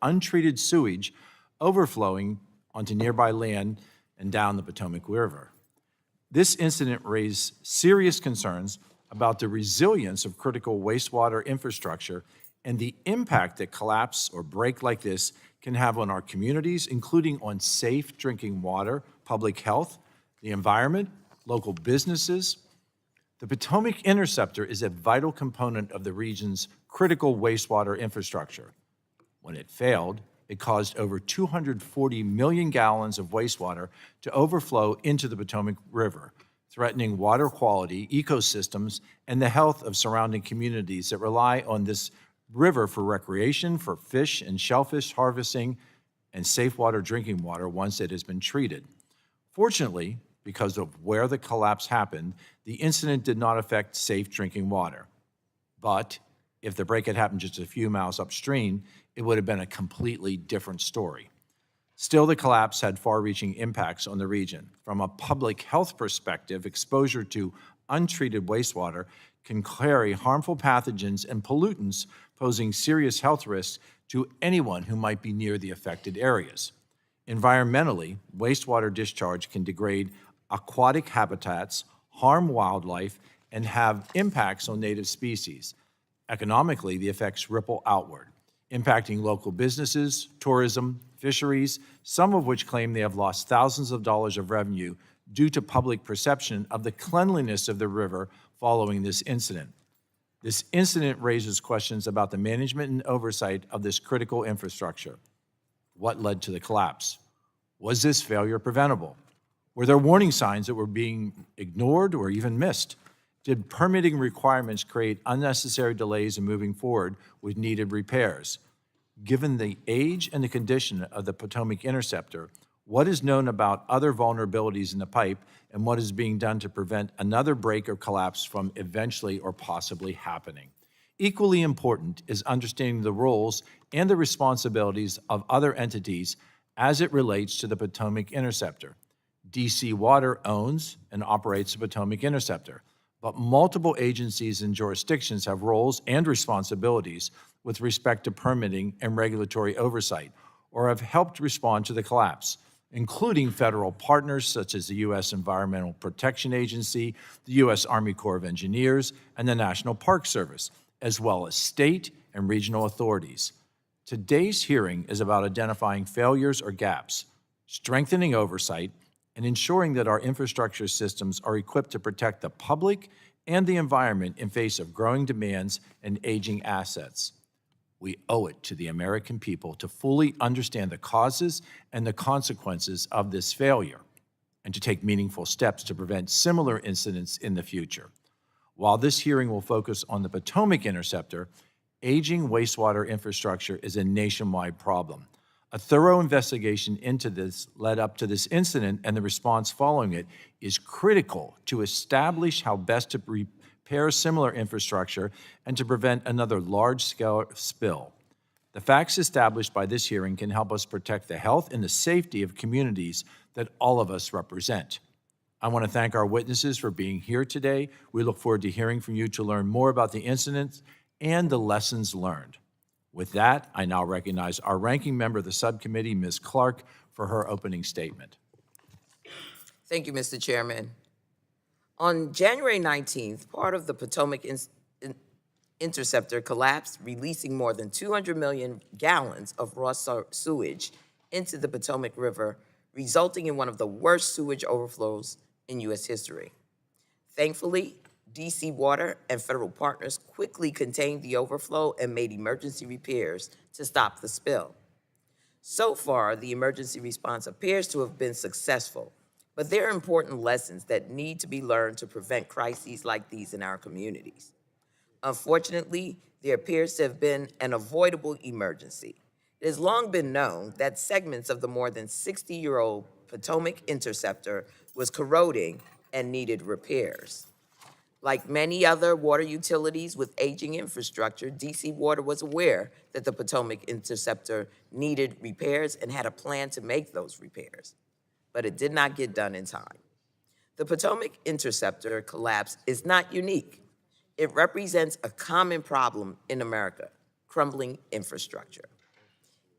untreated sewage overflowing onto nearby land and down the Potomac River. This incident raised serious concerns about the resilience of critical wastewater infrastructure and the impact that collapse or break like this can have on our communities, including on safe drinking water, public health, the environment, local businesses. The Potomac Interceptor is a vital component of the region's critical wastewater infrastructure. When it failed, it caused over 240 million gallons of wastewater to overflow into the Potomac River, threatening water quality, ecosystems, and the health of surrounding communities that rely on this river for recreation, for fish and shellfish harvesting, and safe water drinking water once it has been treated. Fortunately, because of where the collapse happened, the incident did not affect safe drinking water. But if the break had happened just a few miles upstream, it would have been a completely different story. Still, the collapse had far-reaching impacts on the region. From a public health perspective, exposure to untreated wastewater can carry harmful pathogens and pollutants, posing serious health risks to anyone who might be near the affected areas. Environmentally, wastewater discharge can degrade aquatic habitats, harm wildlife, and have impacts on native species. Economically, the effects ripple outward, impacting local businesses, tourism, fisheries, some of which claim they have lost thousands of dollars of revenue due to public perception of the cleanliness of the river following this incident. This incident raises questions about the management and oversight of this critical infrastructure. What led to the collapse? Was this failure preventable? Were there warning signs that were being ignored or even missed? Did permitting requirements create unnecessary delays in moving forward with needed repairs? Given the age and the condition of the Potomac Interceptor, what is known about other vulnerabilities in the pipe and what is being done to prevent another break or collapse from eventually or possibly happening? Equally important is understanding the roles and the responsibilities of other entities as it relates to the Potomac Interceptor. DC Water owns and operates the Potomac Interceptor, but multiple agencies and jurisdictions have roles and responsibilities with respect to permitting and regulatory oversight, or have helped respond to the collapse, including federal partners such as the U.S. Environmental Protection Agency, the U.S. Army Corps of Engineers, and the National Park Service, as well as state and regional authorities. Today's hearing is about identifying failures or gaps, strengthening oversight, and ensuring that our infrastructure systems are equipped to protect the public and the environment in face of growing demands and aging assets. We owe it to the American people to fully understand the causes and the consequences of this failure and to take meaningful steps to prevent similar incidents in the future. While this hearing will focus on the Potomac Interceptor, aging wastewater infrastructure is a nationwide problem. A thorough investigation into this led up to this incident, and the response following it is critical to establish how best to repair similar infrastructure and to prevent another large-scale spill. The facts established by this hearing can help us protect the health and the safety of communities that all of us represent. I want to thank our witnesses for being here today. We look forward to hearing from you to learn more about the incident and the lessons learned. With that, I now recognize our ranking member of the subcommittee, Ms. Clark, for her opening statement. Thank you, Mr. Chairman. On January 19th, part of the Potomac Interceptor collapsed, releasing more than 200 million gallons of raw sewage into the Potomac River, resulting in one of the worst sewage overflows in U.S. history. Thankfully, DC Water and federal partners quickly contained the overflow and made emergency repairs to stop the spill. So far, the emergency response appears to have been successful, but there are important lessons that need to be learned to prevent crises like these in our communities. Unfortunately, there appears to have been an avoidable emergency. It has long been known that segments of the more than 60-year-old Potomac Interceptor was corroding and needed repairs. Like many other water utilities with aging infrastructure, DC Water was aware that the Potomac Interceptor needed repairs and had a plan to make those repairs, but it did not get done in time. The Potomac Interceptor collapse is not unique. It represents a common problem in America, crumbling infrastructure.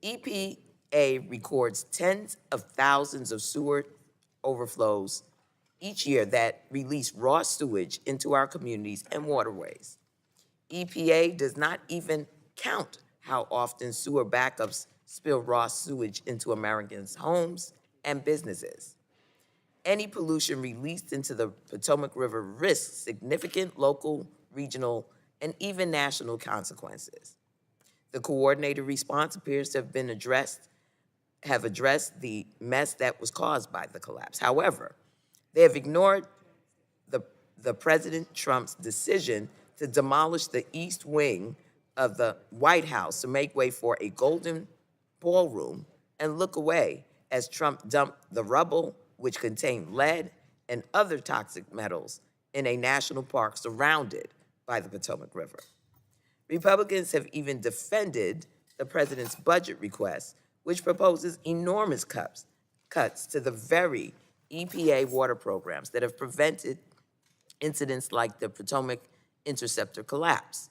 EPA records tens of thousands of sewer overflows each year that release raw sewage into our communities and waterways. EPA does not even count how often sewer backups spill raw sewage into Americans' homes and businesses. Any pollution released into the Potomac River risks significant local, regional, and even national consequences. The coordinated response appears to have addressed the mess that was caused by the collapse. However, they have ignored the President Trump's decision to demolish the east wing of the White House to make way for a golden ballroom and look away as Trump dumped the rubble, which contained lead and other toxic metals, in a national park surrounded by the Potomac River. Republicans have even defended the president's budget request, which proposes enormous cuts to the very EPA water programs that have prevented incidents like the Potomac Interceptor collapse.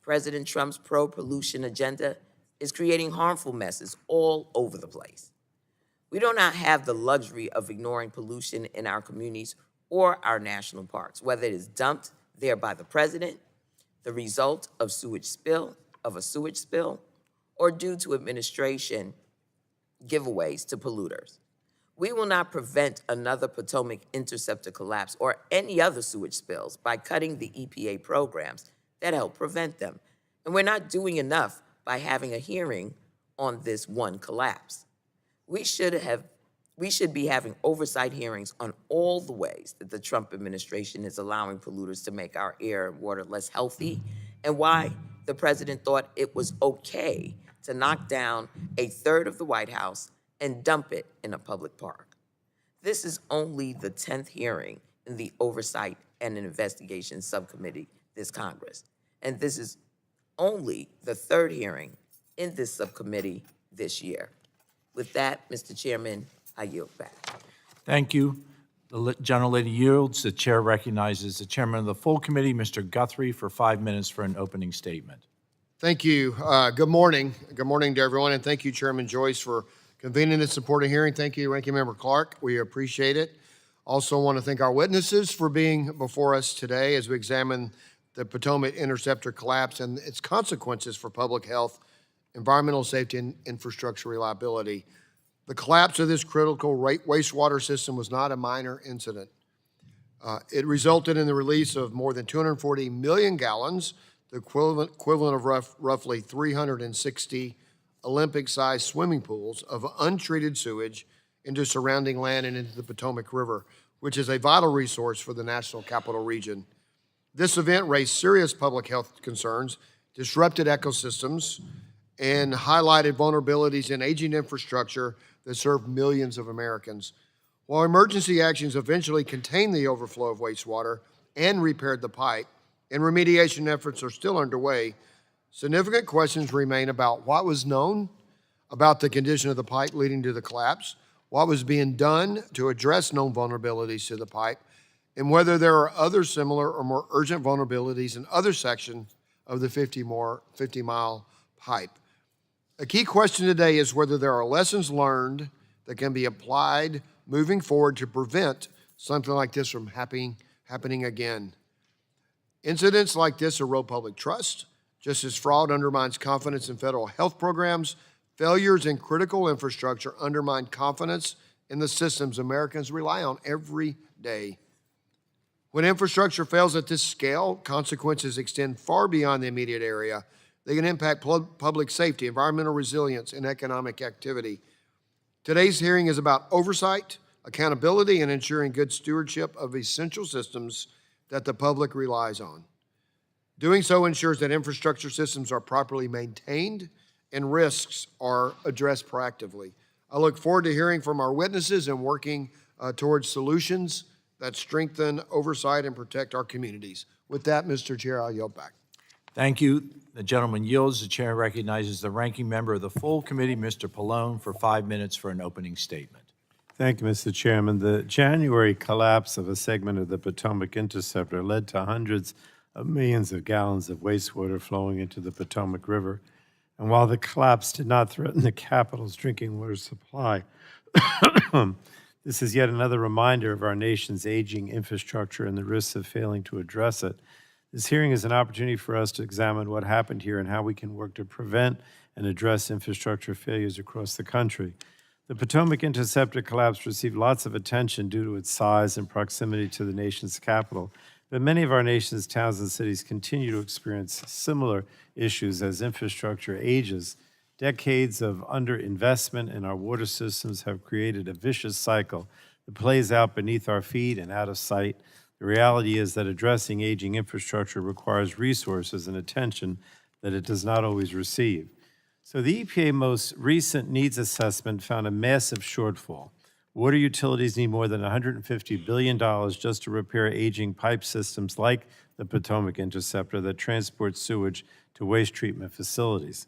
President Trump's pro-pollution agenda is creating harmful messes all over the place. We do not have the luxury of ignoring pollution in our communities or our national parks, whether it is dumped there by the president, the result of a sewage spill, or due to administration giveaways to polluters. We will not prevent another Potomac Interceptor collapse or any other sewage spills by cutting the EPA programs that help prevent them. And we're not doing enough by having a hearing on this one collapse. We should be having oversight hearings on all the ways that the Trump administration is allowing polluters to make our air and water less healthy, and why the president thought it was okay to knock down a third of the White House and dump it in a public park. This is only the 10th hearing in the Oversight and Investigation Subcommittee this Congress, and this is only the 3rd hearing in this subcommittee this year. With that, Mr. Chairman, I yield back. Thank you. The gentlelady yields. The chair recognizes the chairman of the full committee, Mr. Guthrie, for 5 minutes for an opening statement. Thank you. Good morning. Good morning to everyone, and thank you, Chairman Joyce, for convening this supporting hearing. Thank you, Ranking Member Clark. We appreciate it. Also want to thank our witnesses for being before us today as we examine the Potomac Interceptor collapse and its consequences for public health, environmental safety, and infrastructure reliability. The collapse of this critical wastewater system was not a minor incident. It resulted in the release of more than 240 million gallons, the equivalent of roughly 360 Olympic-sized swimming pools of untreated sewage into surrounding land and into the Potomac River, which is a vital resource for the National Capital Region. This event raised serious public health concerns, disrupted ecosystems, and highlighted vulnerabilities in aging infrastructure that serve millions of Americans. While emergency actions eventually contained the overflow of wastewater and repaired the pipe, and remediation efforts are still underway, significant questions remain about what was known about the condition of the pipe leading to the collapse, what was being done to address known vulnerabilities to the pipe, and whether there are other similar or more urgent vulnerabilities in other sections of the 50-mile pipe. A key question today is whether there are lessons learned that can be applied moving forward to prevent something like this from happening again. Incidents like this erode public trust, just as fraud undermines confidence in federal health programs. Failures in critical infrastructure undermine confidence in the systems Americans rely on every day. When infrastructure fails at this scale, consequences extend far beyond the immediate area. They can impact public safety, environmental resilience, and economic activity. Today's hearing is about oversight, accountability, and ensuring good stewardship of essential systems that the public relies on. Doing so ensures that infrastructure systems are properly maintained and risks are addressed proactively. I look forward to hearing from our witnesses and working towards solutions that strengthen oversight and protect our communities. With that, Mr. Chair, I'll yield back. Thank you. The gentleman yields. The chair recognizes the ranking member of the full committee, Mr. Pallone, for 5 minutes for an opening statement. Thank you, Mr. Chairman. The January collapse of a segment of the Potomac Interceptor led to hundreds of millions of gallons of wastewater flowing into the Potomac River. And while the collapse did not threaten the capital's drinking water supply, this is yet another reminder of our nation's aging infrastructure and the risks of failing to address it. This hearing is an opportunity for us to examine what happened here and how we can work to prevent and address infrastructure failures across the country. The Potomac Interceptor collapse received lots of attention due to its size and proximity to the nation's capital, but many of our nation's towns and cities continue to experience similar issues as infrastructure ages. Decades of underinvestment in our water systems have created a vicious cycle that plays out beneath our feet and out of sight. The reality is that addressing aging infrastructure requires resources and attention that it does not always receive. So the EPA most recent needs assessment found a massive shortfall. Water utilities need more than $150 billion just to repair aging pipe systems like the Potomac Interceptor that transport sewage to waste treatment facilities.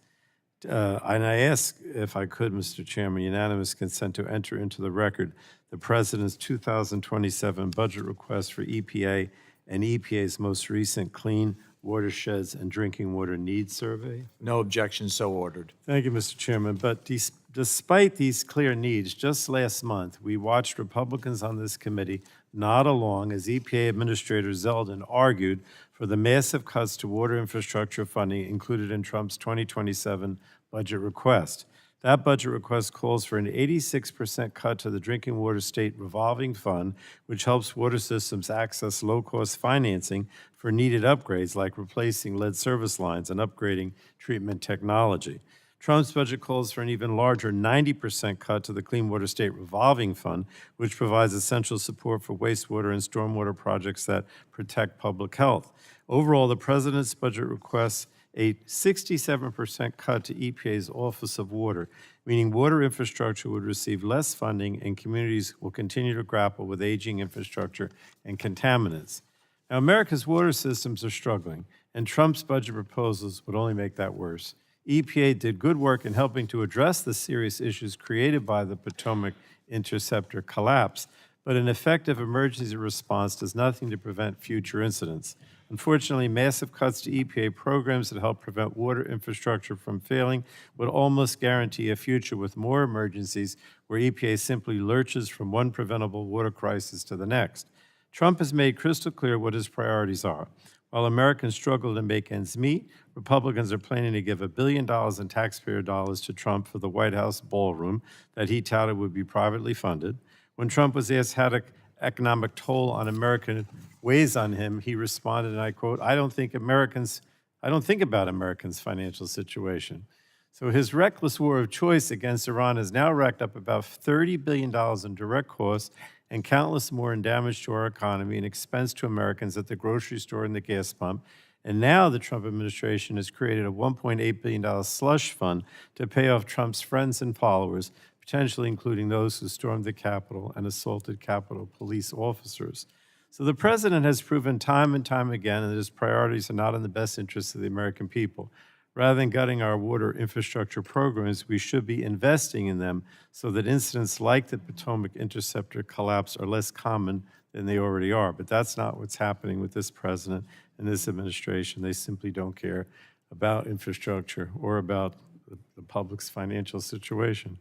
And I ask, if I could, Mr. Chairman, unanimous consent to enter into the record the President's 2027 budget request for EPA and EPA's most recent Clean Watersheds and Drinking Water Needs Survey. No objection, so ordered. Thank you, Mr. Chairman. But despite these clear needs, just last month, we watched Republicans on this committee nod along as EPA Administrator Zeldin argued for the massive cuts to water infrastructure funding included in Trump's 2027 budget request. That budget request calls for an 86% cut to the Drinking Water State Revolving Fund, which helps water systems access low-cost financing for needed upgrades like replacing lead service lines and upgrading treatment technology. Trump's budget calls for an even larger 90% cut to the Clean Water State Revolving Fund, which provides essential support for wastewater and stormwater projects that protect public health. Overall, the President's budget requests a 67% cut to EPA's Office of Water, meaning water infrastructure would receive less funding and communities will continue to grapple with aging infrastructure and contaminants. Now, America's water systems are struggling, and Trump's budget proposals would only make that worse. EPA did good work in helping to address the serious issues created by the Potomac Interceptor collapse, but an effective emergency response does nothing to prevent future incidents. Unfortunately, massive cuts to EPA programs that help prevent water infrastructure from failing would almost guarantee a future with more emergencies where EPA simply lurches from one preventable water crisis to the next. Trump has made crystal clear what his priorities are. While Americans struggle to make ends meet, Republicans are planning to give $1 billion in taxpayer dollars to Trump for the White House ballroom that he touted would be privately funded. When Trump was asked how the economic toll on American weighs on him, he responded, and I quote, I don't think about Americans' financial situation. So his reckless war of choice against Iran has now racked up about $30 billion in direct costs and countless more in damage to our economy and expense to Americans at the grocery store and the gas pump. And now the Trump administration has created a $1.8 billion slush fund to pay off Trump's friends and followers, potentially including those who stormed the Capitol and assaulted Capitol police officers. So the president has proven time and time again that his priorities are not in the best interest of the American people. Rather than gutting our water infrastructure programs, we should be investing in them so that incidents like the Potomac Interceptor collapse are less common than they already are. But that's not what's happening with this president and this administration. They simply don't care about infrastructure or about the public's financial situation.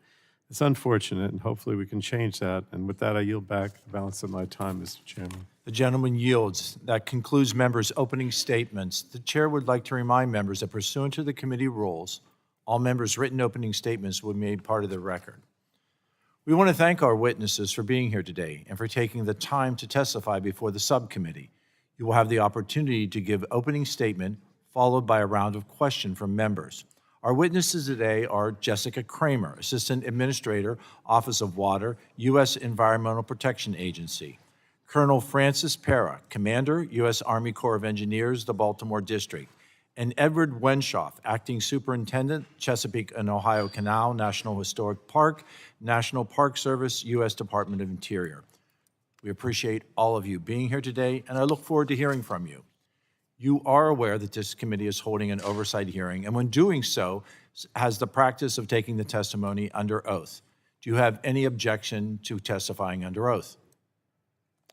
It's unfortunate, and hopefully we can change that. And with that, I yield back the balance of my time, Mr. Chairman. The gentleman yields. That concludes members' opening statements. The chair would like to remind members that pursuant to the committee rules, all members' written opening statements will be made part of the record. We want to thank our witnesses for being here today and for taking the time to testify before the subcommittee. You will have the opportunity to give opening statement followed by a round of questions from members. Our witnesses today are Jessica Kramer, Assistant Administrator, Office of Water, U.S. Environmental Protection Agency. Colonel Francis Pera, Commander, U.S. Army Corps of Engineers, the Baltimore District. And Edward Wenshoff, Acting Superintendent, Chesapeake and Ohio Canal, National Historic Park, National Park Service, U.S. Department of Interior. We appreciate all of you being here today, and I look forward to hearing from you. You are aware that this committee is holding an oversight hearing, and when doing so, has the practice of taking the testimony under oath. Do you have any objection to testifying under oath?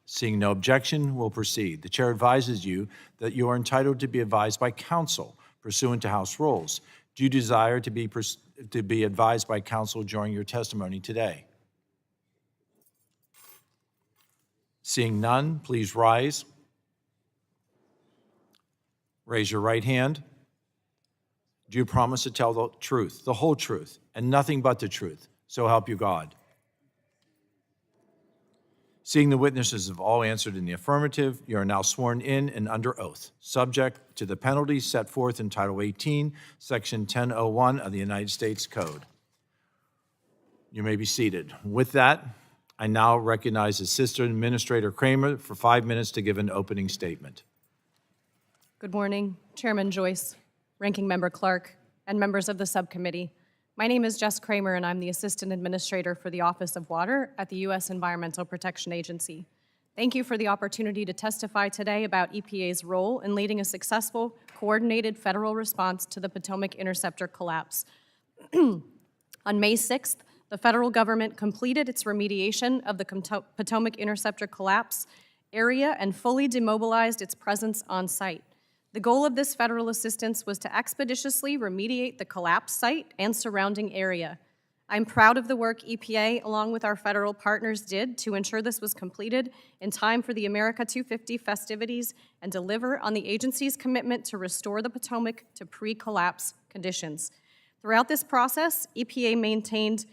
Seeing no objection, we'll proceed. The chair advises you that you are entitled to be advised by counsel pursuant to House rules. Do you desire to be advised by counsel during your testimony today? Seeing none, please rise. Raise your right hand. Do you promise to tell the truth, the whole truth, and nothing but the truth? So help you God. Seeing the witnesses have all answered in the affirmative, you are now sworn in and under oath, subject to the penalties set forth in Title 18, Section 1001 of the United States Code. You may be seated. With that, I now recognize Assistant Administrator Kramer for 5 minutes to give an opening statement. Good morning, Chairman Joyce, Ranking Member Clark, and members of the subcommittee. My name is Jess Kramer, and I'm the Assistant Administrator for the Office of Water at the U.S. Environmental Protection Agency. Thank you for the opportunity to testify today about EPA's role in leading a successful, coordinated federal response to the Potomac Interceptor collapse. On May 6th, the federal government completed its remediation of the Potomac Interceptor collapse area and fully demobilized its presence on site. The goal of this federal assistance was to expeditiously remediate the collapse site and surrounding area. I'm proud of the work EPA, along with our federal partners, did to ensure this was completed in time for the America 250 festivities and deliver on the agency's commitment to restore the Potomac to pre-collapse conditions. Throughout this process, EPA maintained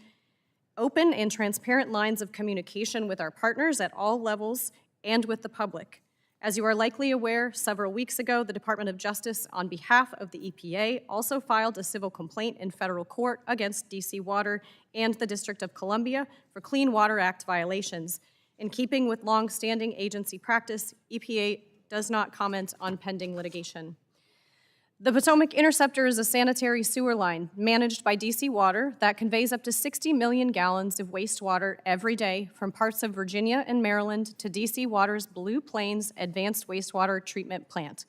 open and transparent lines of communication with our partners at all levels and with the public. As you are likely aware, several weeks ago, the Department of Justice, on behalf of the EPA, also filed a civil complaint in federal court against DC Water and the District of Columbia for Clean Water Act violations. In keeping with long-standing agency practice, EPA does not comment on pending litigation. The Potomac Interceptor is a sanitary sewer line managed by DC Water that conveys up to 60 million gallons of wastewater every day from parts of Virginia and Maryland to DC Water's Blue Plains Advanced Wastewater Treatment Plant.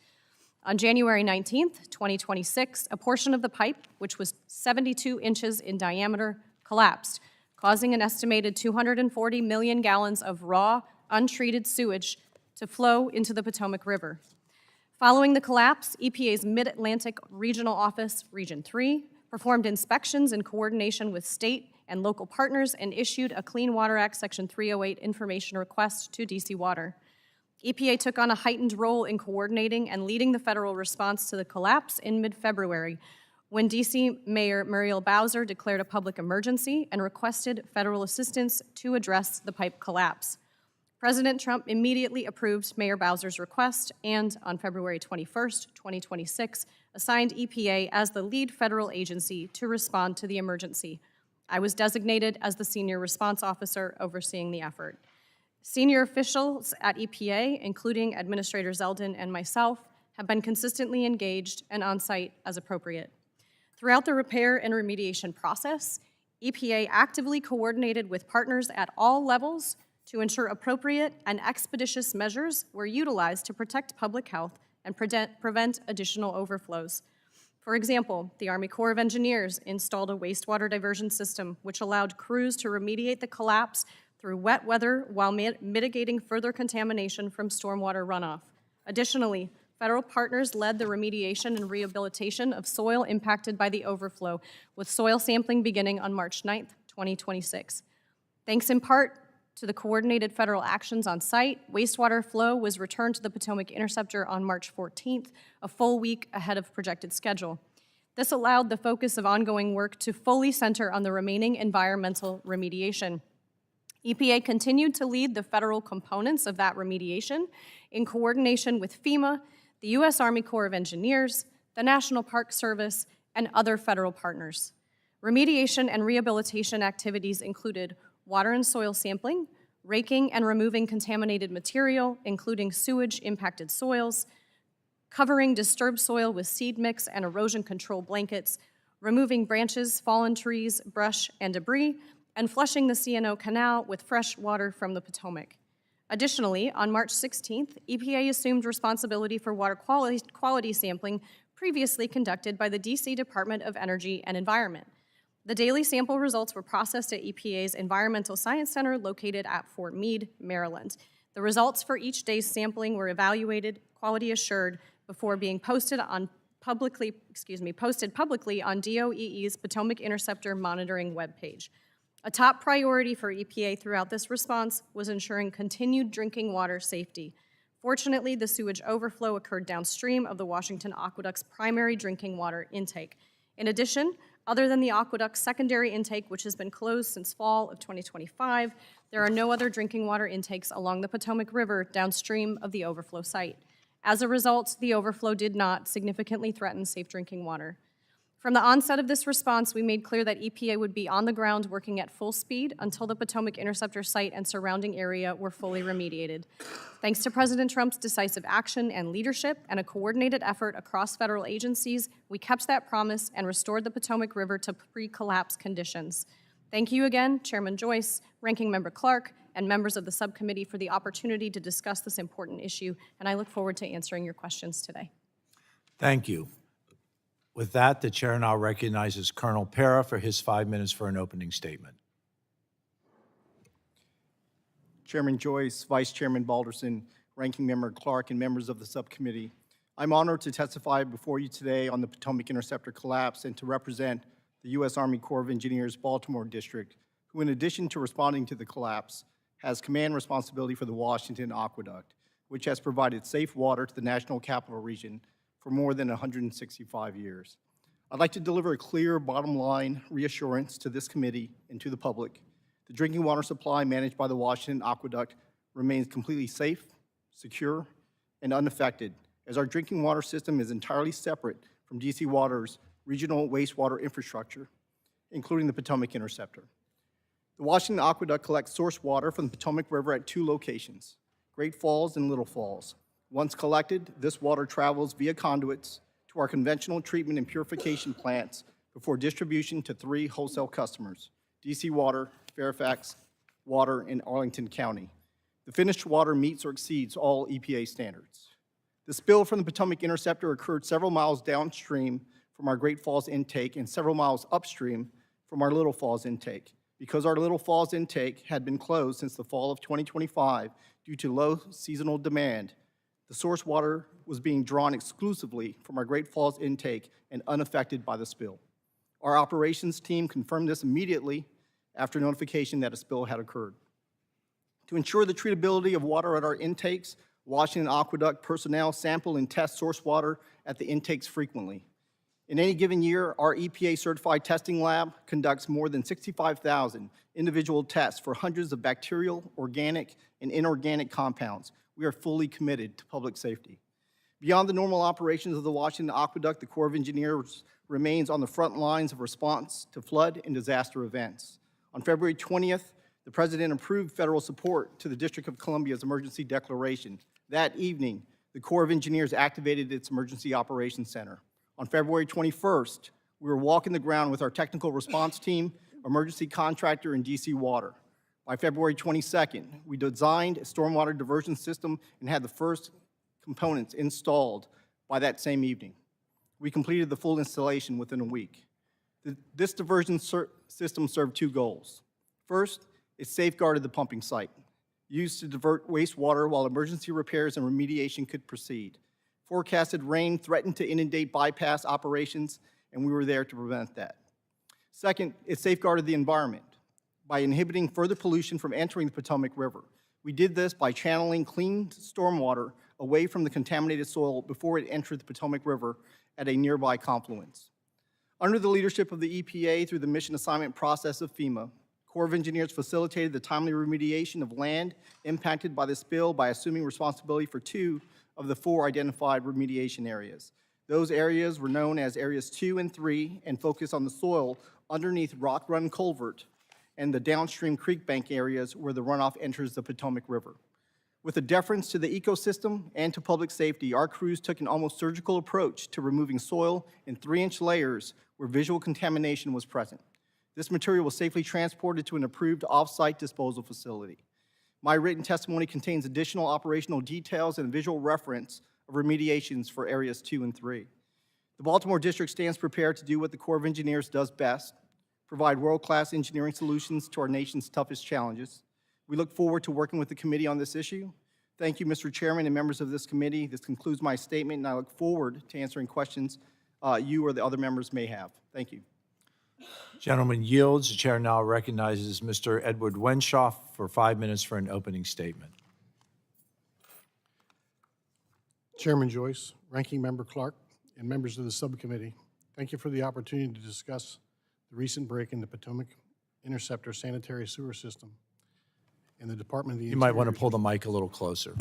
On January 19th, 2026, a portion of the pipe, which was 72 inches in diameter, collapsed, causing an estimated 240 million gallons of raw, untreated sewage to flow into the Potomac River. Following the collapse, EPA's Mid-Atlantic Regional Office, Region 3, performed inspections in coordination with state and local partners and issued a Clean Water Act Section 308 information request to DC Water. EPA took on a heightened role in coordinating and leading the federal response to the collapse in mid-February, when DC Mayor Muriel Bowser declared a public emergency and requested federal assistance to address the pipe collapse. President Trump immediately approved Mayor Bowser's request and, on February 21st, 2026, assigned EPA as the lead federal agency to respond to the emergency. I was designated as the senior response officer overseeing the effort. Senior officials at EPA, including Administrator Zeldin and myself, have been consistently engaged and on-site as appropriate. Throughout the repair and remediation process, EPA actively coordinated with partners at all levels to ensure appropriate and expeditious measures were utilized to protect public health and prevent additional overflows. For example, the Army Corps of Engineers installed a wastewater diversion system which allowed crews to remediate the collapse through wet weather while mitigating further contamination from stormwater runoff. Additionally, federal partners led the remediation and rehabilitation of soil impacted by the overflow, with soil sampling beginning on March 9th, 2026. Thanks in part to the coordinated federal actions on site, wastewater flow was returned to the Potomac Interceptor on March 14th, a full week ahead of projected schedule. This allowed the focus of ongoing work to fully center on the remaining environmental remediation. EPA continued to lead the federal components of that remediation in coordination with FEMA, the U.S. Army Corps of Engineers, the National Park Service, and other federal partners. Remediation and rehabilitation activities included water and soil sampling, raking and removing contaminated material, including sewage-impacted soils, covering disturbed soil with seed mix and erosion control blankets, removing branches, fallen trees, brush, and debris, and flushing the C&O Canal with fresh water from the Potomac. Additionally, on March 16th, EPA assumed responsibility for water quality sampling previously conducted by the DC Department of Energy and Environment. The daily sample results were processed at EPA's Environmental Science Center located at Fort Meade, Maryland. The results for each day's sampling were evaluated, quality assured, before being posted on posted publicly on DOEE's Potomac Interceptor monitoring webpage. A top priority for EPA throughout this response was ensuring continued drinking water safety. Fortunately, the sewage overflow occurred downstream of the Washington Aqueduct's primary drinking water intake. In addition, other than the aqueduct's secondary intake, which has been closed since fall of 2025, there are no other drinking water intakes along the Potomac River downstream of the overflow site. As a result, the overflow did not significantly threaten safe drinking water. From the onset of this response, we made clear that EPA would be on the ground working at full speed until the Potomac Interceptor site and surrounding area were fully remediated. Thanks to President Trump's decisive action and leadership and a coordinated effort across federal agencies, we kept that promise and restored the Potomac River to pre-collapse conditions. Thank you again, Chairman Joyce, Ranking Member Clark, and members of the subcommittee for the opportunity to discuss this important issue, and I look forward to answering your questions today. Thank you. With that, the chair now recognizes Colonel Para for his 5 minutes for an opening statement. Chairman Joyce, Vice Chairman Balderson, Ranking Member Clark, and members of the subcommittee, I'm honored to testify before you today on the Potomac Interceptor collapse and to represent the U.S. Army Corps of Engineers Baltimore District, who in addition to responding to the collapse, has command responsibility for the Washington Aqueduct, which has provided safe water to the National Capital Region for more than 165 years. I'd like to deliver a clear bottom line reassurance to this committee and to the public. The drinking water supply managed by the Washington Aqueduct remains completely safe, secure, and unaffected, as our drinking water system is entirely separate from DC Water's regional wastewater infrastructure, including the Potomac Interceptor. The Washington Aqueduct collects source water from the Potomac River at 2 locations, Great Falls and Little Falls. Once collected, this water travels via conduits to our conventional treatment and purification plants before distribution to 3 wholesale customers, DC Water, Fairfax Water, and Arlington County. The finished water meets or exceeds all EPA standards. The spill from the Potomac Interceptor occurred several miles downstream from our Great Falls intake and several miles upstream from our Little Falls intake. Because our Little Falls intake had been closed since the fall of 2025 due to low seasonal demand, the source water was being drawn exclusively from our Great Falls intake and unaffected by the spill. Our operations team confirmed this immediately after notification that a spill had occurred. To ensure the treatability of water at our intakes, Washington Aqueduct personnel sample and test source water at the intakes frequently. In any given year, our EPA-certified testing lab conducts more than 65,000 individual tests for hundreds of bacterial, organic, and inorganic compounds. We are fully committed to public safety. Beyond the normal operations of the Washington Aqueduct, the Corps of Engineers remains on the front lines of response to flood and disaster events. On February 20th, the President approved federal support to the District of Columbia's emergency declaration. That evening, the Corps of Engineers activated its Emergency Operations Center. On February 21st, we were walking the ground with our technical response team, emergency contractor, and DC Water. By February 22nd, we designed a stormwater diversion system and had the first components installed by that same evening. We completed the full installation within a week. This diversion system served 2 goals. First, it safeguarded the pumping site, used to divert wastewater while emergency repairs and remediation could proceed. Forecasted rain threatened to inundate bypass operations, and we were there to prevent that. Second, it safeguarded the environment by inhibiting further pollution from entering the Potomac River. We did this by channeling clean stormwater away from the contaminated soil before it entered the Potomac River at a nearby confluence. Under the leadership of the EPA through the mission assignment process of FEMA, Corps of Engineers facilitated the timely remediation of land impacted by the spill by assuming responsibility for 2 of the 4 identified remediation areas. Those areas were known as Areas 2 and 3 and focused on the soil underneath Rock Run Culvert and the downstream creek bank areas where the runoff enters the Potomac River. With a deference to the ecosystem and to public safety, our crews took an almost surgical approach to removing soil in 3-inch layers where visual contamination was present. This material was safely transported to an approved off-site disposal facility. My written testimony contains additional operational details and visual reference of remediations for Areas 2 and 3. The Baltimore District stands prepared to do what the Corps of Engineers does best, provide world-class engineering solutions to our nation's toughest challenges. We look forward to working with the committee on this issue. Thank you, Mr. Chairman and members of this committee. This concludes my statement, and I look forward to answering questions you or the other members may have. Thank you. Gentleman yields. The chair now recognizes Mr. Edward Wenshoff for 5 minutes for an opening statement. Chairman Joyce, Ranking Member Clark, and members of the subcommittee, thank you for the opportunity to discuss the recent break in the Potomac Interceptor sanitary sewer system and the Department of the You might want to Interior's- pull the mic a little closer.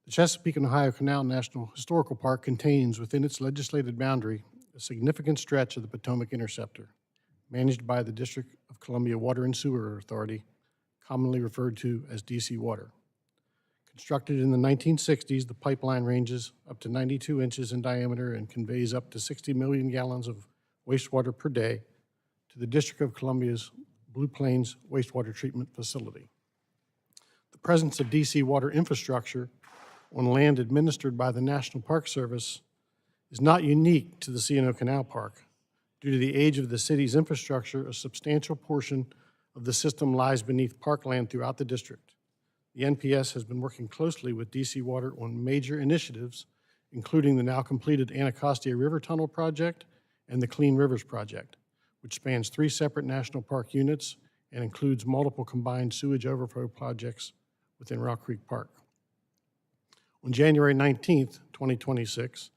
The Chesapeake and Ohio Canal National Historical Park contains within its legislated boundary a significant stretch of the Potomac Interceptor, managed by the District of Columbia Water and Sewer Authority, commonly referred to as DC Water. Constructed in the 1960s, the pipeline ranges up to 92 inches in diameter and conveys up to 60 million gallons of wastewater per day to the District of Columbia's Blue Plains Wastewater Treatment Facility. The presence of DC water infrastructure on land administered by the National Park Service is not unique to the C&O Canal Park. Due to the age of the city's infrastructure, a substantial portion of the system lies beneath parkland throughout the district. The NPS has been working closely with DC Water on major initiatives, including the now completed Anacostia River Tunnel Project and the Clean Rivers Project, which spans 3 separate national park units and includes multiple combined sewage overflow projects within Rock Creek Park. On January 19th, 2026,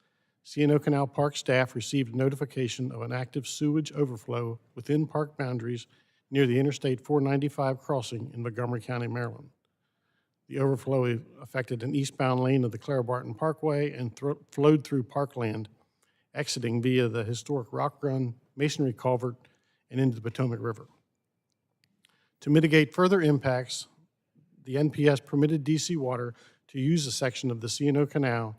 C&O Canal Park staff received notification of an active sewage overflow within park boundaries near the Interstate 495 crossing in Montgomery County, Maryland. The overflow affected an eastbound lane of the Clara Barton Parkway and flowed through parkland, exiting via the historic Rock Run masonry culvert and into the Potomac River. To mitigate further impacts, the NPS permitted DC Water to use a section of the C&O Canal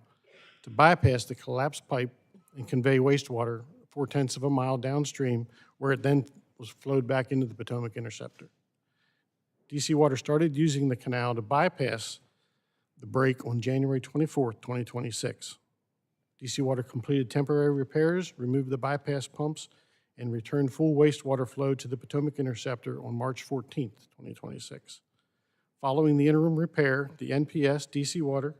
to bypass the collapsed pipe and convey wastewater 4/10 of a mile downstream, where it then was flowed back into the Potomac Interceptor. DC Water started using the canal to bypass the break on January 24th, 2026. DC Water completed temporary repairs, removed the bypass pumps, and returned full wastewater flow to the Potomac Interceptor on March 14th, 2026. Following the interim repair, the NPS, DC Water,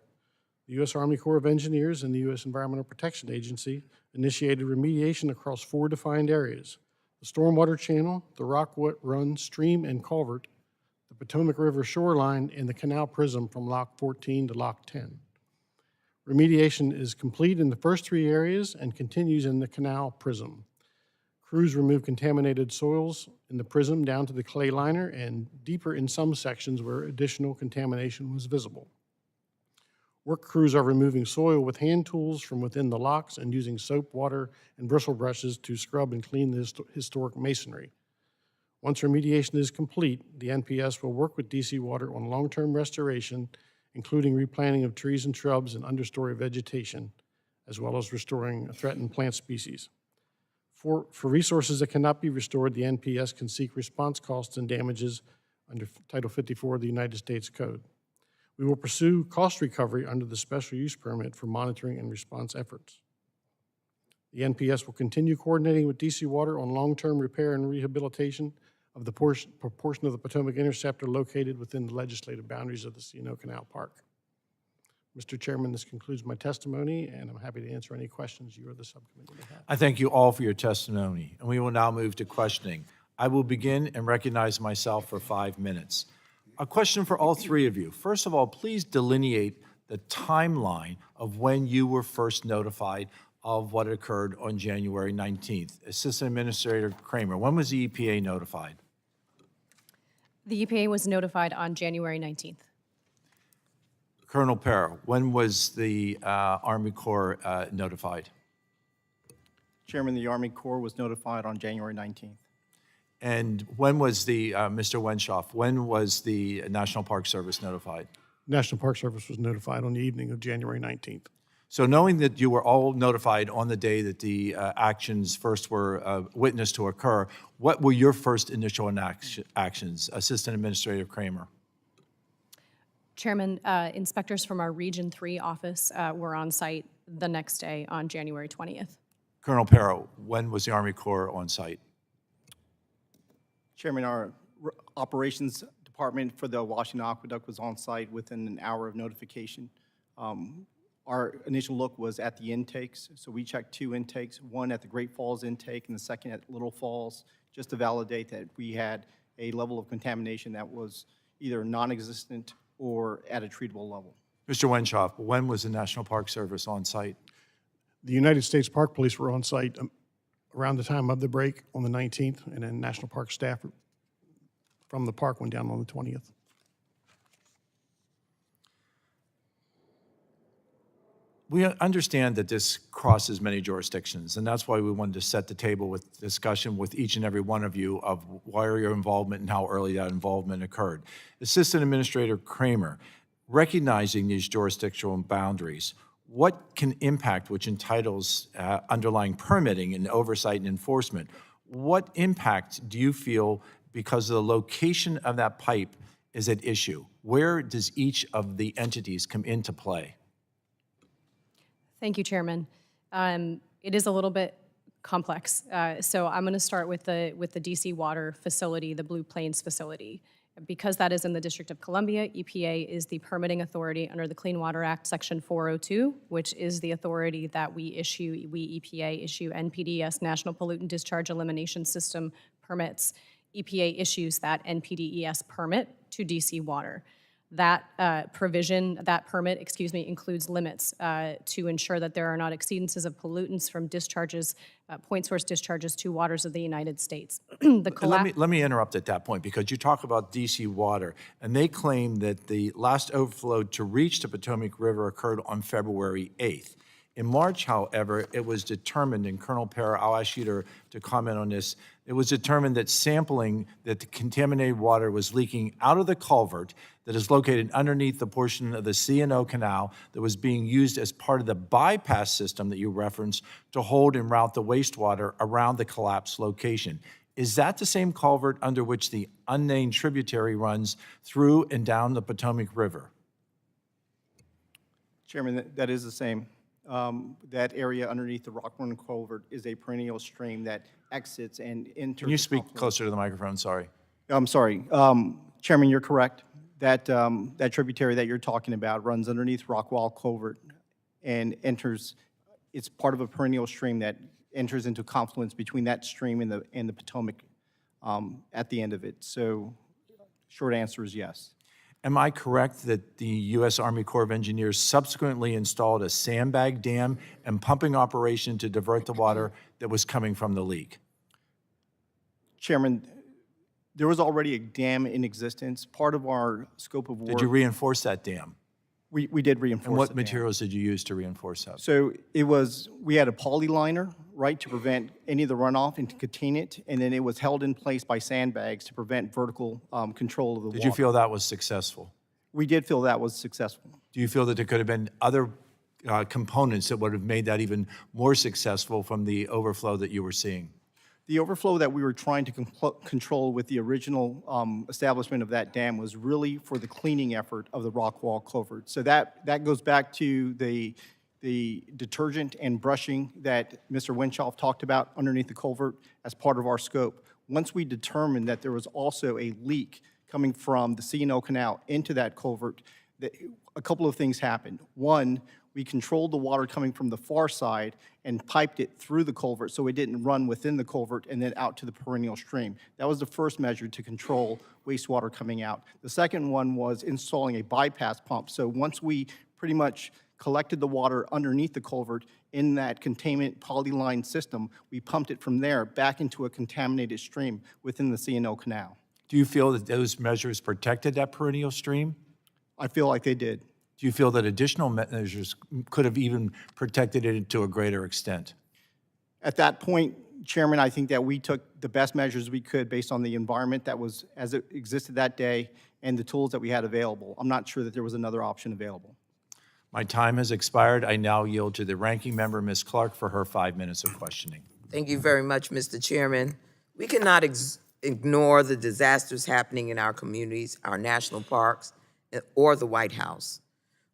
the U.S. Army Corps of Engineers, and the U.S. Environmental Protection Agency initiated remediation across 4 defined areas: the stormwater channel, the Rock Run stream and culvert, the Potomac River shoreline, and the canal prism from Lock 14 to Lock 10. Remediation is complete in the first 3 areas and continues in the canal prism. Crews remove contaminated soils in the prism down to the clay liner and deeper in some sections where additional contamination was visible. Work crews are removing soil with hand tools from within the locks and using soap, water, and bristle brushes to scrub and clean the historic masonry. Once remediation is complete, the NPS will work with DC Water on long-term restoration, including replanting of trees and shrubs and understory vegetation, as well as restoring threatened plant species. For resources that cannot be restored, the NPS can seek response costs and damages under Title 54 of the United States Code. We will pursue cost recovery under the special use permit for monitoring and response efforts. The NPS will continue coordinating with DC Water on long-term repair and rehabilitation of the proportion of the Potomac Interceptor located within the legislative boundaries of the C&O Canal Park. Mr. Chairman, this concludes my testimony, and I'm happy to answer any questions you or the subcommittee may have. I thank you all for your testimony, and we will now move to questioning. I will begin and recognize myself for 5 minutes. A question for all 3 of you. First of all, please delineate the timeline of when you were first notified of what occurred on January 19th. Assistant Administrator Kramer, when was the EPA notified? The EPA was notified on January 19th. Colonel Perro, when was the Army Corps notified? Chairman, the Army Corps was notified on January 19th. And when was the, Mr. Wenshoff, when was the National Park Service notified? National Park Service was notified on the evening of January 19th. So knowing that you were all notified on the day that the actions first were witnessed to occur, what were your first initial actions? Assistant Administrator Kramer. Chairman, inspectors from our Region 3 office were on site the next day on January 20th. Colonel Perro, when was the Army Corps on site? Chairman, our operations department for the Washington Aqueduct was on site within an hour of notification. Our initial look was at the intakes, so we checked 2 intakes, one at the Great Falls intake and the second at Little Falls, just to validate that we had a level of contamination that was either non-existent or at a treatable level. Mr. Wenshoff, when was the National Park Service on site? The United States Park Police were on site around the time of the break on the 19th, and then National Park staff from the park went down on the 20th. We understand that this crosses many jurisdictions, and that's why we wanted to set the table with discussion with each and every one of you of why your involvement and how early that involvement occurred. Assistant Administrator Kramer, recognizing these jurisdictional boundaries, what can impact which entitles underlying permitting and oversight and enforcement? What impact do you feel because of the location of that pipe is at issue? Where does each of the entities come into play? Thank you, Chairman. It is a little bit complex. So I'm going to start with the DC Water facility, the Blue Plains facility. Because that is in the District of Columbia, EPA is the permitting authority under the Clean Water Act, Section 402, which is the authority that we EPA issue NPDES, National Pollutant Discharge Elimination System permits. EPA issues that NPDES permit to DC Water. That permit, includes limits to ensure that there are not exceedances of pollutants from discharges, point source discharges to waters of the United States. Let me interrupt at that point, because you talk about DC Water, and they claim that the last overflow to reach the Potomac River occurred on February 8th. In March, however, it was determined, and Colonel Parra, I'll ask you to comment on this, it was determined that sampling that the contaminated water was leaking out of the culvert that is located underneath the portion of the C&O Canal that was being used as part of the bypass system that you referenced to hold and route the wastewater around the collapsed location. Is that the same culvert under which the unnamed tributary runs through and down the Potomac River? Chairman, that is the same. That area underneath the Rockburn Culvert is a perennial stream that exits and enters. Can you speak closer to the microphone? Sorry. I'm sorry. Chairman, you're correct. That tributary that you're talking about runs underneath Rockwall Culvert and enters, it's part of a perennial stream that enters into confluence between that stream and the Potomac at the end of it. So short answer is yes. Am I correct that the U.S. Army Corps of Engineers subsequently installed a sandbag dam and pumping operation to divert the water that was coming from the leak? Chairman, there was already a dam in existence. Part of our scope of work. Did you reinforce that dam? We did reinforce And what the dam. materials did you use to reinforce that? So we had a poly liner, right, to prevent any of the runoff and to contain it, and then it was held in place by sandbags to prevent vertical control of the water. Did you feel that was successful? We did feel that was successful. Do you feel that there could have been other components that would have made that even more successful from the overflow that you were seeing? The overflow that we were trying to control with the original establishment of that dam was really for the cleaning effort of the Rockwall Culvert. So that goes back to the detergent and brushing that Mr. Wenshoff talked about underneath the culvert as part of our scope. Once we determined that there was also a leak coming from the C&O Canal into that culvert, a couple of things happened. One, we controlled the water coming from the far side and piped it through the culvert so it didn't run within the culvert and then out to the perennial stream. That was the first measure to control wastewater coming out. The second one was installing a bypass pump. So once we pretty much collected the water underneath the culvert in that containment polyline system, we pumped it from there back into a contaminated stream within the C&O Canal. Do you feel that those measures protected that perennial stream? I feel like they did. Do you feel that additional measures could have even protected it to a greater extent? At that point, Chairman, I think that we took the best measures we could based on the environment that was as it existed that day and the tools that we had available. I'm not sure that there was another option available. My time has expired. I now yield to the ranking member, Ms. Clark, for her 5 minutes of questioning. Thank you very much, Mr. Chairman. We cannot ignore the disasters happening in our communities, our national parks, or the White House.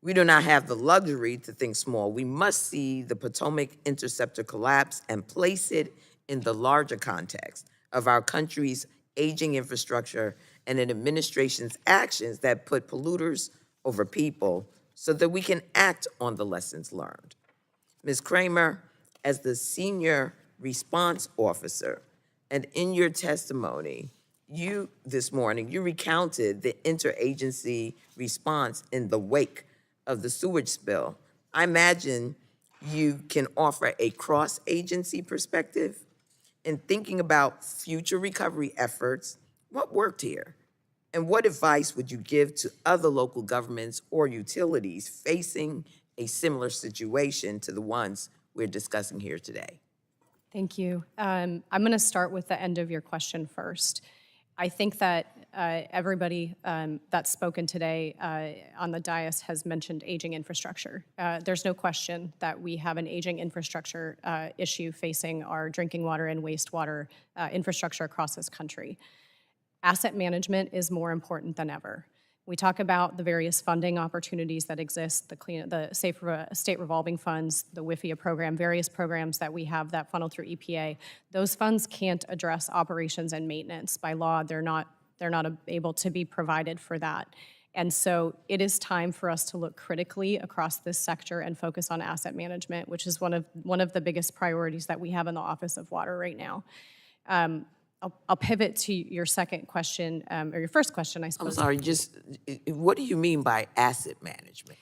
We do not have the luxury to think small. We must see the Potomac Interceptor collapse and place it in the larger context of our country's aging infrastructure and an administration's actions that put polluters over people, so that we can act on the lessons learned. Ms. Kramer, as the Senior Response Officer, and in your testimony, this morning, you recounted the interagency response in the wake of the sewage spill. I imagine you can offer a cross-agency perspective. In thinking about future recovery efforts, what worked here? And what advice would you give to other local governments or utilities facing a similar situation to the ones we're discussing here today? Thank you. I'm going to start with the end of your question first. I think that everybody that's spoken today on the dais has mentioned aging infrastructure. There's no question that we have an aging infrastructure issue facing our drinking water and wastewater infrastructure across this country. Asset management is more important than ever. We talk about the various funding opportunities that exist, the Safe State Revolving Funds, the WIFIA program, various programs that we have that funnel through EPA. Those funds can't address operations and maintenance. By law, they're not able to be provided for that. And so it is time for us to look critically across this sector and focus on asset management, which is one of the biggest priorities that we have in the Office of Water right now. I'll pivot to your second question, or your first question, I I'm suppose. sorry, just what do you mean by asset management?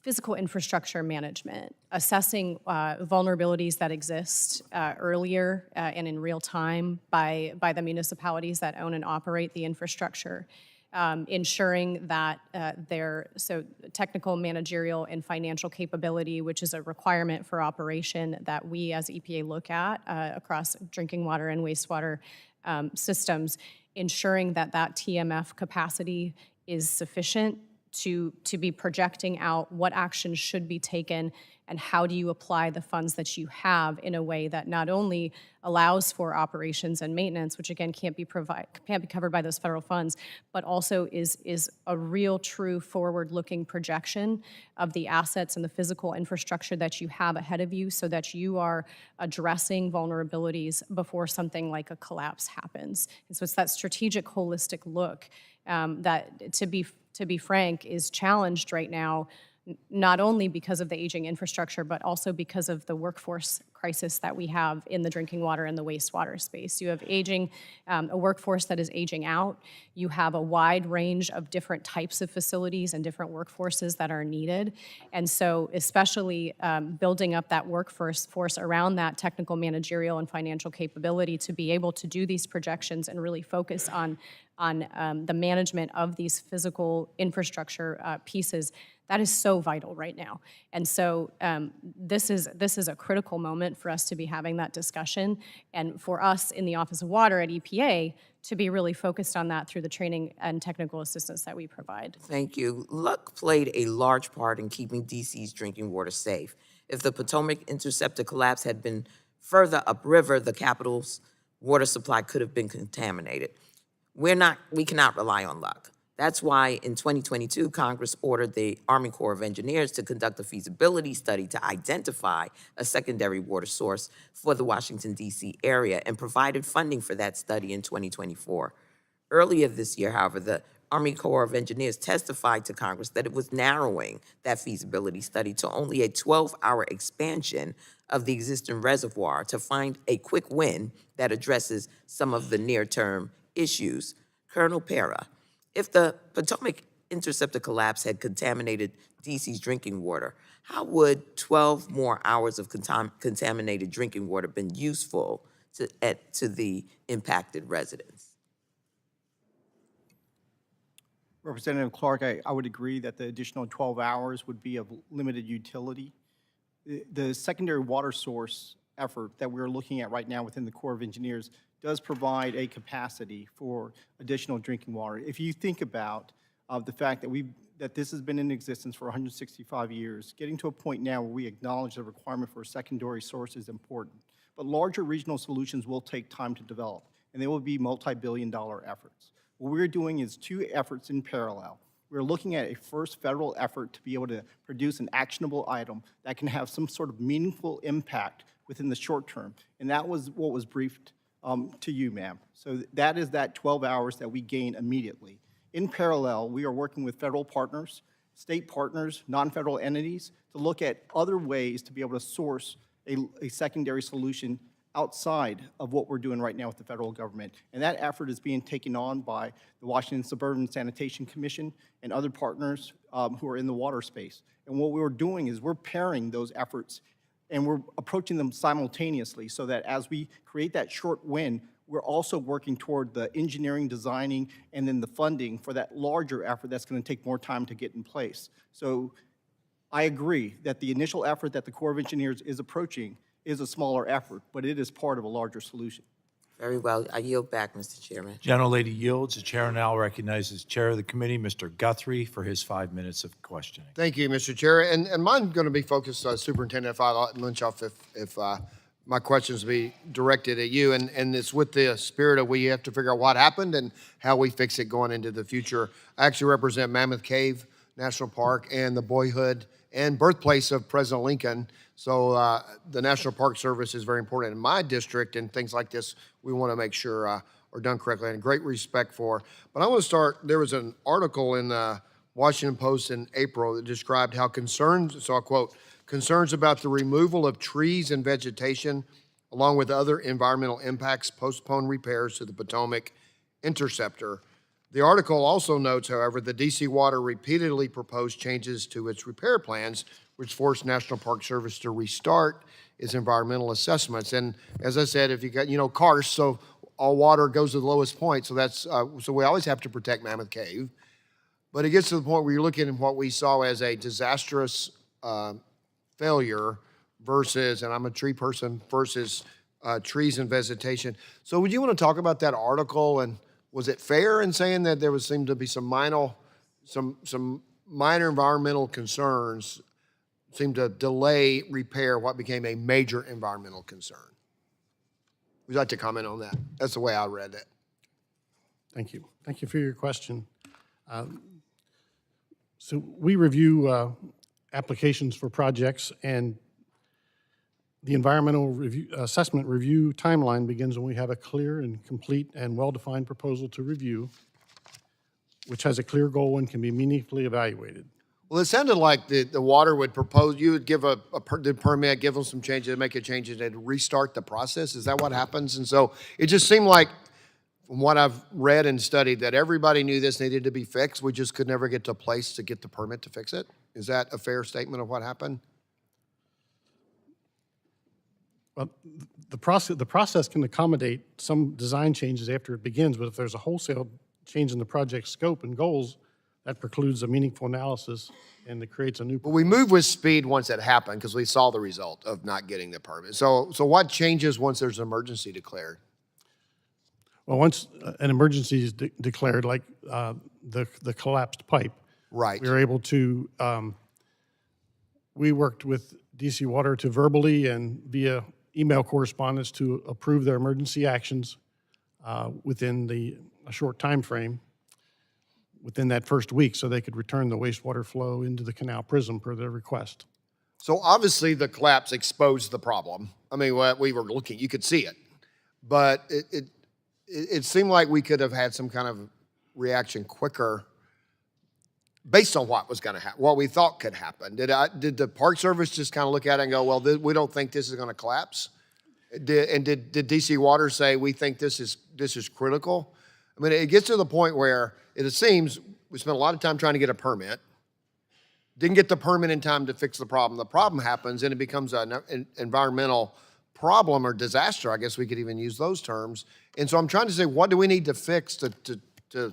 Physical infrastructure management, assessing vulnerabilities that exist earlier and in real time by the municipalities that own and operate the infrastructure, ensuring that so technical, managerial, and financial capability, which is a requirement for operation that we as EPA look at across drinking water and wastewater systems, ensuring that TMF capacity is sufficient to be projecting out what actions should be taken and how do you apply the funds that you have in a way that not only allows for operations and maintenance, which again can't be covered by those federal funds, but also is a real, true, forward-looking projection of the assets and the physical infrastructure that you have ahead of you, so that you are addressing vulnerabilities before something like a collapse happens. And so it's that strategic, holistic look that, to be frank, is challenged right now, not only because of the aging infrastructure, but also because of the workforce crisis that we have in the drinking water and the wastewater space. You have a workforce that is aging out. You have a wide range of different types of facilities and different workforces that are needed. And so especially building up that workforce around that technical, managerial, and financial capability to be able to do these projections and really focus on the management of these physical infrastructure pieces, that is so vital right now. And so this is a critical moment for us to be having that discussion, and for us in the Office of Water at EPA to be really focused on that through the training and technical assistance that we provide. Thank you. Luck played a large part in keeping DC's drinking water safe. If the Potomac Interceptor collapse had been further upriver, the capital's water supply could have been contaminated. We cannot rely on luck. That's why in 2022, Congress ordered the Army Corps of Engineers to conduct a feasibility study to identify a secondary water source for the Washington, D.C. area, and provided funding for that study in 2024. Earlier this year, however, the Army Corps of Engineers testified to Congress that it was narrowing that feasibility study to only a 12-hour expansion of the existing reservoir to find a quick win that addresses some of the near-term issues. Colonel Pera, if the Potomac Interceptor collapse had contaminated DC's drinking water, how would 12 more hours of contaminated drinking water been useful to the impacted residents? Representative Clark, I would agree that the additional 12 hours would be of limited utility. The secondary water source effort that we're looking at right now within the Corps of Engineers does provide a capacity for additional drinking water. If you think about the fact that this has been in existence for 165 years, getting to a point now where we acknowledge the requirement for a secondary source is important. But larger regional solutions will take time to develop, and they will be multi-billion-dollar efforts. What we're doing is two efforts in parallel. We're looking at a first federal effort to be able to produce an actionable item that can have some sort of meaningful impact within the short term, and that was what was briefed to you, ma'am. So that is that 12 hours that we gain immediately. In parallel, we are working with federal partners state partners, non-federal entities, to look at other ways to be able to source a secondary solution outside of what we're doing right now with the federal government. And that effort is being taken on by the Washington Suburban Sanitation Commission and other partners who are in the water space. And what we're doing is we're pairing those efforts and we're approaching them simultaneously so that as we create that short win, we're also working toward the engineering, designing, and then the funding for that larger effort that's going to take more time to get in place. So I agree that the initial effort that the Corps of Engineers is approaching is a smaller effort, but it is part of a larger solution. Very well. I yield back, Mr. Chairman. Gentlelady yields. The chair now recognizes Chair of the committee, Mr. Guthrie, for his 5 minutes of questioning. Thank you, Mr. Chair. And mine's going to be focused on Superintendent Munchoff if my questions be directed at you. And it's with the spirit of we have to figure out what happened and how we fix it going into the future. I actually represent Mammoth Cave National Park and the boyhood and birthplace of President Lincoln. So the National Park Service is very important in my district, and things like this we want to make sure are done correctly and great respect for. But I want to start, there was an article in the Washington Post in April that described how concerns, so I'll quote, concerns about the removal of trees and vegetation along with other environmental impacts postpone repairs to the Potomac Interceptor. The article also notes, however, that DC Water repeatedly proposed changes to its repair plans, which forced National Park Service to restart its environmental assessments. And as I said, if you got, karst, so all water goes to the lowest point. So that's, so we always have to protect Mammoth Cave. But it gets to the point where you're looking at what we saw as a disastrous failure versus, and I'm a tree person, versus trees and vegetation. So would you want to talk about that article, and was it fair in saying that there seemed to be some minor environmental concerns seemed to delay repair what became a major environmental concern? Would you like to comment on that? That's the way I read it. Thank you. Thank you for your question. So we review applications for projects, and the environmental review, assessment review timeline begins when we have a clear and complete and well-defined proposal to review, which has a clear goal and can be meaningfully evaluated. Well, it sounded like the water would propose, you would give the permit, give them some changes, make a change, and they'd restart the process. Is that what happens? And so it just seemed like, from what I've read and studied, that everybody knew this needed to be fixed. We just could never get to a place to get the permit to fix it. Is that a fair statement of what happened? Well, the process can accommodate some design changes after it begins, but if there's a wholesale change in the project scope and goals, that precludes a meaningful analysis, and it creates a new. But we moved with speed once it happened because we saw the result of not getting the permit. So what changes once there's an emergency declared? Well, once an emergency is declared, like the collapsed pipe, Right. we were able to, we worked with DC Water to verbally and via email correspondence to approve their emergency actions within a short time frame, within that first week, so they could return the wastewater flow into the canal prism per their request. So obviously the collapse exposed the problem. I mean, what we were looking, you could see it. But it seemed like we could have had some kind of reaction quicker based on what was going to happen, what we thought could happen. Did the Park Service just kind of look at it and go, well, we don't think this is going to collapse? Did DC Water say, we think this is critical? I mean, it gets to the point where it seems we spent a lot of time trying to get a permit, didn't get the permit in time to fix the problem. The problem happens and it becomes an environmental problem or disaster. I guess we could even use those terms. And so I'm trying to say, what do we need to fix to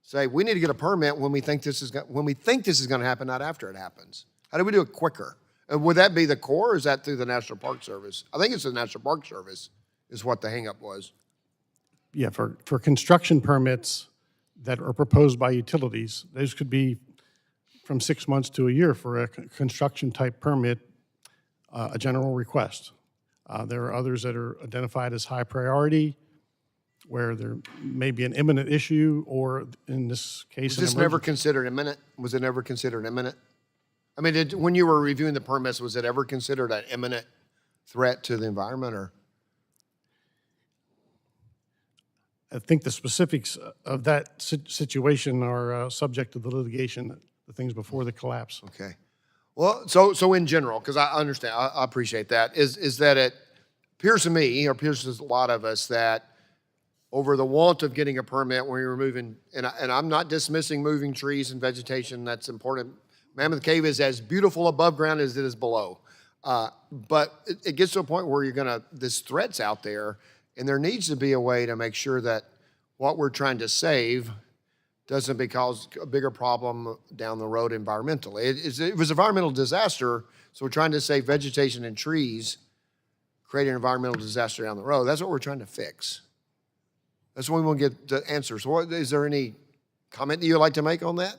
say we need to get a permit when we think this is going to happen, not after it happens? How do we do it quicker? And would that be the Corps, or is that through the National Park Service? I think it's the National Park Service is what the hangup was. Yeah, for construction permits that are proposed by utilities, those could be from 6 months to a year for a construction type permit, a general request. There are others that are identified as high priority, where there may be an imminent issue, or in this case, Was this never considered imminent? Was it never considered imminent? I mean, when you were reviewing the permits, was it ever considered an imminent threat to the environment, or? I think the specifics of that situation are subject to the litigation the things before the collapse. Okay. Well, so in general, because I understand, I appreciate that, is that it appears to me, or appears to a lot of us, that over the want of getting a permit when you're moving, and I'm not dismissing moving trees and vegetation, that's important. Mammoth Cave is as beautiful above ground as it is below. But it gets to a point where this threat's out there, and there needs to be a way to make sure that what we're trying to save doesn't cause a bigger problem down the road environmentally. It was an environmental disaster, so we're trying to save vegetation and trees, create an environmental disaster down the road. That's what we're trying to fix. That's what we want to get the answers. So is there any comment that you'd like to make on that?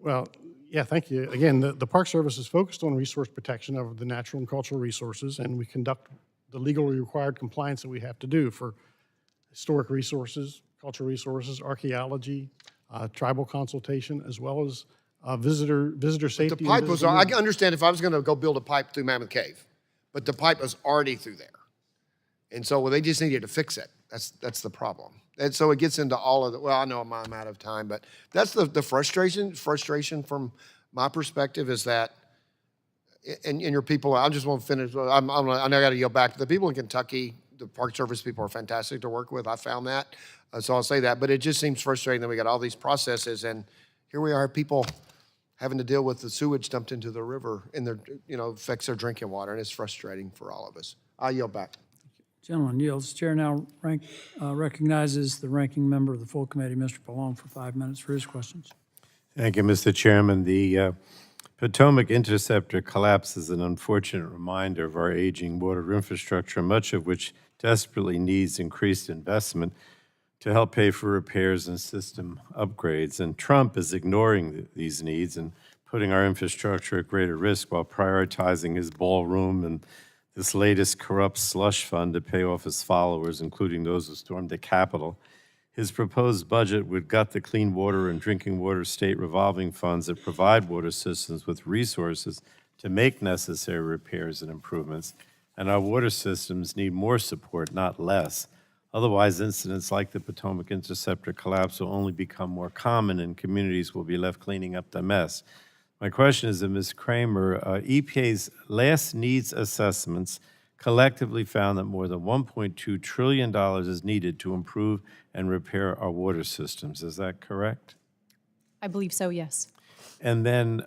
Well, yeah, thank you. Again, the Park Service is focused on resource protection of the natural and cultural resources, and we conduct the legally required compliance that we have to do for historic resources, cultural resources, archaeology, tribal consultation, as well as visitor safety. The pipe was, I understand if I was going to go build a pipe through Mammoth Cave, but the pipe was already through there. And so they just needed to fix it. That's the problem. And so it gets into all of the, well, I know I'm out of time, but that's the frustration from my perspective is that, and your people, I just want to finish, I know I got to yield back. The people in Kentucky, the Park Service people are fantastic to work with. I found that. So I'll say that. But it just seems frustrating that we got all these processes, and here we are, people having to deal with the sewage dumped into the river, and affects their drinking water, and it's frustrating for all of us. I'll yield back. Gentleman yields. Chair now recognizes the ranking member of the full committee, Mr. Pallone, for 5 minutes for his questions. Thank you, Mr. Chairman. The Potomac Interceptor collapse is an unfortunate reminder of our aging water infrastructure, much of which desperately needs increased investment to help pay for repairs and system upgrades. And Trump is ignoring these needs and putting our infrastructure at greater risk while prioritizing his ballroom and this latest corrupt slush fund to pay off his followers, including those who stormed the Capitol. His proposed budget would gut the clean water and drinking water state revolving funds that provide water systems with resources to make necessary repairs and improvements. And our water systems need more support, not less. Otherwise, incidents like the Potomac Interceptor collapse will only become more common and communities will be left cleaning up the mess. My question is to Ms. Kramer. EPA's last needs assessments collectively found that more than $1.2 trillion is needed to improve and repair our water systems. Is that correct? I believe so, yes. And then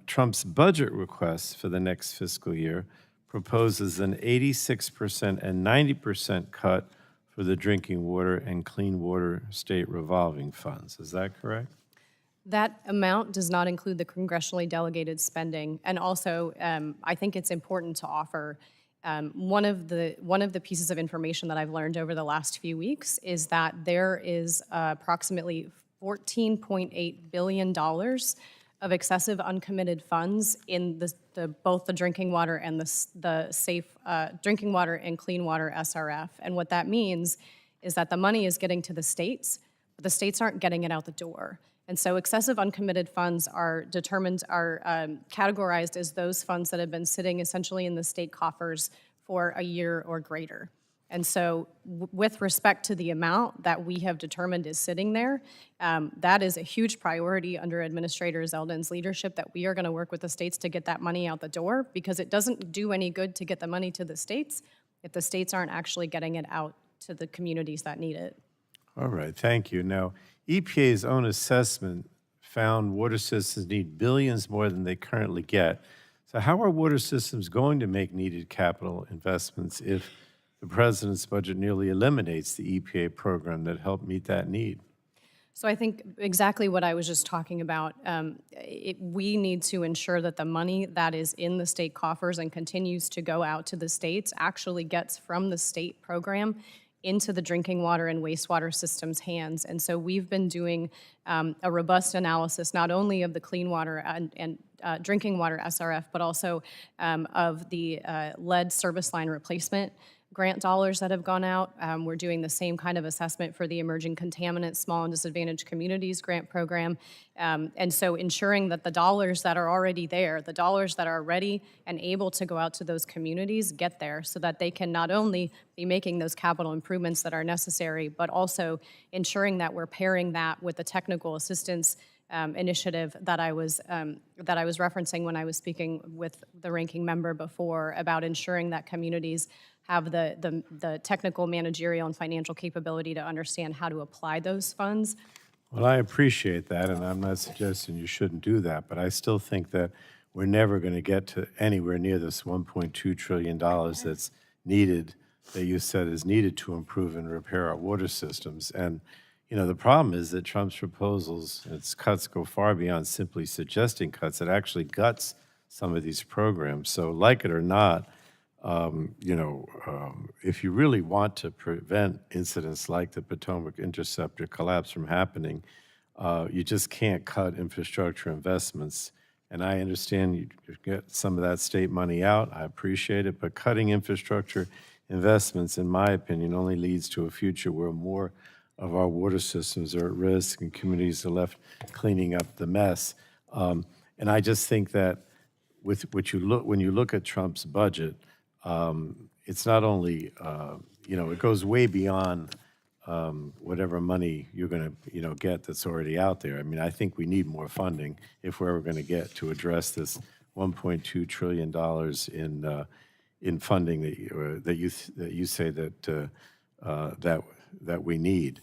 Trump's budget request for the next fiscal year proposes an 86% and 90% cut for the drinking water and clean water state revolving funds. Is that correct? That amount does not include the congressionally delegated spending. And also, I think it's important to offer one of the pieces of information that I've learned over the last few weeks is that there is approximately $14.8 billion of excessive uncommitted funds in both the drinking water and the safe drinking water and clean water SRF. And what that means is that the money is getting to the states, but the states aren't getting it out the door. And so excessive uncommitted funds are categorized as those funds that have been sitting essentially in the state coffers for a year or greater. And so with respect to the amount that we have determined is sitting there, that is a huge priority under Administrator Zeldin's leadership, that we are going to work with the states to get that money out the door, because it doesn't do any good to get the money to the states if the states aren't actually getting it out to the communities that need it. All right, thank you. Now, EPA's own assessment found water systems need billions more than they currently get. So how are water systems going to make needed capital investments if the president's budget nearly eliminates the EPA program that helped meet that need? So I think exactly what I was just talking about. We need to ensure that the money that is in the state coffers and continues to go out to the states actually gets from the state program into the drinking water and wastewater system's hands. And so we've been doing a robust analysis, not only of the clean water and drinking water SRF, but also of the lead service line replacement grant dollars that have gone out. We're doing the same kind of assessment for the Emerging Contaminants Small and Disadvantaged Communities grant program. And so ensuring that the dollars that are already there, the dollars that are ready and able to go out to those communities get there, so that they can not only be making those capital improvements that are necessary, but also ensuring that we're pairing that with the technical assistance initiative that I was referencing when I was speaking with the ranking member before about ensuring that communities have the technical, managerial, and financial capability to understand how to apply those funds. Well, I appreciate that, and I'm not suggesting you shouldn't do that, but I still think that we're never going to get to anywhere near this $1.2 trillion that's needed, that you said is needed to improve and repair our water systems. And, you know, the problem is that Trump's proposals, its cuts go far beyond simply suggesting cuts. It actually guts some of these programs. So like it or not, if you really want to prevent incidents like the Potomac Interceptor collapse from happening, you just can't cut infrastructure investments. And I understand you get some of that state money out. I appreciate it. But cutting infrastructure investments, in my opinion, only leads to a future where more of our water systems are at risk and communities are left cleaning up the mess. And I just think that with when you look at Trump's budget, it's not only, it goes way beyond whatever money you're going to, get that's already out there. I mean, I think we need more funding if we're ever going to get to address this $1.2 trillion in funding that you say that we need.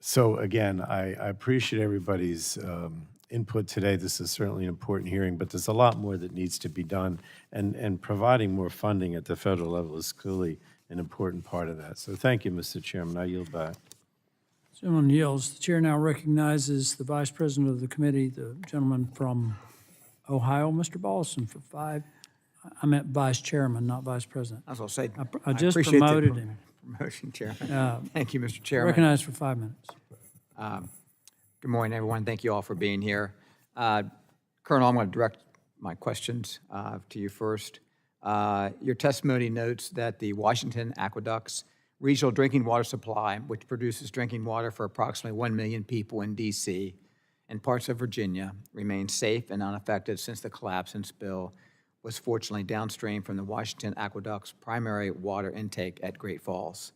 So again, I appreciate everybody's input today. This is certainly an important hearing, but there's a lot more that needs to be done, and providing more funding at the federal level is clearly an important part of that. So thank you, Mr. Chairman. I yield back. Someone yields. The chair now recognizes the vice president of the committee, the gentleman from Ohio, Mr. Ballison, for 5. I meant vice chairman, not vice president. I was going to say, I just appreciate the promoted him. promotion, Chairman. Thank you, Mr. Chairman. Recognized for 5 minutes. Good morning, everyone. Thank you all for being here. Colonel, I'm going to direct my questions to you first. Your testimony notes that the Washington Aqueduct's regional drinking water supply, which produces drinking water for approximately 1 million people in D.C. and parts of Virginia, remains safe and unaffected since the collapse and spill was fortunately downstream from the Washington Aqueduct's primary water intake at Great Falls.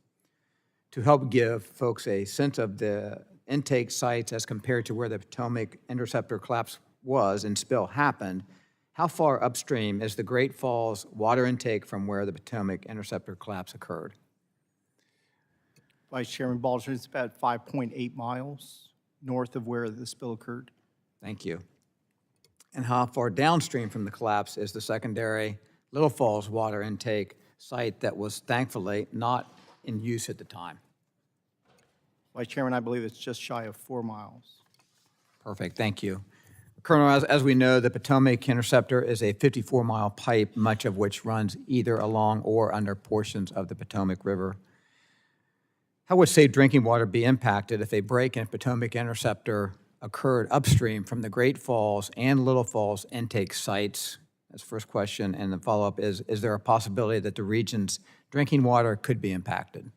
To help give folks a sense of the intake sites as compared to where the Potomac Interceptor collapse was and spill happened, how far upstream is the Great Falls water intake from where the Potomac Interceptor collapse occurred? Vice Chairman Balder, it's about 5.8 miles north of where the spill occurred. Thank you. And how far downstream from the collapse is the secondary Little Falls water intake site that was thankfully not in use at the time? Vice Chairman, I believe it's just shy of 4 miles. Perfect, thank you. Colonel, as we know, the Potomac Interceptor is a 54-mile pipe, much of which runs either along or under portions of the Potomac River. How would safe drinking water be impacted if a break in Potomac Interceptor occurred upstream from the Great Falls and Little Falls intake sites? That's the first question. And the follow-up is there a possibility that the region's drinking water could be impacted?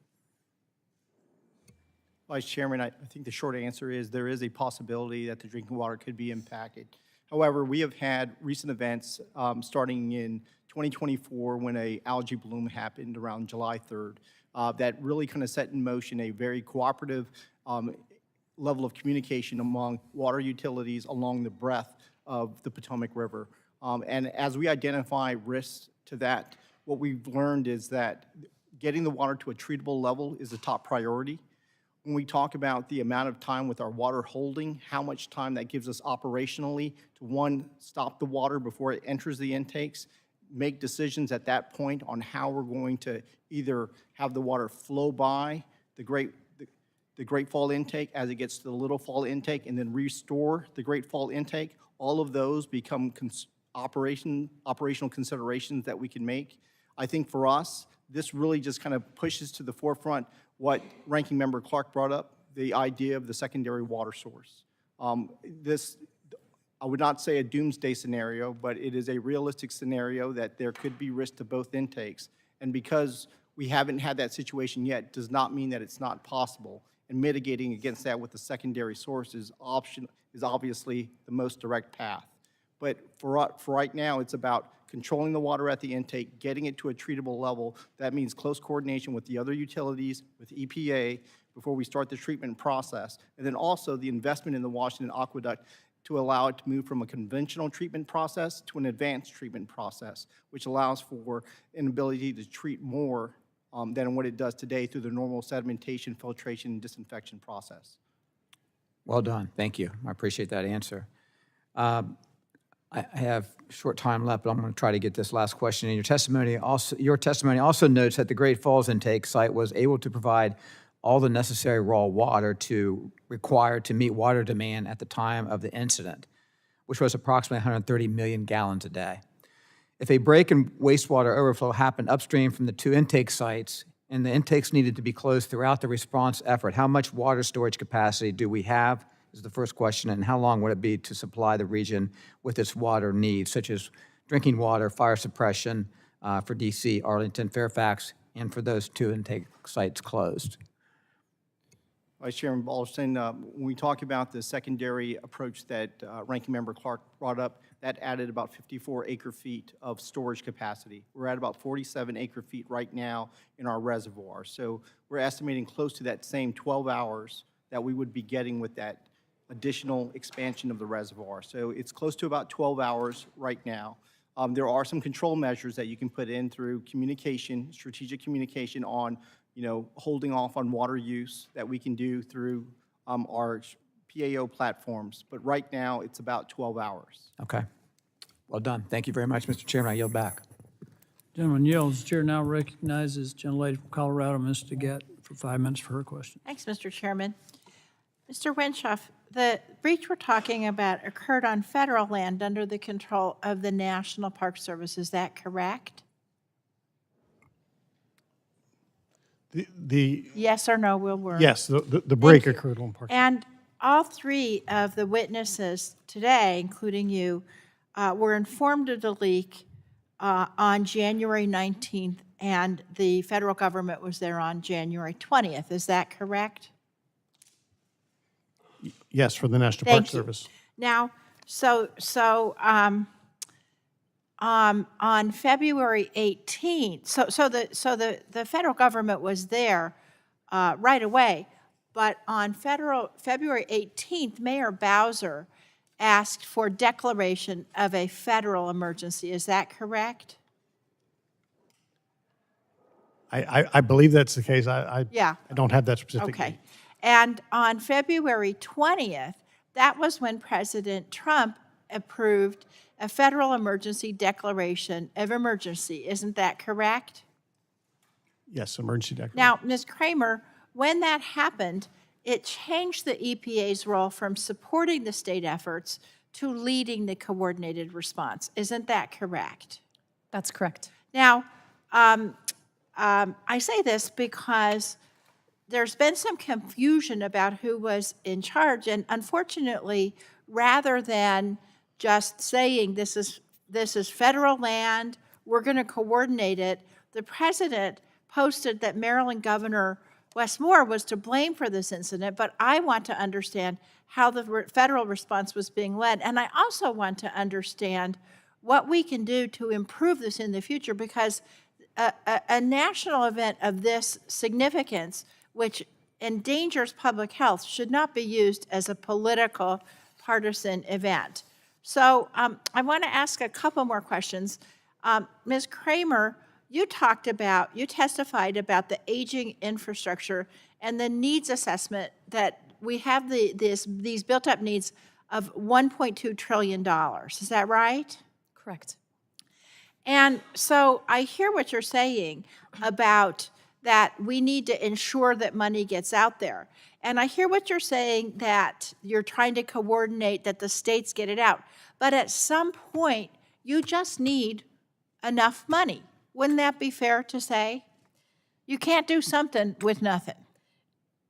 Vice Chairman, I think the short answer is there is a possibility that the drinking water could be impacted. However, we have had recent events starting in 2024 when an algae bloom happened around July 3rd that really kind of set in motion a very cooperative level of communication among water utilities along the breadth of the Potomac River. And as we identify risks to that, what we've learned is that getting the water to a treatable level is a top priority. When we talk about the amount of time with our water holding, how much time that gives us operationally to, one, stop the water before it enters the intakes, make decisions at that point on how we're going to either have the water flow by the Great Fall intake as it gets to the Little Fall intake and then restore the Great Fall intake. All of those become operational considerations that we can make. I think for us, this really just kind of pushes to the forefront what Ranking Member Clark brought up, the idea of the secondary water source. This, I would not say a doomsday scenario, but it is a realistic scenario that there could be risk to both intakes. And because we haven't had that situation yet, does not mean that it's not possible. And mitigating against that with the secondary source is obviously the most direct path. But for right now, it's about controlling the water at the intake, getting it to a treatable level. That means close coordination with the other utilities, with EPA, before we start the treatment process. And then also the investment in the Washington Aqueduct to allow it to move from a conventional treatment process to an advanced treatment process, which allows for an ability to treat more than what it does today through the normal sedimentation, filtration, and disinfection process. Well done. Thank you. I appreciate that answer. I have short time left, but I'm going to try to get this last question in. Your testimony also notes that the Great Falls intake site was able to provide all the necessary raw water required to meet water demand at the time of the incident, which was approximately 130 million gallons a day. If a break in wastewater overflow happened upstream from the two intake sites and the intakes needed to be closed throughout the response effort, how much water storage capacity do we have, is the first question, and how long would it be to supply the region with its water needs, such as drinking water, fire suppression for DC, Arlington, Fairfax, and for those two intake sites closed? Vice Chairman Balderson, when we talk about the secondary approach that Ranking Member Clark brought up, that added about 54 acre-feet of storage capacity. We're at about 47 acre-feet right now in our reservoir. So we're estimating close to that same 12 hours that we would be getting with that additional expansion of the reservoir. So it's close to about 12 hours right now. There are some control measures that you can put in through communication, strategic communication on, holding off on water use that we can do through our PAO platforms. But right now, it's about 12 hours. Okay. Well done. Thank you very much, Mr. Chairman. I yield back. Gentleman yields. The chair now recognizes gentlelady from Colorado, Ms. DeGette, for 5 minutes for her question. Thanks, Mr. Chairman. Mr. Wenshoff, the breach we're talking about occurred on federal land under the control of the National Park Service. Is that correct? The Yes or no, Will Word? yes, the break you. occurred on Park. And all three of the witnesses today, including you, were informed of the leak on January 19th, and the federal government was there on January 20th. Is that correct? Yes, for the National Park Thank you. Service. Now, on February 18th, so the federal government was there right away, but on February 18th, Mayor Bowser asked for declaration of a federal emergency. Is that correct? I believe that's the case. I don't have that specific Okay. date. And on February 20th, that was when President Trump approved a federal emergency declaration of emergency. Isn't that correct? Yes, emergency declaration. Now, Ms. Kramer, when that happened, it changed the EPA's role from supporting the state efforts to leading the coordinated response. Isn't that correct? That's correct. Now, I say this because there's been some confusion about who was in charge, and unfortunately, rather than just saying this is federal land, we're going to coordinate it, the president posted that Maryland Governor Wes Moore was to blame for this incident, but I want to understand how the federal response was being led, and I also want to understand what we can do to improve this in the future, because a national event of this significance, which endangers public health, should not be used as a political partisan event. So I want to ask a couple more questions. Ms. Kramer, you testified about the aging infrastructure and the needs assessment that we have these built-up needs of $1.2 trillion. Is that right? Correct. And so I hear what you're saying about that we need to ensure that money gets out there. And I hear what you're saying, that you're trying to coordinate that the states get it out. But at some point, you just need enough money. Wouldn't that be fair to say? You can't do something with nothing.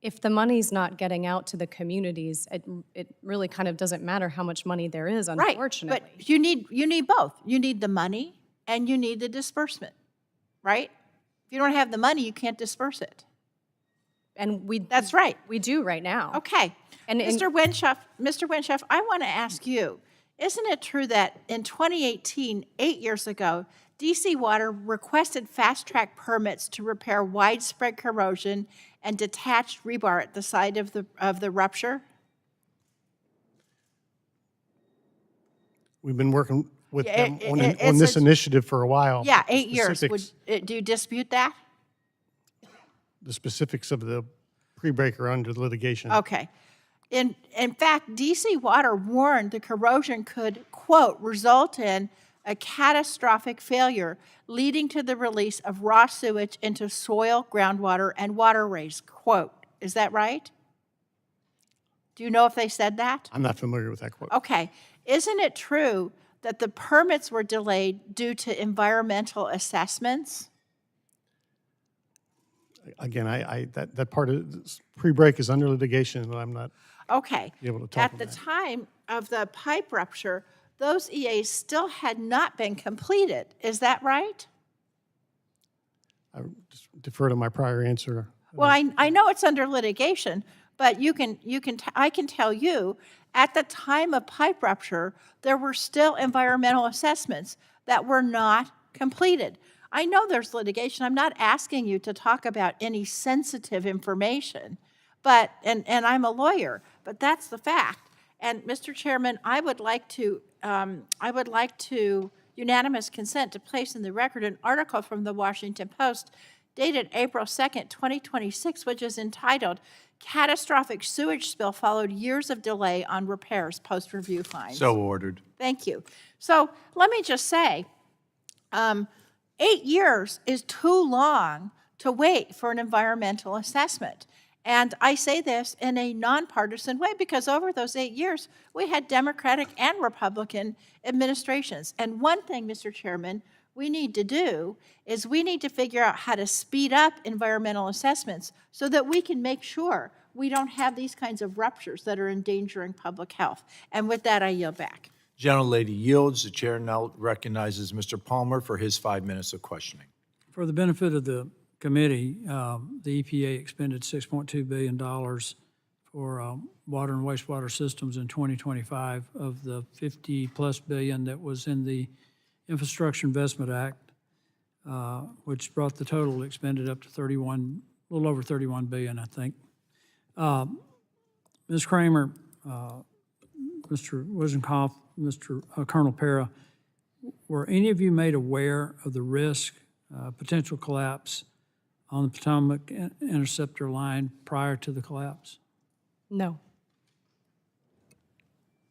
If the money's not getting out to the communities, it really kind of doesn't matter how much money there is, unfortunately. Right, but you need both. You need the money and you need the disbursement, right? If you don't have the money, you can't disperse it. And That's right. We do right now. Okay. And Mr. Wenshoff, I want to ask you, Isn't it true that in 2018, 8 years ago, DC Water requested fast-track permits to repair widespread corrosion and detached rebar at the site of the rupture? We've been working with Yeah, them it- on it's this a- initiative for a while. Yeah, The 8 years. specifics- Do you dispute that? The specifics of the pre-break are under litigation. Okay. In fact, DC Water warned the corrosion could, quote, result in a catastrophic failure, leading to the release of raw sewage into soil, groundwater, and waterways, quote. Is that right? Do you know if they said that? I'm not familiar with that quote. Okay. Isn't it true that the permits were delayed due to environmental assessments? Again, that part of this pre-break is under litigation, and I'm not Okay. able to talk At on the that. time of the pipe rupture, those EAs still had not been completed. Is that right? I just defer to my prior answer. Well, I know it's under litigation, but I can tell you, at the time of pipe rupture, there were still environmental assessments that were not completed. I know there's litigation. I'm not asking you to talk about any sensitive information, but, and I'm a lawyer, but that's the fact. And Mr. Chairman, I would like to unanimous consent to place in the record an article from the Washington Post dated April 2nd, 2026, which is entitled Catastrophic Sewage Spill Followed Years of Delay on Repairs Post-Review Fines. So ordered. Thank you. So let me just say, 8 years is too long to wait for an environmental assessment. And I say this in a nonpartisan way because over those 8 years, we had Democratic and Republican administrations. And one thing, Mr. Chairman, we need to do is we need to figure out how to speed up environmental assessments so that we can make sure we don't have these kinds of ruptures that are endangering public health. And with that, I yield back. Gentlelady yields. The chair now recognizes Mr. Palmer for his 5 minutes of questioning. For the benefit of the committee, the EPA expended $6.2 billion for water and wastewater systems in 2025 of the 50-plus billion that was in the Infrastructure Investment Act, which brought the total expended up to a little over 31 billion, I think. Ms. Kramer, Mr. Wisenhoff, Colonel Para, were any of you made aware of the risk, potential collapse on the Potomac Interceptor line prior to the collapse? No.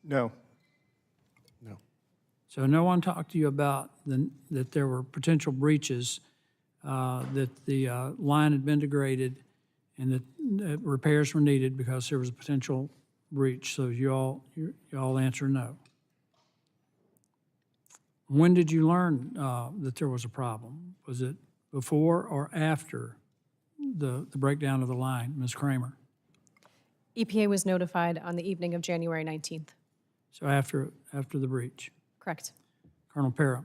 No. So no one talked to you about that there were potential breaches, that the line had been degraded, and that repairs were needed because there was a potential breach. So you all answer no. When did you learn that there was a problem? Was it before or after the breakdown of the line, Ms. Kramer? EPA was notified on the evening of January 19th. So after the breach. Correct. Colonel Para.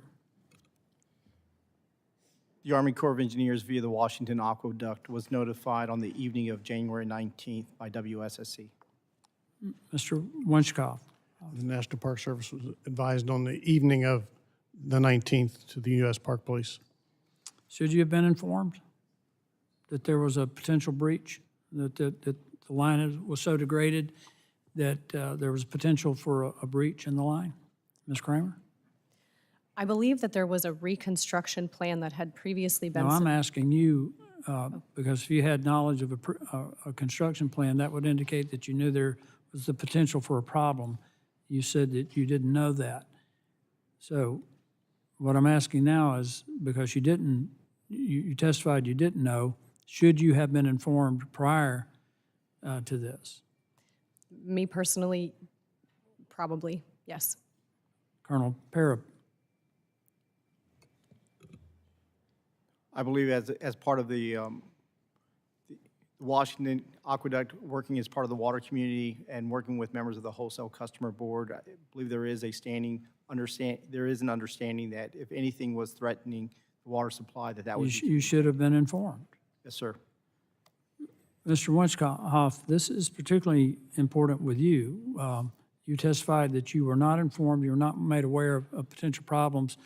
The Army Corps of Engineers via the Washington Aqueduct was notified on the evening of January 19th by WSSC. Mr. Wenchkoff. The National Park Service was advised on the evening of the 19th to the U.S. Park Police. Should you have been informed that there was a potential breach, that the line was so degraded that there was potential for a breach in the line? Ms. Kramer? I believe that there was a reconstruction plan that had previously been. No, I'm asking you, because if you had knowledge of a construction plan, that would indicate that you knew there was the potential for a problem. You said that you didn't know that. So what I'm asking now is, because you testified you didn't know, should you have been informed prior to this? Me personally, probably, yes. Colonel Para. I believe as part of the Washington Aqueduct, working as part of the water community and working with members of the wholesale customer board, I believe there is an understanding that if anything was threatening the water supply, that would be. You should have been informed. Yes, sir. Mr. Wenchkoff, this is particularly important with you. you testified that you were not informed, you were not made aware of potential problems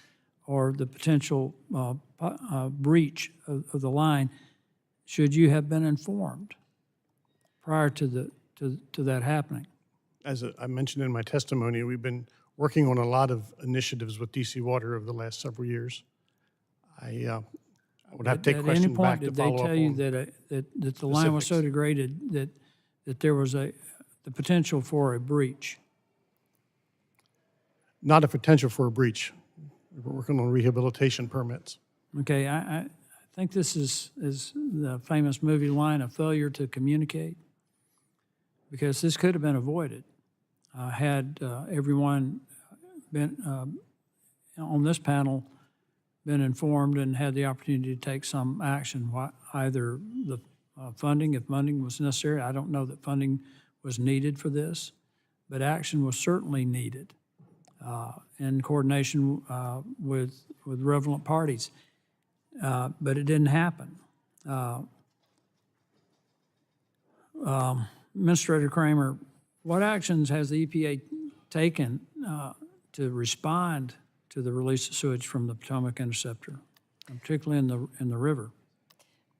or the potential breach of the line. Should you have been informed prior to that happening? As I mentioned in my testimony, we've been working on a lot of initiatives with DC Water over the last several years. I would have to take questions back to follow up At any point, on. did they tell you that the line was so specifics. degraded that there was the potential for a breach? Not a potential for a breach. We're working on rehabilitation permits. Okay, I think this is the famous movie line, a failure to communicate, because this could have been avoided had everyone been on this panel been informed and had the opportunity to take some action, either the funding, if funding was necessary. I don't know that funding was needed for this, but action was certainly needed in coordination with relevant parties. But it didn't happen. Administrator Kramer, what actions has the EPA taken to respond to the release of sewage from the Potomac Interceptor, particularly in the river?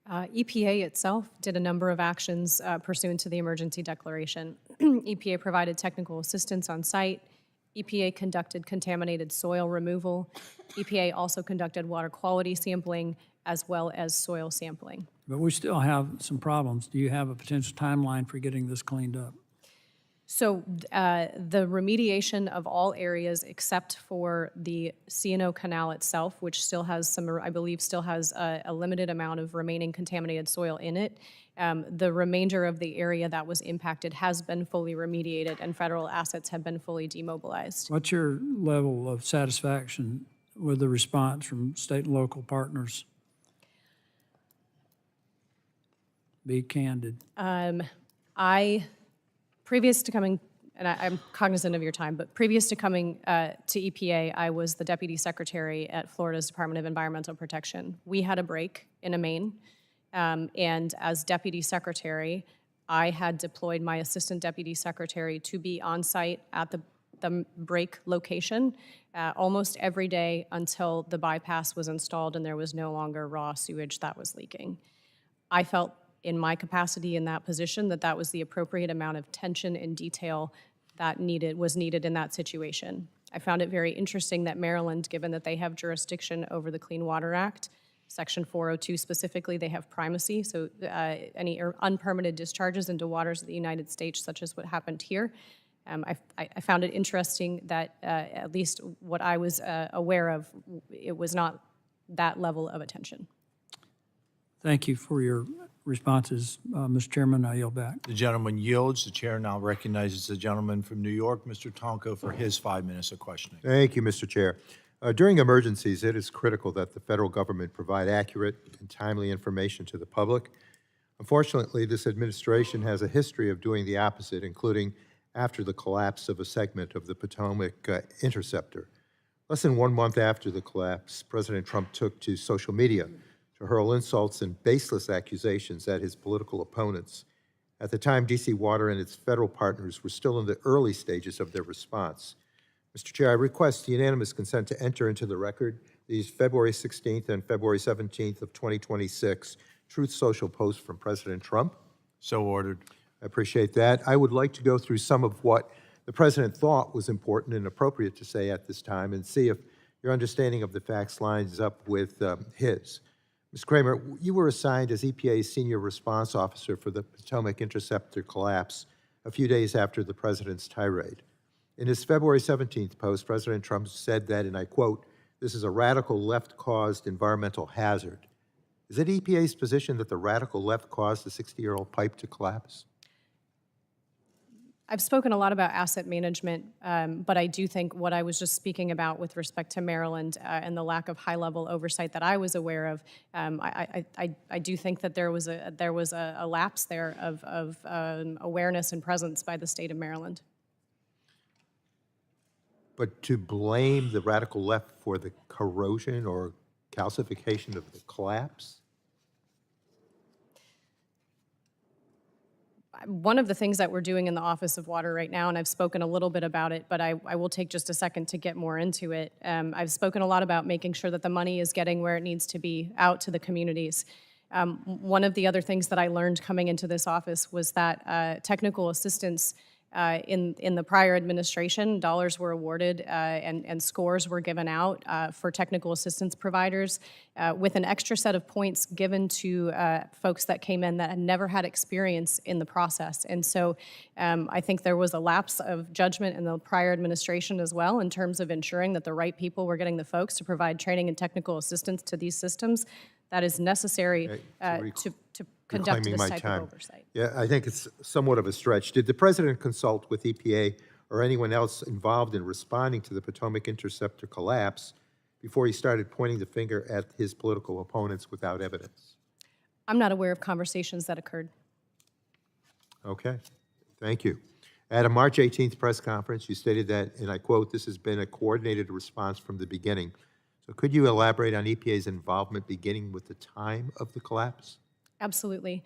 EPA itself did a number of actions pursuant to the emergency declaration. EPA provided technical assistance on site. EPA conducted contaminated soil removal. EPA also conducted water quality sampling as well as soil sampling. But we still have some problems. Do you have a potential timeline for getting this cleaned up? So the remediation of all areas except for the C&O Canal itself, which still has some, I believe, still has a limited amount of remaining contaminated soil in it. The remainder of the area that was impacted has been fully remediated and federal assets have been fully demobilized. What's your level of satisfaction with the response from state and local partners? Be candid. Previous to coming, and I'm cognizant of your time, but previous to coming to EPA, I was the deputy secretary at Florida's Department of Environmental Protection. We had a break in a main, and as deputy secretary, I had deployed my assistant deputy secretary to be on site at the break location almost every day until the bypass was installed and there was no longer raw sewage that was leaking. I felt in my capacity in that position that was the appropriate amount of attention and detail that was needed in that situation. I found it very interesting that Maryland, given that they have jurisdiction over the Clean Water Act, Section 402 specifically, they have primacy, so any unpermitted discharges into waters of the United States, such as what happened here, I found it interesting that at least what I was aware of, it was not that level of attention. Thank you for your responses. Mr. Chairman, I yield back. The gentleman yields. The chair now recognizes the gentleman from New York, Mr. Tonko, for his 5 minutes of questioning. Thank you, Mr. Chair. During emergencies, it is critical that the federal government provide accurate and timely information to the public. Unfortunately, this administration has a history of doing the opposite, including after the collapse of a segment of the Potomac Interceptor. Less than 1 month after the collapse, President Trump took to social media to hurl insults and baseless accusations at his political opponents. At the time, DC Water and its federal partners were still in the early stages of their response. Mr. Chair, I request unanimous consent to enter into the record these February 16th and February 17th of 2026 Truth Social posts from President Trump. So ordered. I appreciate that. I would like to go through some of what the President thought was important and appropriate to say at this time and see if your understanding of the facts lines up with his. Ms. Kramer, you were assigned as EPA's senior response officer for the Potomac Interceptor collapse a few days after the President's tirade. In his February 17th post, President Trump said that, and I quote, "This is a radical left-caused environmental hazard." Is it EPA's position that the radical left caused the 60-year-old pipe to collapse? I've spoken a lot about asset management, but I do think what I was just speaking about with respect to Maryland and the lack of high-level oversight that I was aware of, I do think that there was a lapse there of awareness and presence by the state of Maryland. But to blame the radical left for the corrosion or calcification of the collapse? one of the things that we're doing in the Office of Water right now, and I've spoken a little bit about it, but I will take just a second to get more into it. I've spoken a lot about making sure that the money is getting where it needs to be, out to the communities. One of the other things that I learned coming into this office was that technical assistance in the prior administration, dollars were awarded and scores were given out for technical assistance providers with an extra set of points given to folks that came in that had never had experience in the process. And so I think there was a lapse of judgment in the prior administration as well in terms of ensuring that the right people were getting the folks to provide training and technical assistance to these systems that is necessary to conduct Reclaiming this my type time. of oversight. Yeah, I think it's somewhat of a stretch. Did the president consult with EPA or anyone else involved in responding to the Potomac Interceptor collapse before he started pointing the finger at his political opponents without evidence? I'm not aware of conversations that occurred. Okay, thank you. At a March 18th press conference, you stated that, and I quote, "This has been a coordinated response from the beginning." So could you elaborate on EPA's involvement beginning with the time of the collapse? Absolutely.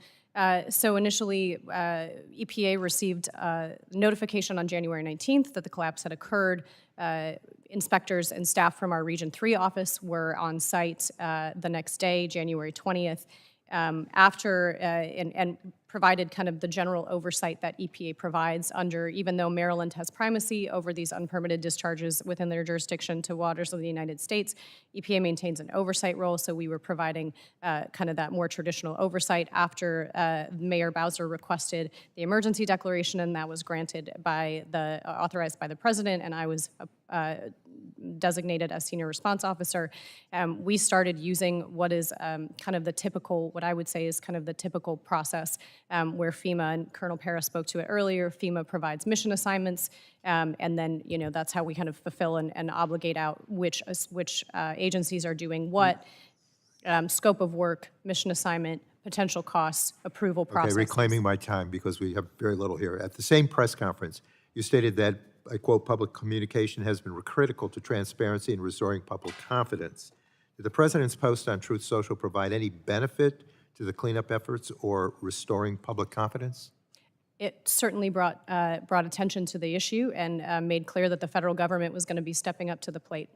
So initially, EPA received notification on January 19th that the collapse had occurred. Inspectors and staff from our Region 3 office were on site the next day, January 20th, and provided kind of the general oversight that EPA provides under, even though Maryland has primacy over these unpermitted discharges within their jurisdiction to waters of the United States, EPA maintains an oversight role, so we were providing kind of that more traditional oversight after Mayor Bowser requested the emergency declaration, and that was granted by authorized by the president, and I was designated as senior response officer. We started using what is kind of the typical, what I would say is kind of the typical process where FEMA, and Colonel Para spoke to it earlier, FEMA provides mission assignments, and then, that's how we kind of fulfill and obligate out which agencies are doing what, scope of work, mission assignment, potential costs, approval process. Okay, reclaiming my time because we have very little here. At the same press conference, you stated that, I quote, "Public communication has been critical to transparency and restoring public confidence." Did the president's post on Truth Social provide any benefit to the cleanup efforts or restoring public confidence? It certainly brought attention to the issue and made clear that the federal government was going to be stepping up to the plate.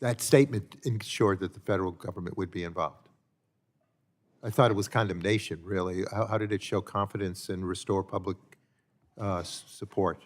That statement ensured that the federal government would be involved. I thought it was condemnation, really. How did it show confidence and restore public support?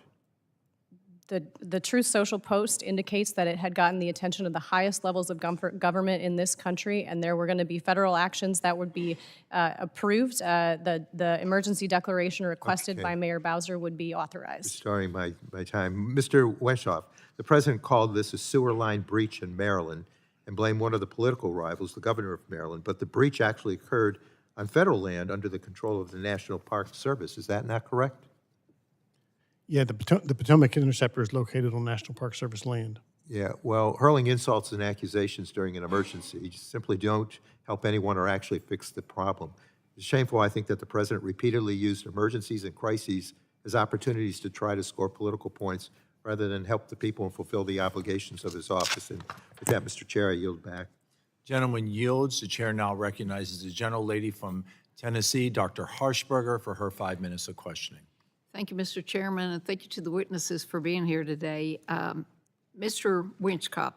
The Truth Social post indicates that it had gotten the attention of the highest levels of government in this country, and there were going to be federal actions that would be approved. The emergency declaration requested by Mayor Bowser would be authorized. Restoring my time. Mr. Weshoff, the president called this a sewer line breach in Maryland and blamed one of the political rivals, the governor of Maryland, but the breach actually occurred on federal land under the control of the National Park Service. Is that not correct? Yeah, the Potomac Interceptor is located on National Park Service land. Yeah, well, hurling insults and accusations during an emergency simply don't help anyone or actually fix the problem. It's shameful, I think, that the president repeatedly used emergencies and crises as opportunities to try to score political points rather than help the people and fulfill the obligations of his office. And with that, Mr. Chair, I yield back. Gentleman yields. The chair now recognizes the gentlelady from Tennessee, Dr. Harshberger, for her 5 minutes of questioning. Thank you, Mr. Chairman, and thank you to the witnesses for being here today. Mr. Winchcop,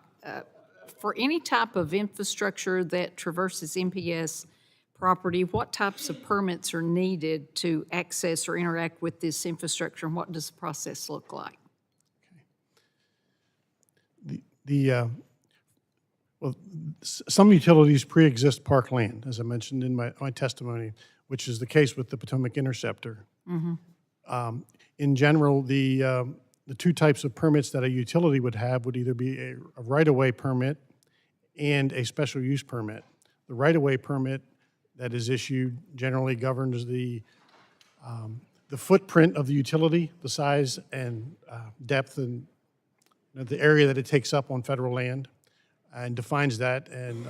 for any type of infrastructure that traverses MPS property, what types of permits are needed to access or interact with this infrastructure, and what does the process look like? Some utilities pre-exist park land, as I mentioned in my testimony, which is the case with the Potomac Interceptor. In general, the two types of permits that a utility would have would either be a right-of-way permit and a special use permit. The right-of-way permit that is issued generally governs the footprint of the utility, the size and depth and the area that it takes up on federal land, and defines that and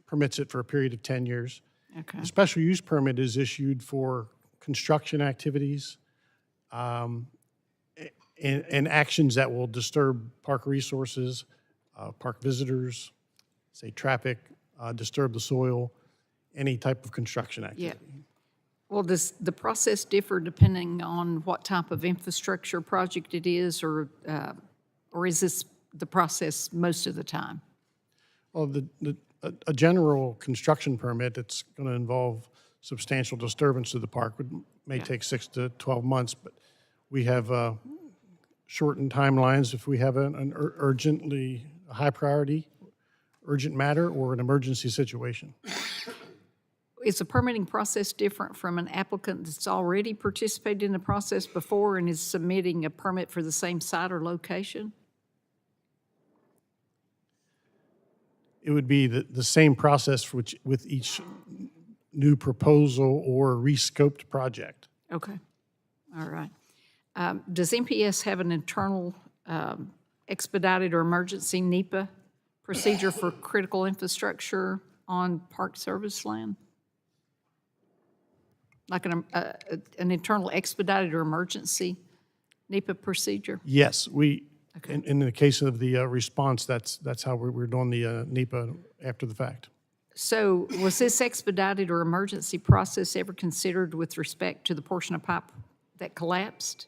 permits it for a period of 10 years. Okay. The special use permit is issued for construction activities and actions that will disturb park resources, park visitors, say traffic, disturb the soil, any type of construction activity. Well, does the process differ depending on what type of infrastructure project it is, or is this the process most of the time? Well, a general construction permit that's going to involve substantial disturbance to the park may take 6 to 12 months, but we have shortened timelines if we have an urgently high priority, urgent matter, or an emergency situation. Is the permitting process different from an applicant that's already participated in the process before and is submitting a permit for the same site or location? It would be the same process with each new proposal or rescoped project. Okay, all right. Does MPS have an internal expedited or emergency NEPA procedure for critical infrastructure on Park Service land? Like an internal expedited or emergency NEPA procedure? Yes, in the case of the response, that's how we're doing the NEPA after the fact. So was this expedited or emergency process ever considered with respect to the portion of pipe that collapsed?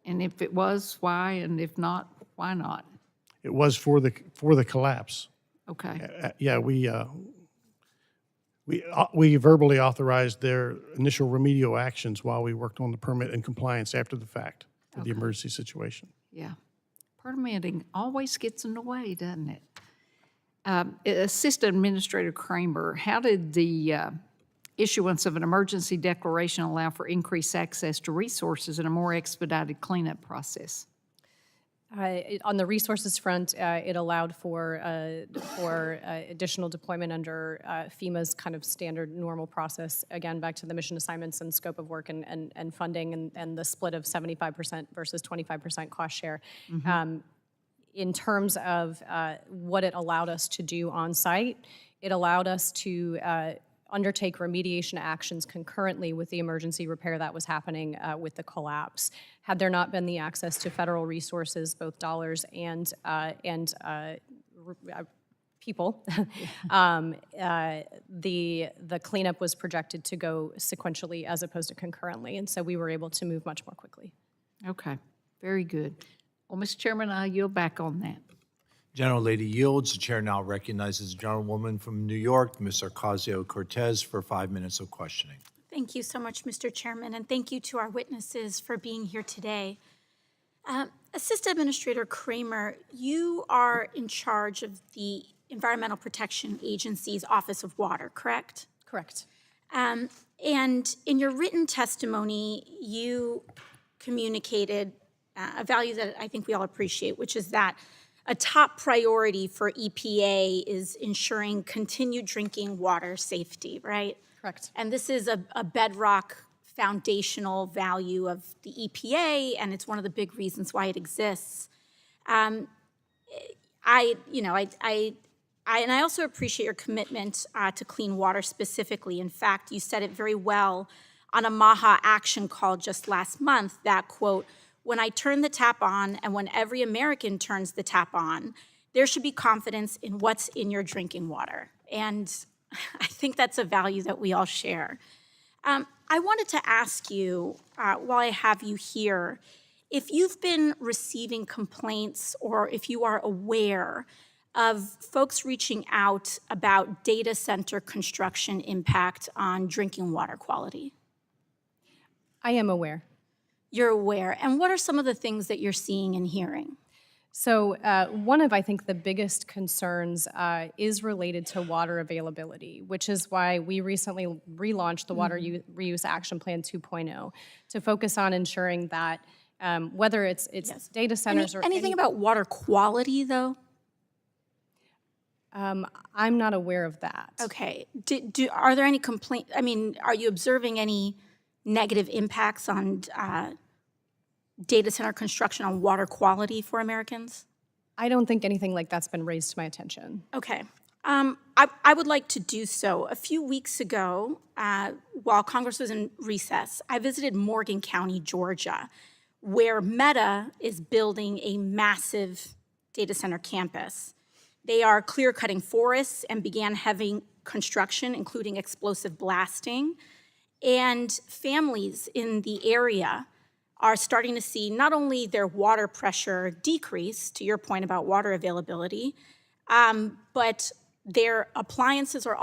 And if it was, why? And if not, why not? It was for the collapse. Okay, Yeah, we verbally authorized their initial remedial actions while we worked on the permit and compliance after the fact for the emergency situation. yeah. Permitting always gets in the way, doesn't it? Assistant Administrator Kramer, how did the issuance of an emergency declaration allow for increased access to resources and a more expedited cleanup process? On the resources front, it allowed for additional deployment under FEMA's kind of standard normal process. Again, back to the mission assignments and scope of work and funding and the split of 75% versus 25% cost share. In terms of what it allowed us to do on site, it allowed us to undertake remediation actions concurrently with the emergency repair that was happening with the collapse. Had there not been the access to federal resources, both dollars and people, the cleanup was projected to go sequentially as opposed to concurrently, and so we were able to move much more quickly. Okay, very good. Well, Mr. Chairman, I yield back on that. General Lady yields. The chair now recognizes the gentlewoman from New York, Ms. Ocasio-Cortez, for 5 minutes of questioning. Thank you so much, Mr. Chairman, and thank you to our witnesses for being here today. Assistant Administrator Kramer, you are in charge of the Environmental Protection Agency's Office of Water, correct? Correct. And in your written testimony, you communicated a value that I think we all appreciate, which is that a top priority for EPA is ensuring continued drinking water safety, right? Correct. And this is a bedrock foundational value of the EPA, and it's one of the big reasons why it exists. I also appreciate your commitment to clean water specifically. In fact, you said it very well on a MAHA action call just last month that, quote, "When I turn the tap on and when every American turns the tap on, there should be confidence in what's in your drinking water." And I think that's a value that we all share. I wanted to ask you, while I have you here, if you've been receiving complaints or if you are aware of folks reaching out about data center construction impact on drinking water quality. I am aware. You're aware. And what are some of the things that you're seeing and hearing? So one of, I think, the biggest concerns is related to water availability, which is why we recently relaunched the Water Reuse Action Plan 2.0 to focus on ensuring that whether it's Yes. data centers or anything about water quality, though? I'm not aware of that. Okay. Are there any complaints? I mean, are you observing any negative impacts on data center construction on water quality for Americans? I don't think anything like that's been raised to my attention. Okay. I would like to do so. A few weeks ago, while Congress was in recess, I visited Morgan County, Georgia, where Meta is building a massive data center campus. They are clear-cutting forests and began heavy construction, including explosive blasting. And families in the area are starting to see not only their water pressure decrease, to your point about water availability, but their appliances are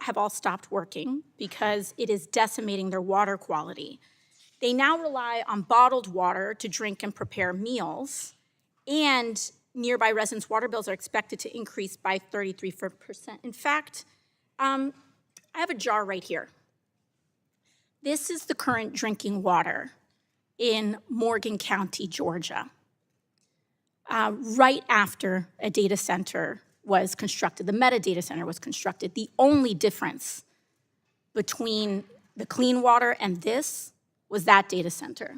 have all stopped working because it is decimating their water quality. They now rely on bottled water to drink and prepare meals, and nearby residents' water bills are expected to increase by 33%. In fact, I have a jar right here. This is the current drinking water in Morgan County, Georgia, right after a data center was constructed. The metadata center was constructed. The only difference between the clean water and this was that data center.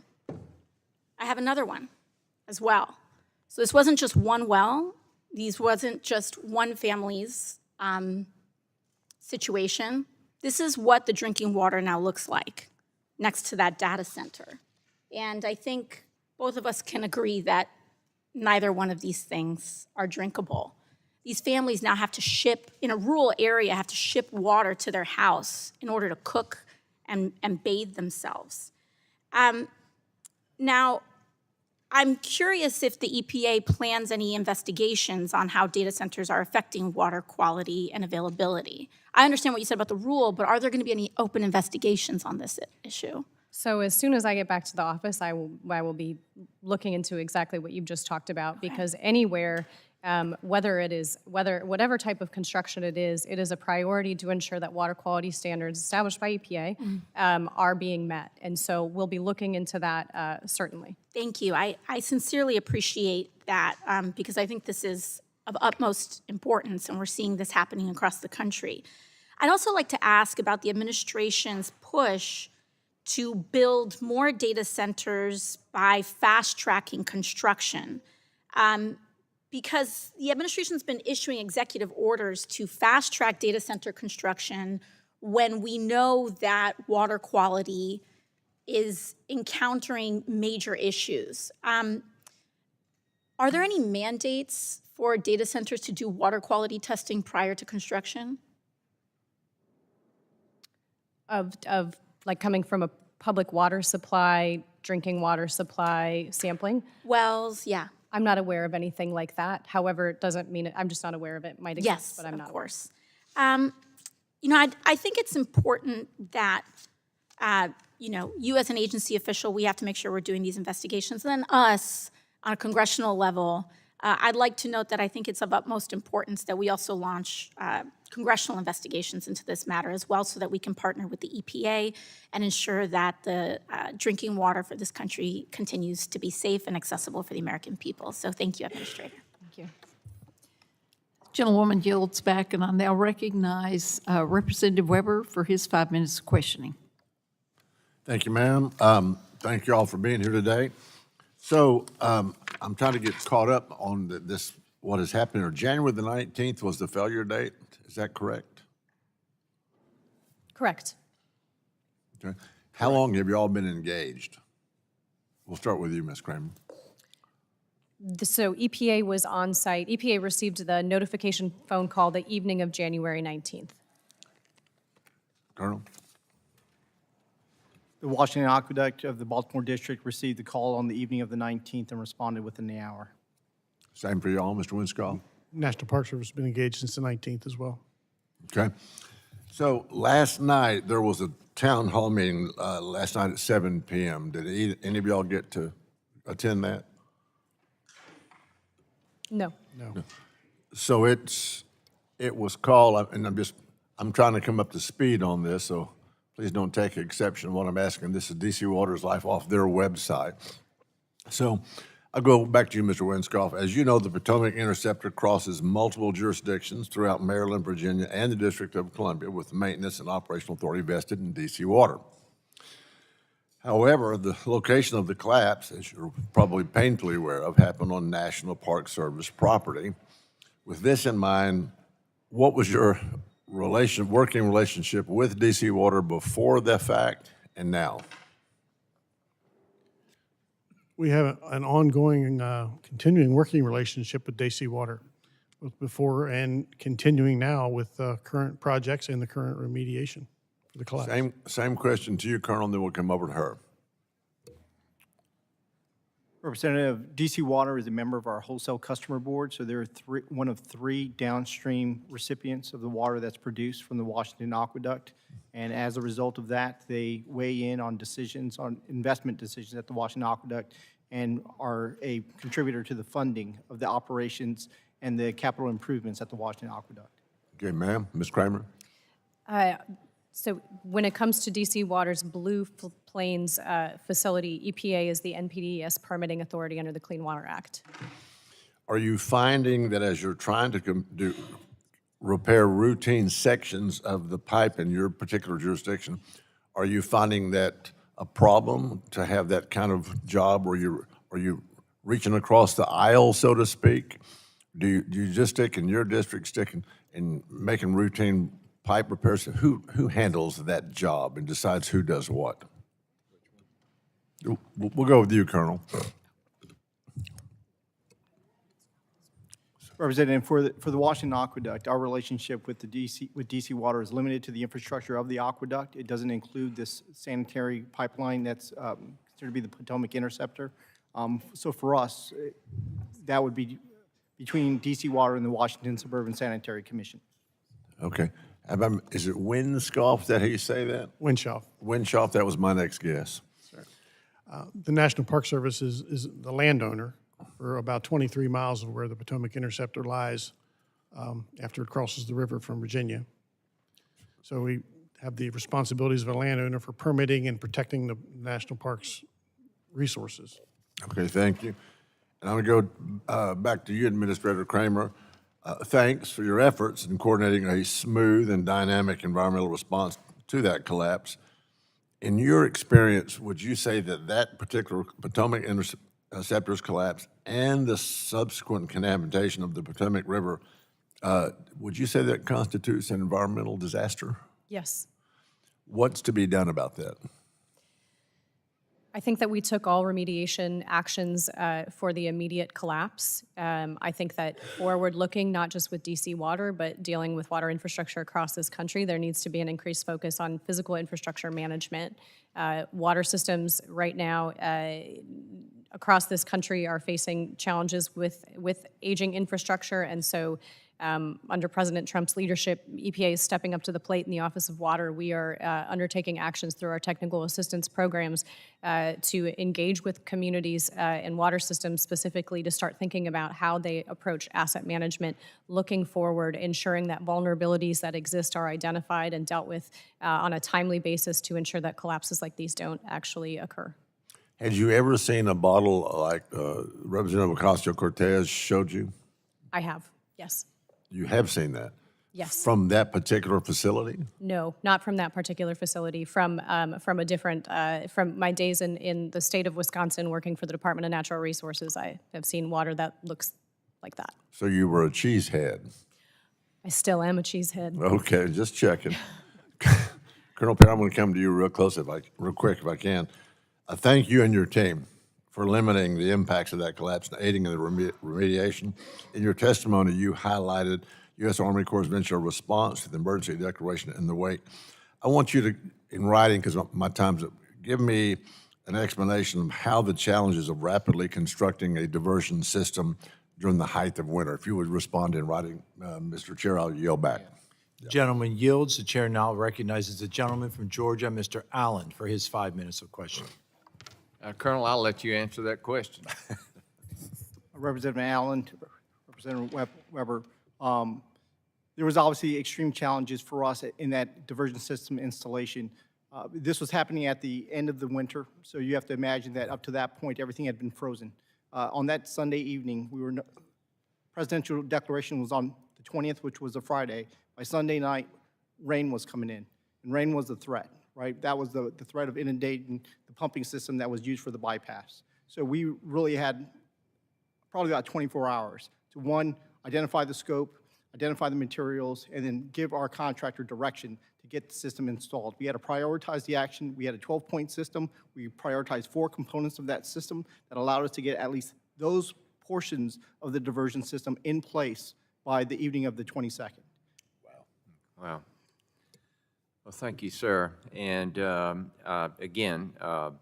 I have another one as well. So this wasn't just one well. These wasn't just one family's situation. This is what the drinking water now looks like next to that data center. And I think both of us can agree that neither one of these things are drinkable. These families now have to ship, in a rural area, have to ship water to their house in order to cook and bathe themselves. Now, I'm curious if the EPA plans any investigations on how data centers are affecting water quality and availability. I understand what you said about the rule, but are there going to be any open investigations on this issue? So as soon as I get back to the office, I will be looking into exactly what you've just talked about, because anywhere, whatever type of construction it is a priority to ensure that water quality standards established by EPA are being met. And so we'll be looking into that certainly. Thank you. I sincerely appreciate that because I think this is of utmost importance, and we're seeing this happening across the country. I'd also like to ask about the administration's push to build more data centers by fast-tracking construction. Because the administration's been issuing executive orders to fast-track data center construction when we know that water quality is encountering major issues. Are there any mandates for data centers to do water quality testing prior to construction? Of like coming from a public water supply, drinking water supply sampling? Wells, yeah. I'm not aware of anything like that. However, it doesn't mean I'm just not aware of it. It might exist, Yes, but I'm not. Of course. I think it's important that, you as an agency official, we have to make sure we're doing these investigations. And then us, on a congressional level, I'd like to note that I think it's of utmost importance that we also launch congressional investigations into this matter as well, so that we can partner with the EPA and ensure that the drinking water for this country continues to be safe and accessible for the American people. So thank you, Administrator. Thank you. Gentlewoman yields back, and I now recognize Representative Weber for his 5 minutes of questioning. Thank you, ma'am. Thank you all for being here today. So I'm trying to get caught up on what has happened here. January the 19th was the failure date. Is that correct? Correct. Okay. How long have you all been engaged? We'll start with you, Ms. Kramer. So EPA was on site. EPA received the notification phone call the evening of January 19th. Colonel? The Washington Aqueduct of the Baltimore District received the call on the evening of the 19th and responded within the hour. Same for you all, Mr. Winscoff? National Park Service has been engaged since the 19th as well. Okay. So last night, there was a town hall meeting last night at 7 p.m. Did any of y'all get to attend that? No. So it was called, and I'm trying to come up to speed on this, so please don't take exception to what I'm asking. This is DC Water's Life off their website. So I'll go back to you, Mr. Winscoff. As you know, the Potomac Interceptor crosses multiple jurisdictions throughout Maryland, Virginia, and the District of Columbia, with maintenance and operational authority vested in DC Water. However, the location of the collapse, as you're probably painfully aware of, happened on National Park Service property. With this in mind, what was your working relationship with DC Water before the fact and now? We have an ongoing, continuing working relationship with DC Water, both before and continuing now with current projects and the current remediation for the collapse. Same question to you, Colonel, and then we'll come over to her. Representative, DC Water is a member of our wholesale customer board, so they're one of three downstream recipients of the water that's produced from the Washington Aqueduct. And as a result of that, they weigh in on decisions, on investment decisions at the Washington Aqueduct, and are a contributor to the funding of the operations and the capital improvements at the Washington Aqueduct. Okay, ma'am, Ms. Kramer? So when it comes to DC Water's Blue Plains facility, EPA is the NPDES permitting authority under the Clean Water Act. Are you finding that as you're trying to repair routine sections of the pipe in your particular jurisdiction, are you finding that a problem to have that kind of job where are you reaching across the aisle, so to speak? Do you just stick in your district, sticking in making routine pipe repairs? Who handles that job and decides who does what? We'll go with you, Colonel. Representative, for the Washington Aqueduct, our relationship with DC Water is limited to the infrastructure of the aqueduct. It doesn't include this sanitary pipeline that's considered to be the Potomac Interceptor. So for us, that would be between DC Water and the Washington Suburban Sanitary Commission. Okay. Is it Winscoff? Is that how you say that? Winshoff. Winscoff, that was my next guess. The National Park Service is the landowner for about 23 miles of where the Potomac Interceptor lies after it crosses the river from Virginia. So we have the responsibilities of a landowner for permitting and protecting the national park's resources. Okay, thank you. And I'm going to go back to you, Administrator Kramer. Thanks for your efforts in coordinating a smooth and dynamic environmental response to that collapse. In your experience, would you say that that particular Potomac Interceptor's collapse and the subsequent contamination of the Potomac River, would you say that constitutes an environmental disaster? Yes. What's to be done about that? I think that we took all remediation actions for the immediate collapse. I think that forward-looking, not just with DC Water, but dealing with water infrastructure across this country, there needs to be an increased focus on physical infrastructure management. Water systems right now across this country are facing challenges with aging infrastructure, and so under President Trump's leadership, EPA is stepping up to the plate in the Office of Water. We are undertaking actions through our technical assistance programs to engage with communities and water systems specifically to start thinking about how they approach asset management, looking forward, ensuring that vulnerabilities that exist are identified and dealt with on a timely basis to ensure that collapses like these don't actually occur. Had you ever seen a bottle like Representative Ocasio-Cortez showed you? I have, yes. You have seen that? Yes. From that particular facility? No, not from that particular facility. From a different, from my days in the state of Wisconsin working for the Department of Natural Resources, I have seen water that looks like that. So you were a cheesehead? I still am a cheesehead. Okay, just checking. Colonel Perry, I'm going to come to you real quick if I can. I thank you and your team for limiting the impacts of that collapse and aiding in the remediation. In your testimony, you highlighted U.S. Army Corps' eventual response to the emergency declaration in the wake. I want you to, in writing, because my time's up, give me an explanation of how the challenges of rapidly constructing a diversion system during the height of winter. If you would respond in writing, Mr. Chair, I'll yield back. Gentleman yields. The chair now recognizes the gentleman from Georgia, Mr. Allen, for his 5 minutes of questioning. Colonel, I'll let you answer that question. Representative Allen, Representative Weber, there was obviously extreme challenges for us in that diversion system installation. This was happening at the end of the winter, so you have to imagine that up to that point, everything had been frozen. On that Sunday evening, presidential declaration was on the 20th, which was a Friday. By Sunday night, rain was coming in, and rain was the threat, right? That was the threat of inundating the pumping system that was used for the bypass. So we really had probably about 24 hours to, one, identify the scope, identify the materials, and then give our contractor direction to get the system installed. We had to prioritize the action. We had a 12-point system. We prioritized 4 components of that system that allowed us to get at least those portions of the diversion system in place by the evening of the 22nd. Wow. Well, Well, thank you, sir. And again, to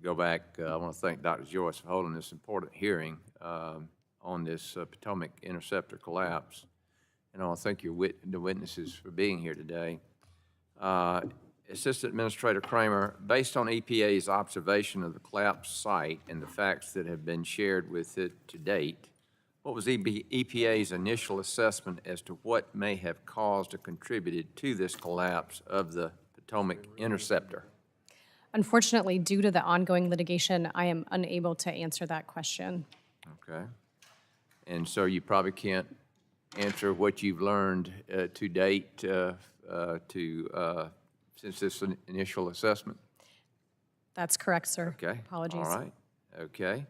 go back, I want to thank Dr. Joyce for holding this important hearing on this Potomac Interceptor collapse. And I want to thank the witnesses for being here today. Assistant Administrator Kramer, based on EPA's observation of the collapse site and the facts that have been shared with it to date, what was EPA's initial assessment as to what may have caused or contributed to this collapse of the Potomac Interceptor? Unfortunately, due to the ongoing litigation, I am unable to answer that question. Okay. And so you probably can't answer what you've learned to date since this initial assessment? That's correct, sir. Okay. Apologies. All right. Okay.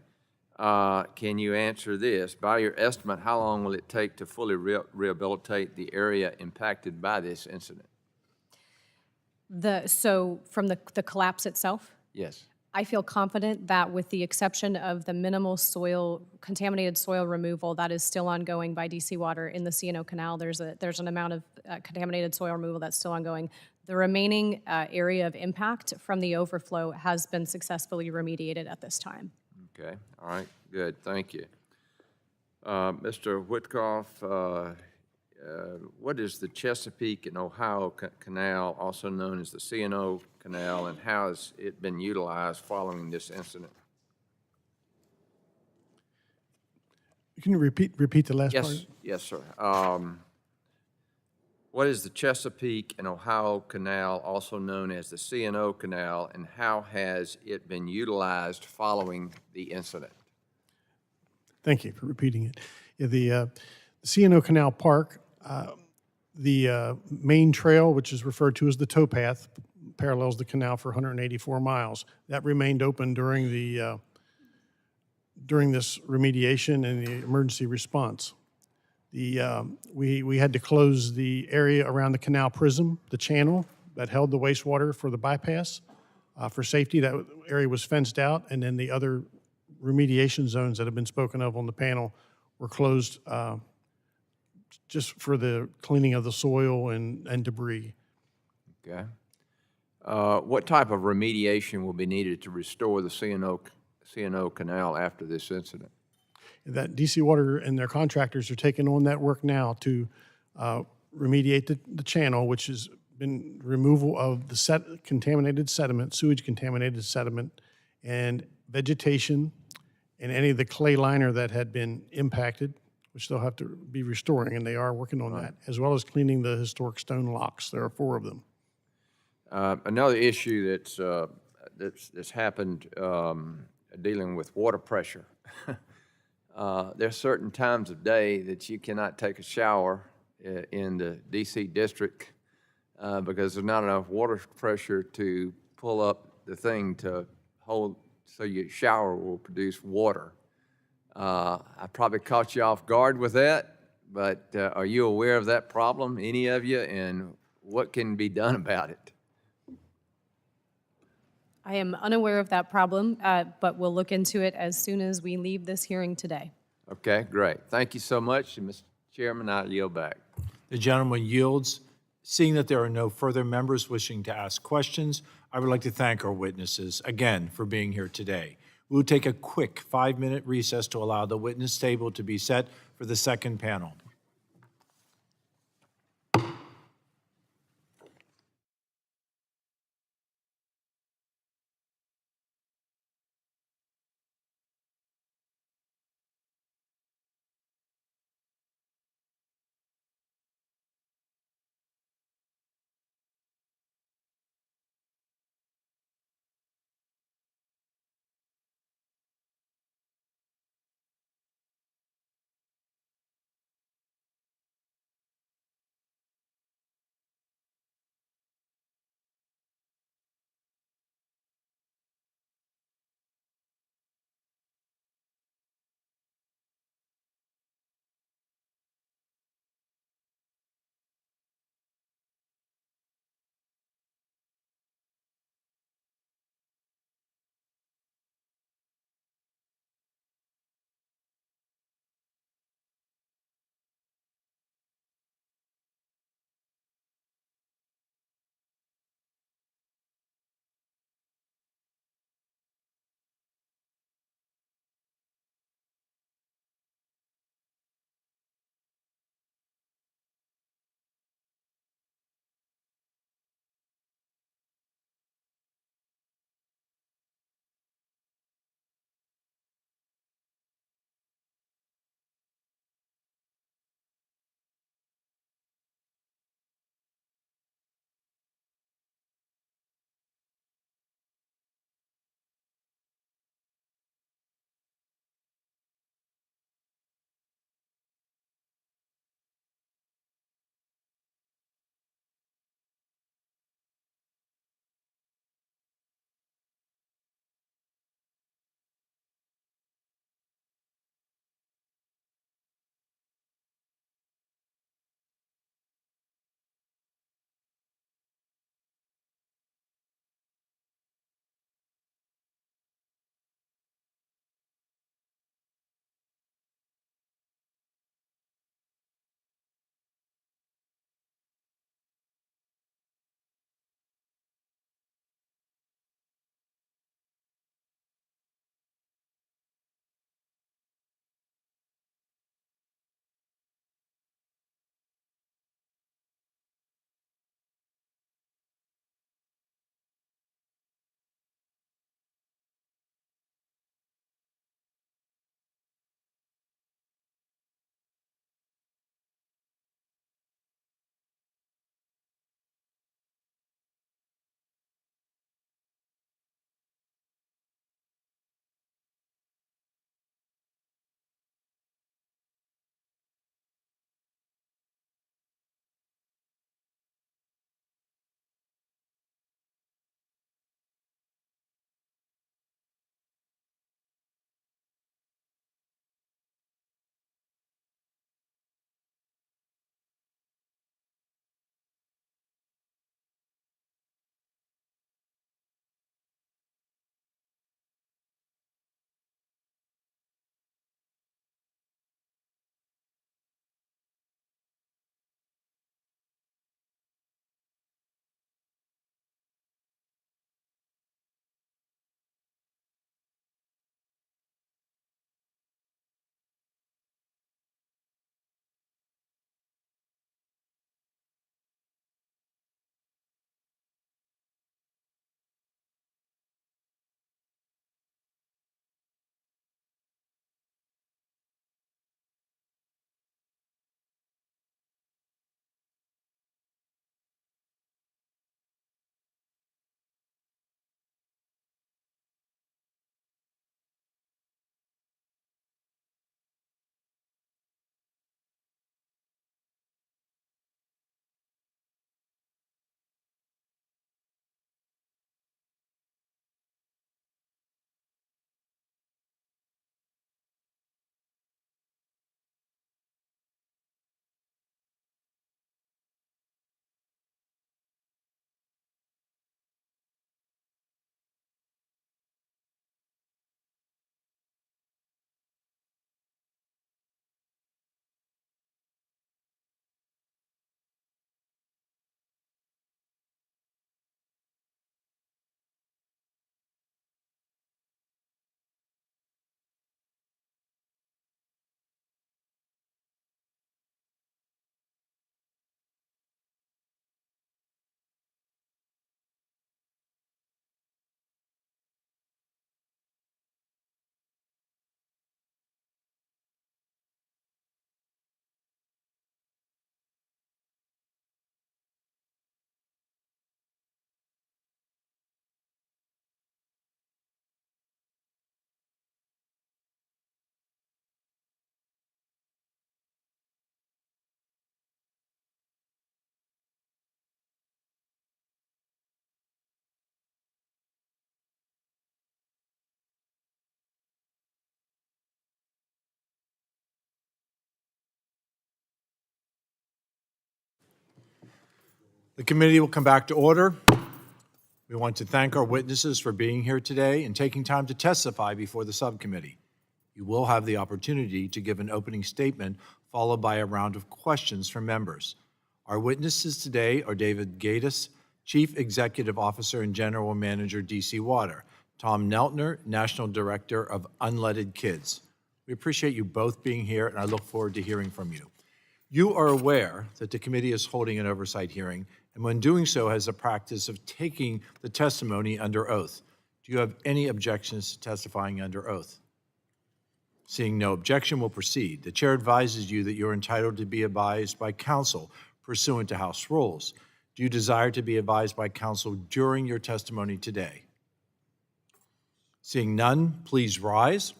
Can you answer this? By your estimate, how long will it take to fully rehabilitate the area impacted by this incident? So from the collapse itself? Yes. I feel confident that with the exception of the minimal contaminated soil removal that is still ongoing by DC Water in the C&O Canal, there's an amount of contaminated soil removal that's still ongoing. The remaining area of impact from the overflow has been successfully remediated at this time. Okay. All right. Good. Thank you. Mr. Whitcoff, what is the Chesapeake and Ohio Canal, also known as the C&O Canal, and how has it been utilized following this incident? Can you repeat the last part? Yes, yes, sir. What is the Chesapeake and Ohio Canal, also known as the C&O Canal, and how has it been utilized following the incident? Thank you for repeating it. Yeah, the C&O Canal Park, the main trail, which is referred to as the towpath, parallels the canal for 184 miles. That remained open during this remediation and the emergency response. We had to close the area around the canal prism, the channel that held the wastewater for the bypass. For safety, that area was fenced out, and then the other remediation zones that have been spoken of on the panel were closed just for the cleaning of the soil and debris. Okay. What type of remediation will be needed to restore the C&O Canal after this incident? That DC Water and their contractors are taking on that work now to remediate the channel, which has been removal of the contaminated sediment, sewage contaminated sediment, and vegetation, and any of the clay liner that had been impacted, which they'll have to be restoring, and they are working on that, as well as cleaning the historic stone locks. There are 4 of them. Another issue that's happened dealing with water pressure. There are certain times of day that you cannot take a shower in the DC district because there's not enough water pressure to pull up the thing to hold so your shower will produce water. I probably caught you off guard with that, but are you aware of that problem, any of you, and what can be done about it? I am unaware of that problem, but we'll look into it as soon as we leave this hearing today. Okay, great. Thank you so much. And Mr. Chairman, I yield back. The gentleman yields. Seeing that there are no further members wishing to ask questions, I would like to thank our witnesses again for being here today. We will take a quick 5-minute recess to allow the witness table to be set for the second panel. The committee will come back to order. We want to thank our witnesses for being here today and taking time to testify before the subcommittee. You will have the opportunity to give an opening statement followed by a round of questions from members. Our witnesses today are David Gaddis, Chief Executive Officer and General Manager, DC Water, Tom Neltner, National Director of Unleaded Kids. We appreciate you both being here, and I look forward to hearing from you. You are aware that the committee is holding an oversight hearing, and when doing so has a practice of taking the testimony under oath. Do you have any objections to testifying under oath? Seeing no objection, we'll proceed. The chair advises you that you're entitled to be advised by counsel pursuant to House rules. Do you desire to be advised by counsel during your testimony today? Seeing none, please rise.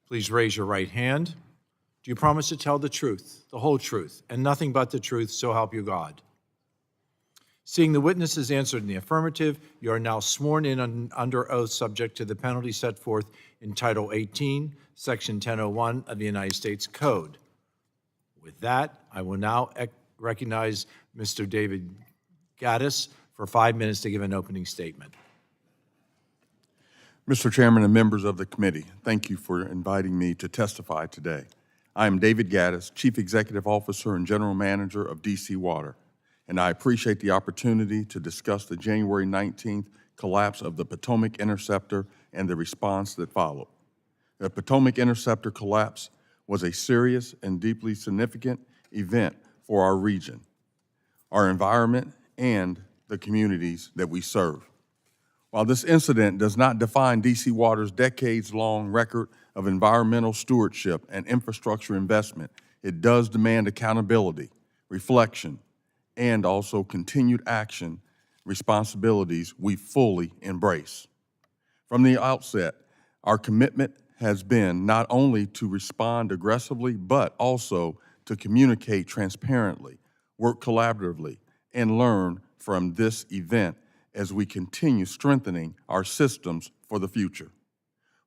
Please raise your right hand. Do you promise to tell the truth, the whole truth, and nothing but the truth, so help you God? Seeing the witnesses answered in the affirmative, you are now sworn in under oath subject to the penalty set forth in Title 18, Section 1001 of the United States Code. With that, I will now recognize Mr. David Gaddis for 5 minutes to give an opening statement. Mr. Chairman and members of the committee, thank you for inviting me to testify today. I am David Gaddis, Chief Executive Officer and General Manager of DC Water, and I appreciate the opportunity to discuss the January 19th collapse of the Potomac Interceptor and the response that followed. The Potomac Interceptor collapse was a serious and deeply significant event for our region, our environment, and the communities that we serve. While this incident does not define DC Water's decades-long record of environmental stewardship and infrastructure investment, it does demand accountability, reflection, and also continued action responsibilities we fully embrace. From the outset, our commitment has been not only to respond aggressively, but also to communicate transparently, work collaboratively, and learn from this event as we continue strengthening our systems for the future.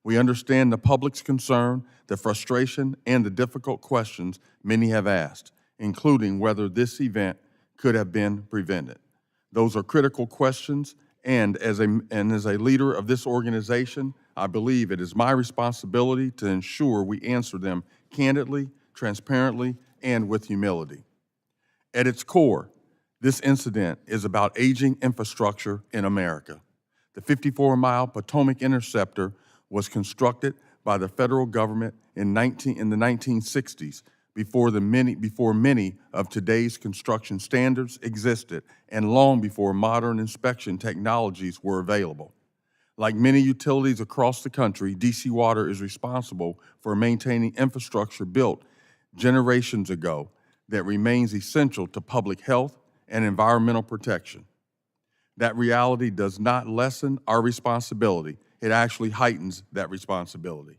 We understand the public's concern, the frustration, and the difficult questions many have asked, including whether this event could have been prevented. Those are critical questions, and as a leader of this organization, I believe it is my responsibility to ensure we answer them candidly, transparently, and with humility. At its core, this incident is about aging infrastructure in America. The 54-mile Potomac Interceptor was constructed by the federal government in the 1960s before many of today's construction standards existed and long before modern inspection technologies were available. Like many utilities across the country, DC Water is responsible for maintaining infrastructure built generations ago that remains essential to public health and environmental protection. That reality does not lessen our responsibility. It actually heightens that responsibility.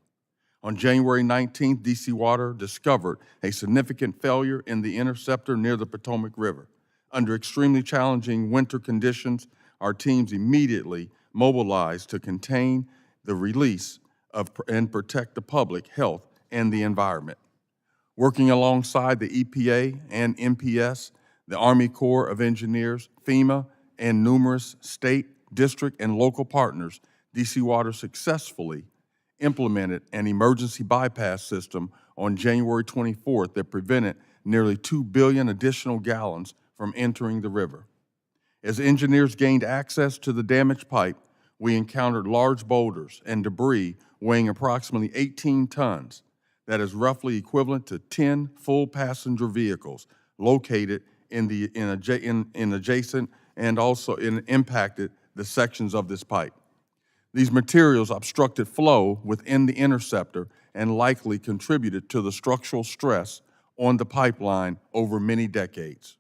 On January 19th, DC Water discovered a significant failure in the interceptor near the Potomac River. Under extremely challenging winter conditions, our teams immediately mobilized to contain the release of and protect the public health and the environment. Working alongside the EPA and MPS, the Army Corps of Engineers, FEMA, and numerous state, district, and local partners, DC Water successfully implemented an emergency bypass system on January 24th that prevented nearly 2 billion additional gallons from entering the river. As engineers gained access to the damaged pipe, we encountered large boulders and debris weighing approximately 18 tons, that is roughly equivalent to 10 full passenger vehicles located in adjacent and also impacted the sections of this pipe. These materials obstructed flow within the interceptor and likely contributed to the structural stress on the pipeline over many decades.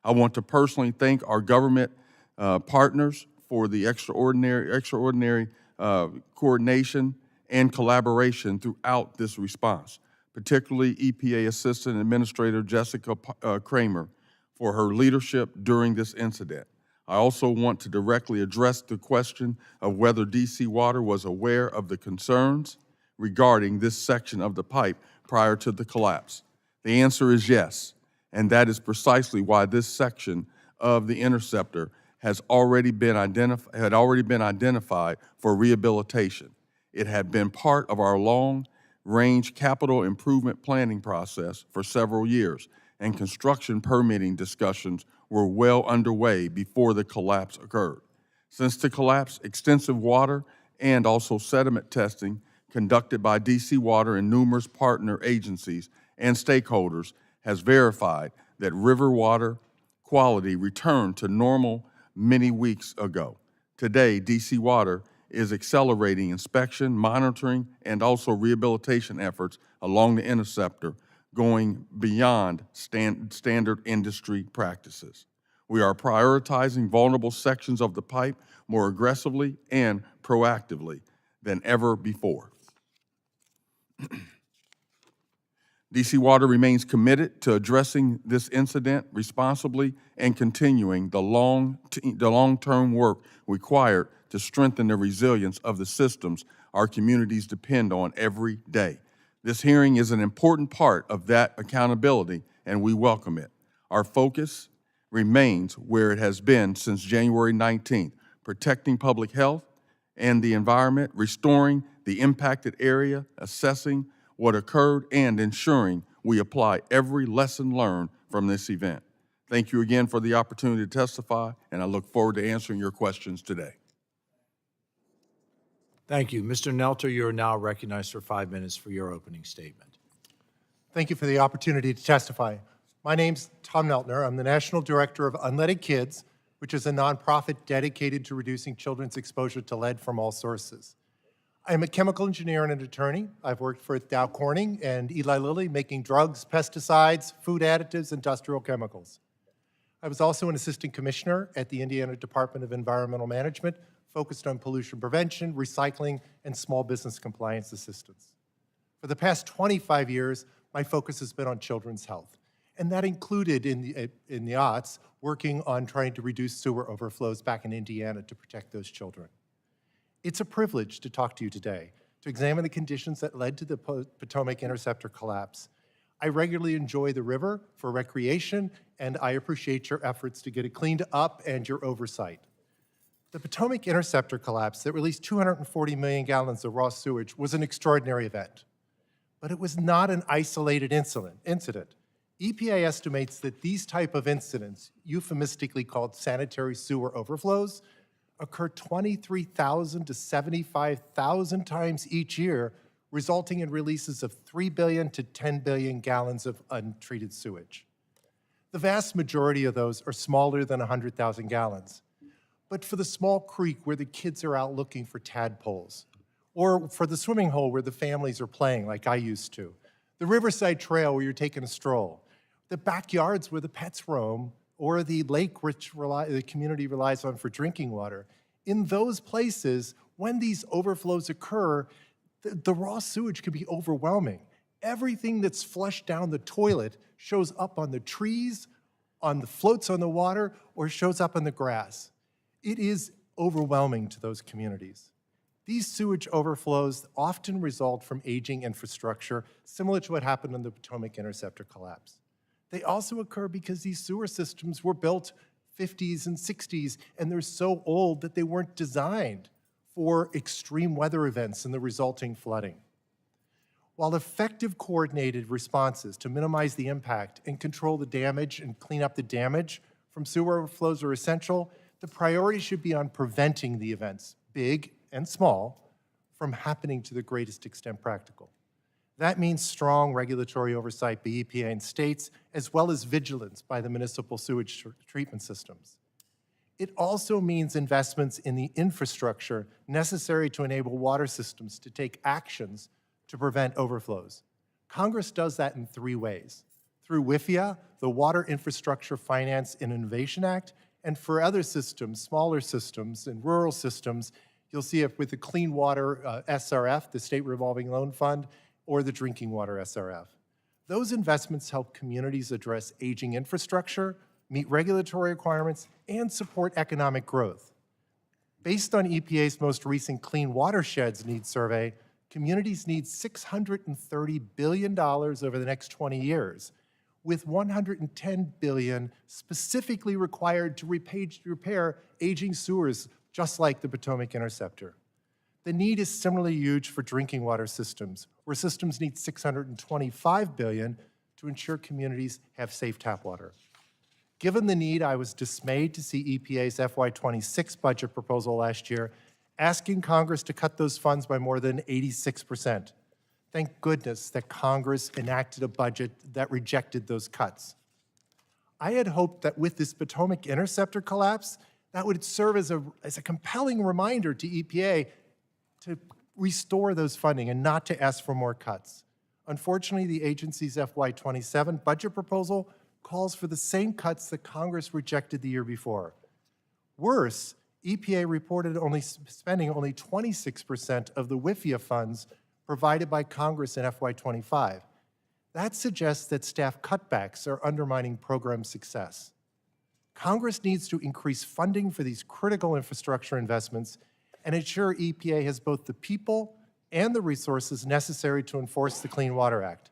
I want to personally thank our government partners for the extraordinary coordination and collaboration throughout this response, particularly EPA Assistant Administrator Jessica Kramer for her leadership during this incident. I also want to directly address the question of whether DC Water was aware of the concerns regarding this section of the pipe prior to the collapse. The answer is yes, and that is precisely why this section of the Interceptor had already been identified for rehabilitation. It had been part of our long-range capital improvement planning process for several years, and construction permitting discussions were well underway before the collapse occurred. Since the collapse, extensive water and also sediment testing conducted by DC Water and numerous partner agencies and stakeholders has verified that river water quality returned to normal many weeks ago. Today, DC Water is accelerating inspection, monitoring, and also rehabilitation efforts along the Interceptor, going beyond standard industry practices. We are prioritizing vulnerable sections of the pipe more aggressively and proactively than ever before. DC Water remains committed to addressing this incident responsibly and continuing the long-term work required to strengthen the resilience of the systems our communities depend on every day. This hearing is an important part of that accountability, and we welcome it. Our focus remains where it has been since January 19th, protecting public health and the environment, restoring the impacted area, assessing what occurred, and ensuring we apply every lesson learned from this event. Thank you again for the opportunity to testify, and I look forward to answering your questions today. Thank you. Mr. Nelter, you are now recognized for 5 minutes for your opening statement. Thank you for the opportunity to testify. My name's Tom Neltner. I'm the National Director of Unleaded Kids, which is a nonprofit dedicated to reducing children's exposure to lead from all sources. I'm a chemical engineer and an attorney. I've worked for Dow Corning and Eli Lilly, making drugs, pesticides, food additives, industrial chemicals. I was also an assistant commissioner at the Indiana Department of Environmental Management, focused on pollution prevention, recycling, and small business compliance assistance. For the past 25 years, my focus has been on children's health, and that included in the aughts, working on trying to reduce sewer overflows back in Indiana to protect those children. It's a privilege to talk to you today, to examine the conditions that led to the Potomac Interceptor collapse. I regularly enjoy the river for recreation, and I appreciate your efforts to get it cleaned up and your oversight. The Potomac Interceptor collapse that released 240 million gallons of raw sewage was an extraordinary event, but it was not an isolated incident. EPA estimates that these type of incidents, euphemistically called sanitary sewer overflows, occur 23,000 to 75,000 times each year, resulting in releases of 3 billion to 10 billion gallons of untreated sewage. The vast majority of those are smaller than 100,000 gallons. But for the small creek where the kids are out looking for tadpoles, or for the swimming hole where the families are playing like I used to, the riverside trail where you're taking a stroll, the backyards where the pets roam, or the lake which the community relies on for drinking water. In those places, when these overflows occur, the raw sewage can be overwhelming. Everything that's flushed down the toilet shows up on the trees, on the floats on the water, or shows up on the grass. It is overwhelming to those communities. These sewage overflows often result from aging infrastructure, similar to what happened in the Potomac Interceptor collapse. They also occur because these sewer systems were built 50s and 60s, and they're so old that they weren't designed for extreme weather events and the resulting flooding. While effective coordinated responses to minimize the impact and control the damage and clean up the damage from sewer overflows are essential, the priority should be on preventing the events, big and small, from happening to the greatest extent practical. That means strong regulatory oversight by EPA and states, as well as vigilance by the municipal sewage treatment systems. It also means investments in the infrastructure necessary to enable water systems to take actions to prevent overflows. Congress does that in 3 ways: through WIFIA, the Water Infrastructure Finance and Innovation Act, and for other systems, smaller systems and rural systems, you'll see it with the Clean Water SRF, the State Revolving Loan Fund, or the Drinking Water SRF. Those investments help communities address aging infrastructure, meet regulatory requirements, and support economic growth. Based on EPA's most recent Clean Watersheds Needs Survey, communities need $630 billion over the next 20 years, with $110 billion specifically required to repair aging sewers, just like the Potomac Interceptor. The need is similarly huge for drinking water systems, where systems need $625 billion to ensure communities have safe tap water. Given the need, I was dismayed to see EPA's FY26 budget proposal last year asking Congress to cut those funds by more than 86%. Thank goodness that Congress enacted a budget that rejected those cuts. I had hoped that with this Potomac Interceptor collapse, that would serve as a compelling reminder to EPA to restore those funding and not to ask for more cuts. Unfortunately, the agency's FY27 budget proposal calls for the same cuts that Congress rejected the year before. Worse, EPA reported spending only 26% of the WIFIA funds provided by Congress in FY25. That suggests that staff cutbacks are undermining program success. Congress needs to increase funding for these critical infrastructure investments and ensure EPA has both the people and the resources necessary to enforce the Clean Water Act.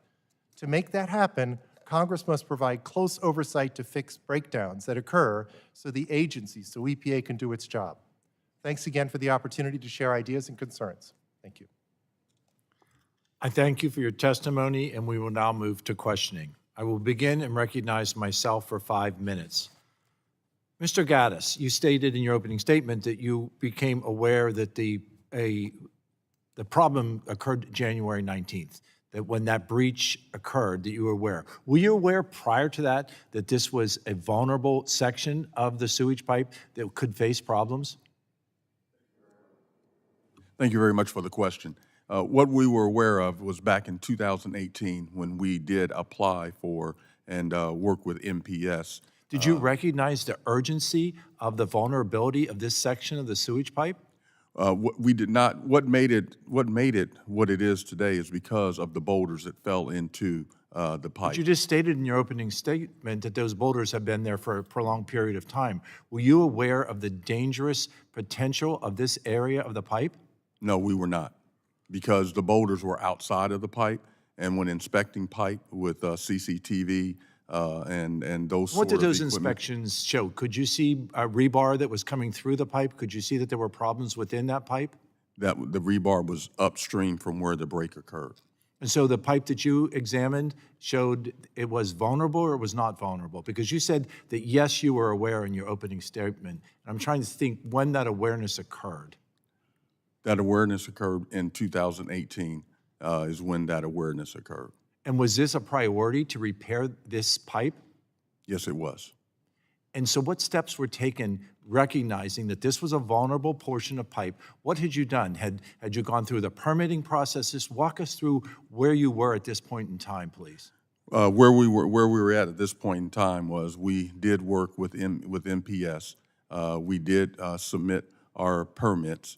To make that happen, Congress must provide close oversight to fix breakdowns that occur so EPA can do its job. Thanks again for the opportunity to share ideas and concerns. Thank you. I thank you for your testimony, and we will now move to questioning. I will begin and recognize myself for 5 minutes. Mr. Gaddis, you stated in your opening statement that you became aware that the problem occurred January 19th, that when that breach occurred, that you were aware. Were you aware prior to that that this was a vulnerable section of the sewage pipe that could face problems? Thank you very much for the question. What we were aware of was back in 2018 when we did apply for and work with MPS. Did you recognize the urgency of the vulnerability of this section of the sewage pipe? We did not. What made it what it is today is because of the boulders that fell into the pipe. But you just stated in your opening statement that those boulders have been there for a prolonged period of time. Were you aware of the dangerous potential of this area of the pipe? No, we were not, because the boulders were outside of the pipe, and when inspecting pipe with CCTV and those What sort did of those equipment- inspections show? Could you see a rebar that was coming through the pipe? Could you see that there were problems within that pipe? That the rebar was upstream from where the break occurred. And so the pipe that you examined showed it was vulnerable or it was not vulnerable? Because you said that, yes, you were aware in your opening statement. I'm trying to think when that awareness occurred. That awareness occurred in 2018 is when that awareness occurred. And was this a priority to repair this pipe? Yes, it was. And so what steps were taken recognizing that this was a vulnerable portion of pipe? What had you done? Had you gone through the permitting process? Just walk us through where you were at this point in time, please. Where we were at this point in time was we did work with MPS. We did submit our permits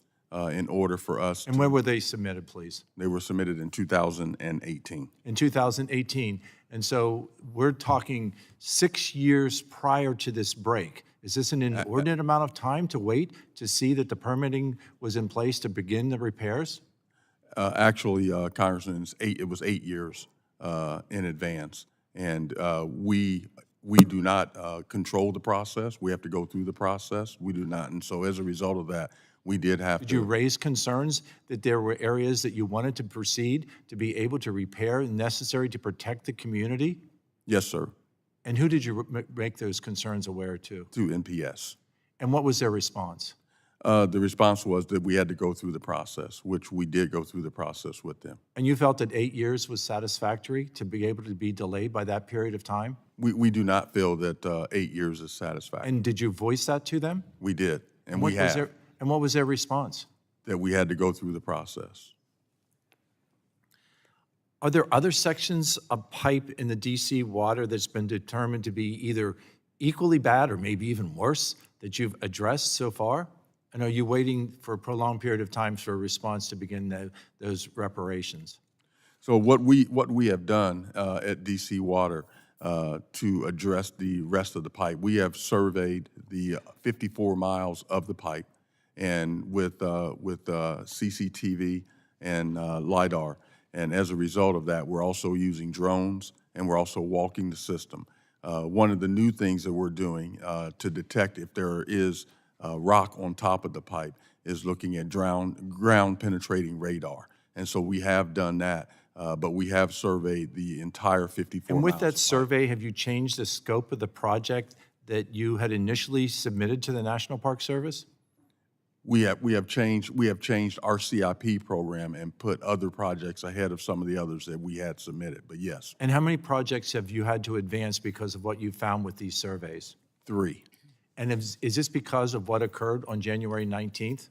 in order for us. And when were they submitted, please? They were submitted in 2018. In 2018. And so we're talking 6 years prior to this break. Is this an inordinate amount of time to wait to see that the permitting was in place to begin the repairs? Actually, Congressman, it was 8 years in advance. And we do not control the process. We have to go through the process. We do not. And so as a result of that, we did have to. Did you raise concerns that there were areas that you wanted to proceed to be able to repair necessary to protect the community? Yes, sir. And who did you make those concerns aware to? Through MPS. And what was their response? The response was that we had to go through the process, which we did go through the process with them. And you felt that 8 years was satisfactory to be able to be delayed by that period of time? We do not feel that 8 years is satisfactory. And did you voice that to them? We did, and what we have. And what was their response? That we had to go through the process. Are there other sections of pipe in the DC water that's been determined to be either equally bad or maybe even worse that you've addressed so far? And are you waiting for a prolonged period of time for a response to begin those reparations? So what we have done at DC Water to address the rest of the pipe, we have surveyed the 54 miles of the pipe, and with CCTV and LIDAR, And as a result of that, we're also using drones, and we're also walking the system. One of the new things that we're doing to detect if there is rock on top of the pipe is looking at ground penetrating radar. And so we have done that, but we have surveyed the entire 54 And with miles that of pipe. survey, have you changed the scope of the project that you had initially submitted to the National Park Service? We have changed our CIP program and put other projects ahead of some of the others that we had submitted, but yes, And how many projects have you had to advance because of what you found with these surveys? 3. And is this because of what occurred on January 19th?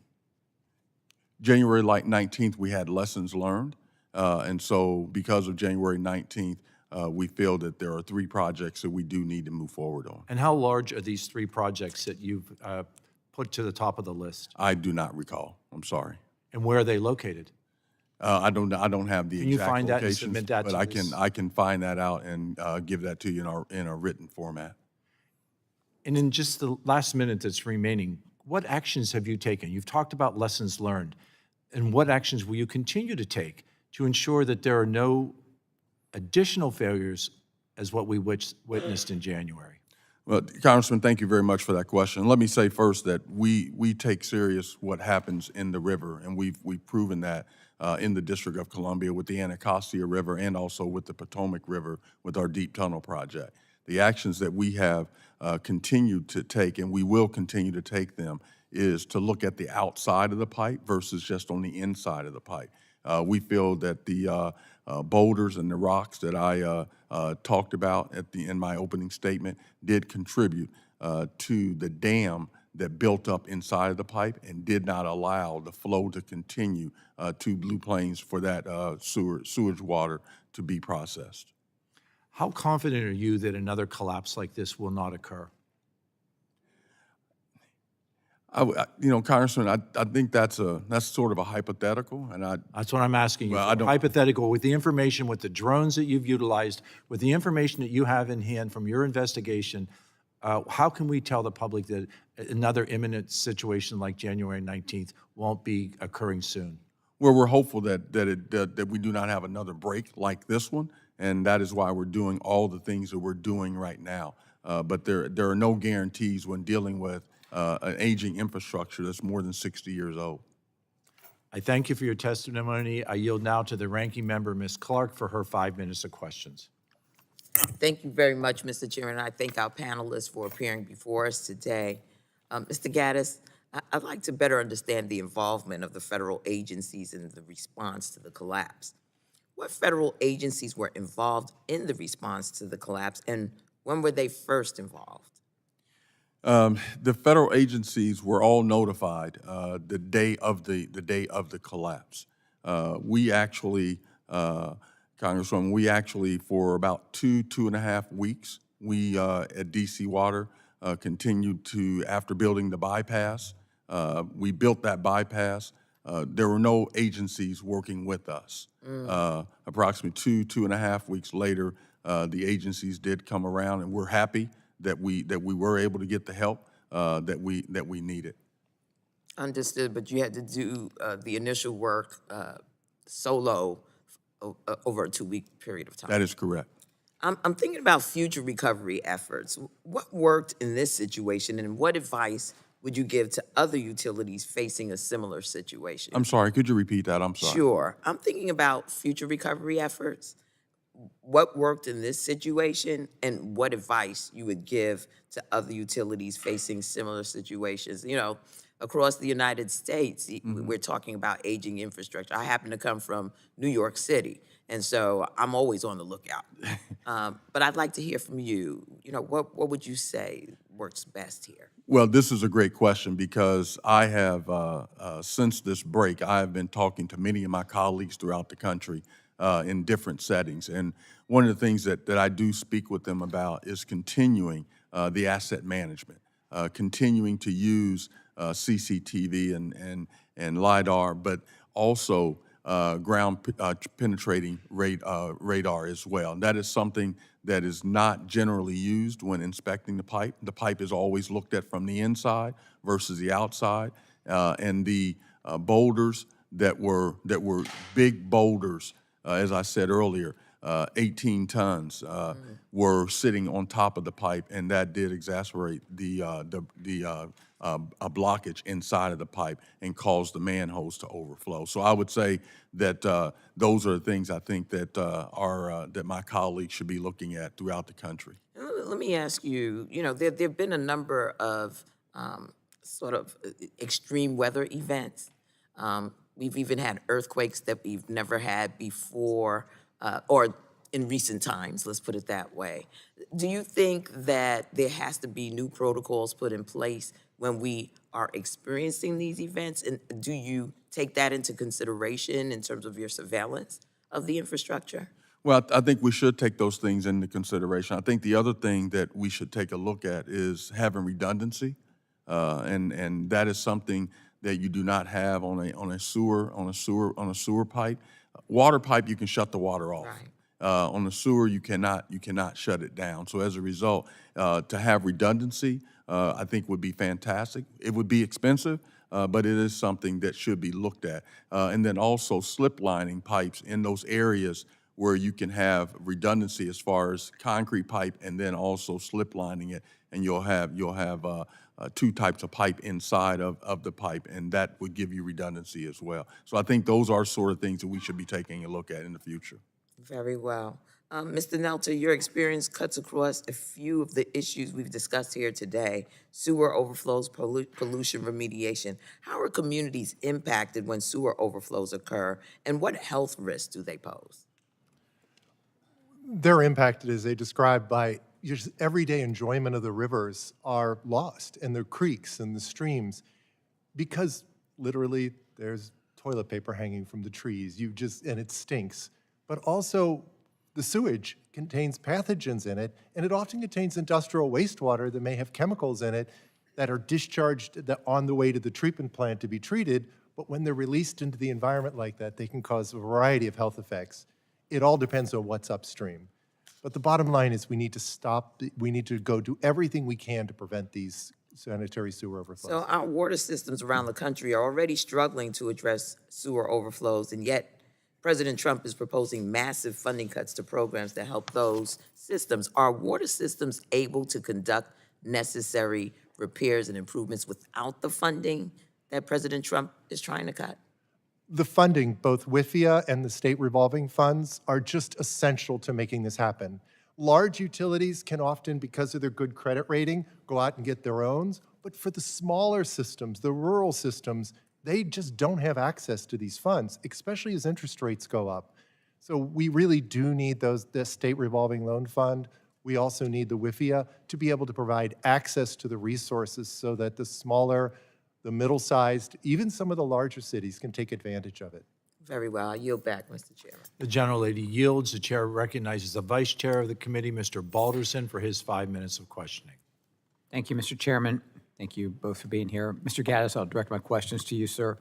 January 19th, we had lessons learned, and so because of January 19th, we feel that there are 3 projects that we do need to move forward on. And how large are these 3 projects that you've put to the top of the list? I do not recall. I'm sorry. And where are they located? I don't have the Can you exact find that and locations, submit that but to I this? can find that out and give that to you in a written format. And in just the last minute that's remaining, what actions have you taken? You've talked about lessons learned. And what actions will you continue to take to ensure that there are no additional failures as what we witnessed in January? Well, Congressman, thank you very much for that question. Let me say first that we take serious what happens in the river, and we've proven that in the District of Columbia with the Anacostia River and also with the Potomac River with our Deep Tunnel Project. The actions that we have continued to take, and we will continue to take them, is to look at the outside of the pipe versus just on the inside of the pipe. We feel that the boulders and the rocks that I talked about in my opening statement did contribute to the dam that built up inside of the pipe and did not allow the flow to continue to Blue Plains for that sewage water to be processed. How confident are you that another collapse like this will not occur? Congressman, I think that's sort of a hypothetical, and That's what I'm asking you. Well, for. I don't- Hypothetical, with the information, with the drones that you've utilized, with the information that you have in hand from your investigation, how can we tell the public that another imminent situation like January 19th won't be occurring soon? Well, we're hopeful that we do not have another break like this one, and that is why we're doing all the things that we're doing right now. But there are no guarantees when dealing with an aging infrastructure that's more than 60 years old. I thank you for your testimony. I yield now to the ranking member, Ms. Clark, for her 5 minutes of questions. Thank you very much, Mr. Chairman. I thank our panelists for appearing before us today. Mr. Gaddis, I'd like to better understand the involvement of the federal agencies in the response to the collapse. What federal agencies were involved in the response to the collapse, and when were they first involved? The federal agencies were all notified the day of the collapse. We actually, Congresswoman, for about two and a half weeks, we at DC Water continued to, after building the bypass, we built that bypass. There were no agencies working with us. Approximately two and a half weeks later, the agencies did come around, and we're happy that we were able to get the help that we needed. Understood, but you had to do the initial work solo over a 2-week period of time. That is correct. I'm thinking about future recovery efforts. What worked in this situation, and what advice would you give to other utilities facing a similar situation? I'm sorry, could you repeat that? I'm sorry. Sure. I'm thinking about future recovery efforts. What worked in this situation, and what advice you would give to other utilities facing similar situations? You know, across the United States, we're talking about aging infrastructure. I happen to come from New York City, and so I'm always on the lookout. But I'd like to hear from you. You know, what would you say works best here? Well, this is a great question because I have, since this break, I have been talking to many of my colleagues throughout the country in different settings. And one of the things that I do speak with them about is continuing the asset management, continuing to use CCTV and LiDAR, but also ground penetrating radar as well. And that is something that is not generally used when inspecting the pipe. The pipe is always looked at from the inside versus the outside. And the boulders that were big boulders As I said earlier, 18 tons were sitting on top of the pipe, and that did exacerbate a blockage inside of the pipe and cause the manholes to overflow. So I would say that those are the things I think that that my colleagues should be looking at throughout the country. Let me ask you, there have been a number of sort of extreme weather events. We've even had earthquakes that we've never had before, or in recent times, let's put it that way. Do you think that there has to be new protocols put in place when we are experiencing these events? And do you take that into consideration in terms of your surveillance of the infrastructure? Well, I think we should take those things into consideration. I think the other thing that we should take a look at is having redundancy, and that is something that you do not have on a sewer pipe. Water pipe, you can shut the water off. Right. On the sewer, you cannot shut it down. So as a result, to have redundancy, I think would be fantastic. It would be expensive, but it is something that should be looked at. And then also slip lining pipes in those areas where you can have redundancy as far as concrete pipe and then also slip lining it, and you'll have two types of pipe inside of the pipe, and that would give you redundancy as well. So I think those are sort of things that we should be taking a look at in the future. Very well. Mr. Nelter, your experience cuts across a few of the issues we've discussed here today: sewer overflows, pollution remediation. How are communities impacted when sewer overflows occur, and what health risks do they pose? They're impacted, as they described, by just everyday enjoyment of the rivers are lost, and the creeks and the streams, because literally there's toilet paper hanging from the trees. And it stinks. But also, the sewage contains pathogens in it, and it often contains industrial wastewater that may have chemicals in it that are discharged on the way to the treatment plant to be treated, but when they're released into the environment like that, they can cause a variety of health effects. It all depends on what's upstream. But the bottom line is we need to go do everything we can to prevent these sanitary sewer overflows. So our water systems around the country are already struggling to address sewer overflows, and yet President Trump is proposing massive funding cuts to programs that help those systems. Are water systems able to conduct necessary repairs and improvements without the funding that President Trump is trying to cut? The funding, both WIFIA and the state revolving funds, are just essential to making this happen. Large utilities can often, because of their good credit rating, go out and get their own. But for the smaller systems, the rural systems, they just don't have access to these funds, especially as interest rates go up. So we really do need the state revolving loan fund. We also need the WIFIA to be able to provide access to the resources so that the smaller, the middle-sized, even some of the larger cities can take advantage of it. Very well. I yield back, Mr. Chairman. The gentlelady yields. The chair recognizes the vice chair of the committee, Mr. Balderson, for his 5 minutes of questioning. Thank you, Mr. Chairman. Thank you both for being here. Mr. Gaddis, I'll direct my questions to you, sir.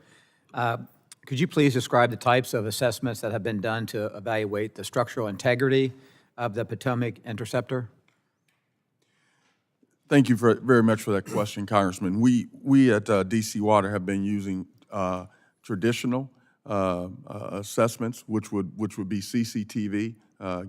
Could you please describe the types of assessments that have been done to evaluate the structural integrity of the Potomac Interceptor? Thank you very much for that question, Congressman. We at DC Water have been using traditional assessments, which would be CCTV,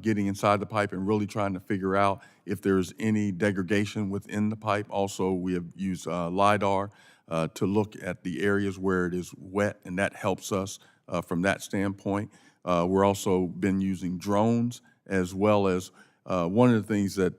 getting inside the pipe and really trying to figure out if there's any degradation within the pipe. Also, we have used LIDAR to look at the areas where it is wet, and that helps us from that standpoint. We're also been using drones, as well as one of the things that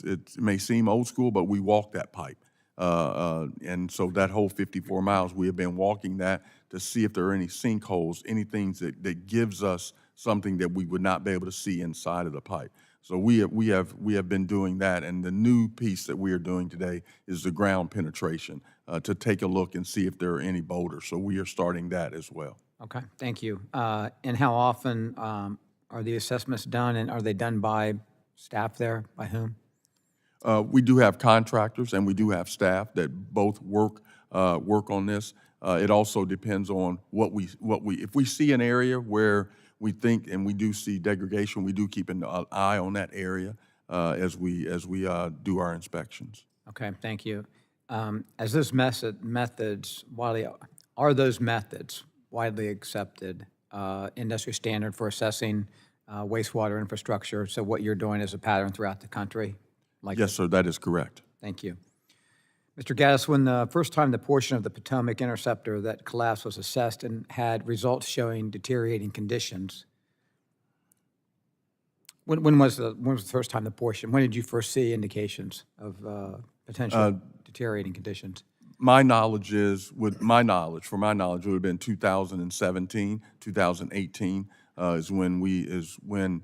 it may seem old school, but we walk that pipe. And so that whole 54 miles, we have been walking that to see if there are any sinkholes, any things that gives us something that we would not be able to see inside of the pipe. So we have been doing that, and the new piece that we are doing today is the ground penetration to take a look and see if there are any boulders. So we are starting that as well. Okay, thank you. And how often are the assessments done, and are they done by staff there? By whom? We do have contractors and we do have staff that both work on this. It also depends on what we if we see an area where we think and we do see degradation, we do keep an eye on that area as we do our inspections. Okay, thank you. As those methods, are those methods widely accepted industry standard for assessing wastewater infrastructure. So what you're doing is a pattern throughout the country? Yes, sir, that is correct. Thank you. Mr. Gaddis, when the first time the portion of the Potomac Interceptor that collapsed was assessed and had results showing deteriorating conditions, when was the first time the portion, when did you first see indications of potential deteriorating conditions? My knowledge is, for my knowledge, it would have been 2017, 2018 is when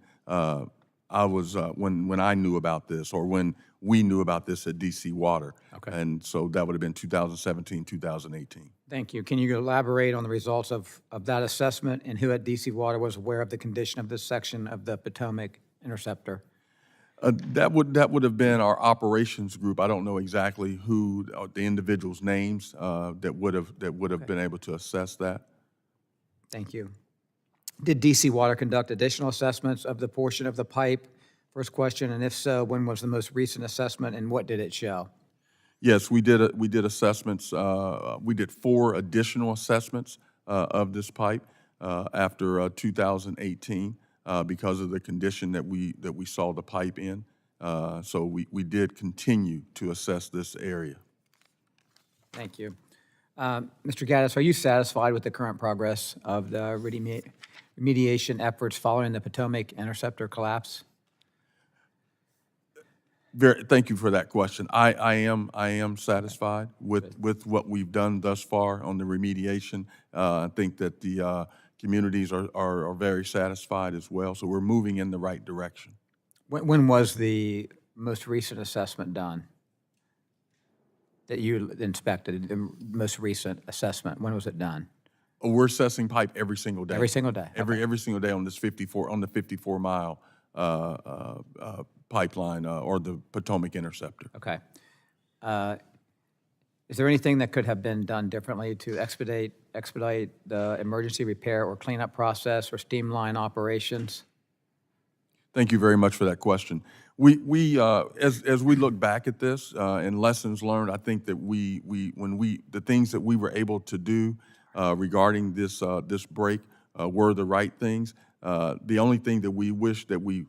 I knew about this, or when we knew about this at DC Water. Okay. And so that would have been 2017, 2018. Thank you. Can you elaborate on the results of that assessment and who at DC Water was aware of the condition of this section of the Potomac Interceptor? That would have been our operations group. I don't know exactly who the individuals' names that would have been able to assess that. Thank you. Did DC Water conduct additional assessments of the portion of the pipe? First question, and if so, when was the most recent assessment and what did it show? Yes, we did assessments. We did 4 additional assessments of this pipe after 2018 because of the condition that we saw the pipe in. So we did continue to assess this area. Thank you. Mr. Gaddis, are you satisfied with the current progress of the remediation efforts following the Potomac Interceptor collapse? Thank you for that question. I am satisfied with what we've done thus far on the remediation. I think that the communities are very satisfied as well. So we're moving in the right direction. When was the most recent assessment done that you inspected? The most recent assessment, when was it done? We're assessing pipe every single day. Every single day. Every single day on this 54-mile pipeline or the Potomac Interceptor. Okay. Is there anything that could have been done differently to expedite the emergency repair or cleanup process or streamline operations? Thank you very much for that question. As we look back at this and lessons learned, I think that the things that we were able to do regarding this break were the right things. The only thing that we wish that we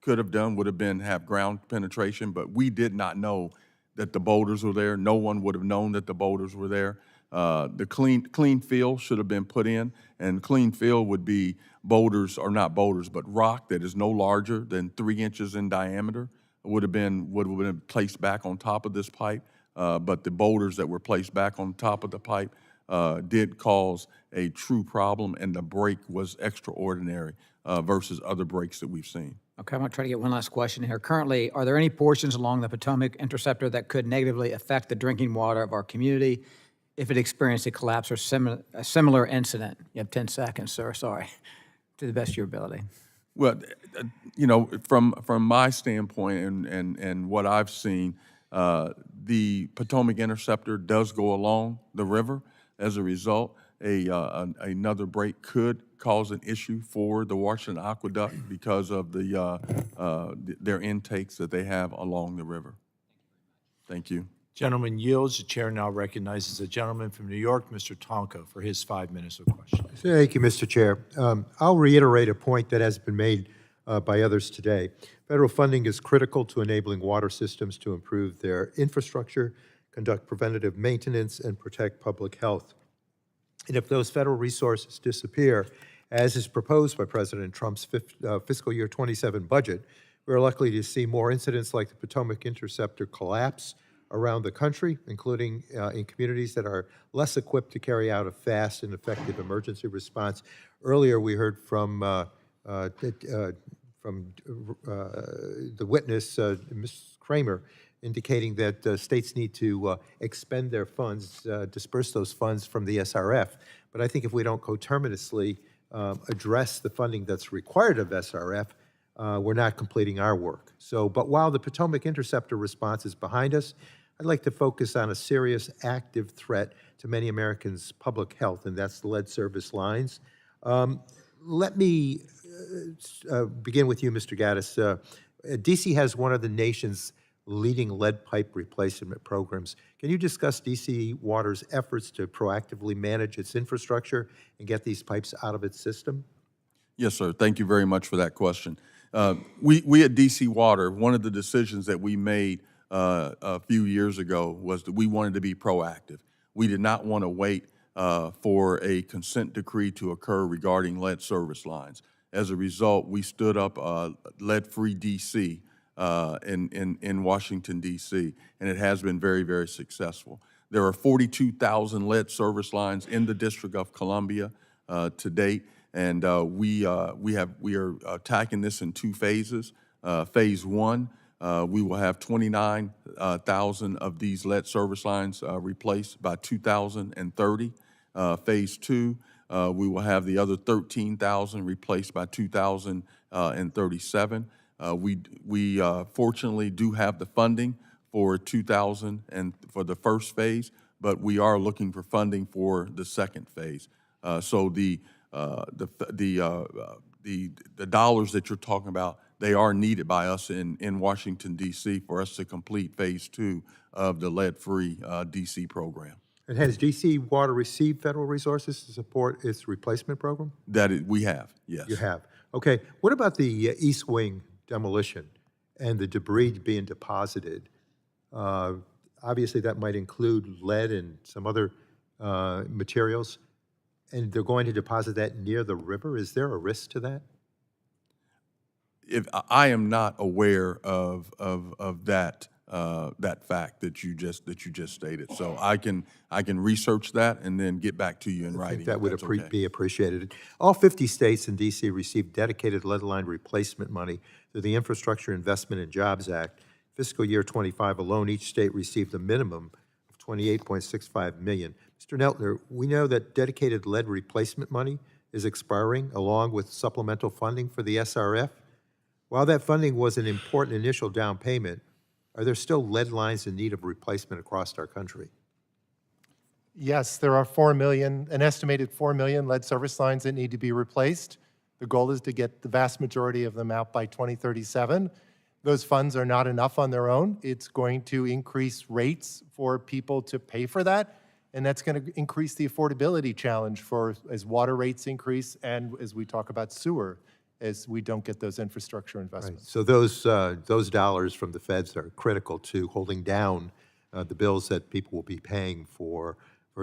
could have done would have been have ground penetration, but we did not know that the boulders were there. No one would have known that the boulders were there. The clean fill should have been put in, and clean fill would be boulders, or not boulders, but rock that is no larger than 3 inches in diameter would have been placed back on top of this pipe. But the boulders that were placed back on top of the pipe did cause a true problem, and the break was extraordinary versus other breaks that we've seen. Okay, I'm going to try to get one last question here. Currently, are there any portions along the Potomac Interceptor that could negatively affect the drinking water of our community if it experienced a collapse or a similar incident? You have 10 seconds, sir. Sorry. To the best of your ability. Well, from my standpoint and what I've seen, the Potomac Interceptor does go along the river. As a result, another break could cause an issue for the Washington Aqueduct because of their intakes that they have along the river. Thank you. Gentleman yields. The chair now recognizes the gentleman from New York, Mr. Tonko, for his 5 minutes of questioning. Thank you, Mr. Chair. I'll reiterate a point that has been made by others today. Federal funding is critical to enabling water systems to improve their infrastructure, conduct preventative maintenance, and protect public health. And if those federal resources disappear, as is proposed by President Trump's fiscal year 27 budget, we're likely to see more incidents like the Potomac Interceptor collapse around the country, including in communities that are less equipped to carry out a fast and effective emergency response. Earlier, we heard from the witness, Ms. Kramer, indicating that states need to expend their funds, disperse those funds from the SRF. But I think if we don't coterminously address the funding that's required of SRF, we're not completing our work. But while the Potomac Interceptor response is behind us, I'd like to focus on a serious active threat to many Americans' public health, and that's the lead service lines. Let me begin with you, Mr. Gaddis. DC has one of the nation's leading lead pipe replacement programs. Can you discuss DC Water's efforts to proactively manage its infrastructure and get these pipes out of its system? Yes, sir. Thank you very much for that question. We at DC Water, one of the decisions that we made a few years ago was that we wanted to be proactive. We did not want to wait for a consent decree to occur regarding lead service lines. As a result, we stood up Lead-Free DC in Washington, D.C., and it has been very, very successful. There are 42,000 lead service lines in the District of Columbia to date, and we are attacking this in 2 phases. Phase 1, we will have 29,000 of these lead service lines replaced by 2030. Phase 2, we will have the other 13,000 replaced by 2037. We fortunately do have the funding for 2,000 and for the first phase, but we are looking for funding for the second phase. So the dollars that you're talking about, they are needed by us in Washington, D.C. for us to complete phase 2 of the lead-free D.C. program. And has DC Water received federal resources to support its replacement program? We have, yes. You have. Okay. What about the East Wing demolition and the debris being deposited? Obviously, that might include lead and some other materials, and they're going to deposit that near the river. Is there a risk to that? I am not aware of that fact that you just stated. So I can research that and then get back to you in writing. I think that would okay. be appreciated. All 50 states and D.C. received dedicated lead line replacement money through the Infrastructure Investment and Jobs Act. Fiscal year 25 alone, each state received a minimum of $28.65 million. Mr. Neltner, we know that dedicated lead replacement money is expiring along with supplemental funding for the SRF. While that funding was an important initial down payment, are there still lead lines in need of replacement across our country? Yes, there are 4 million, an estimated 4 million lead service lines that need to be replaced. The goal is to get the vast majority of them out by 2037. Those funds are not enough on their own. It's going to increase rates for people to pay for that, and that's going to increase the affordability challenge for as water rates increase and as we talk about sewer, as we don't get those infrastructure investments. Right. So those dollars from the feds are critical to holding down the bills that people will be paying for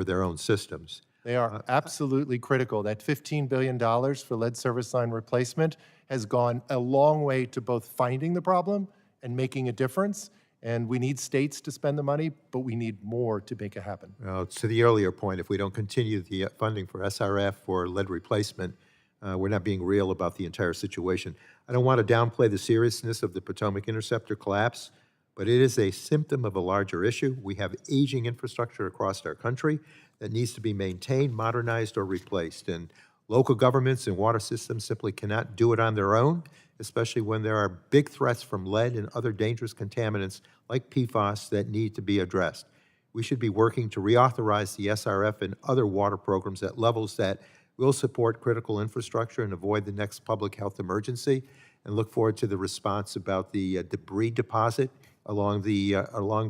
their own systems. They are absolutely critical. That $15 billion for lead service line replacement has gone a long way to both finding the problem and making a difference. And we need states to spend the money, but we need more to make it happen. To the earlier point, if we don't continue the funding for SRF or lead replacement, we're not being real about the entire situation. I don't want to downplay the seriousness of the Potomac Interceptor collapse, but it is a symptom of a larger issue. We have aging infrastructure across our country that needs to be maintained, modernized, or replaced. And local governments and water systems simply cannot do it on their own, especially when there are big threats from lead and other dangerous contaminants like PFAS that need to be addressed. We should be working to reauthorize the SRF and other water programs at levels that will support critical infrastructure and avoid the next public health emergency, and look forward to the response about the debris deposit along the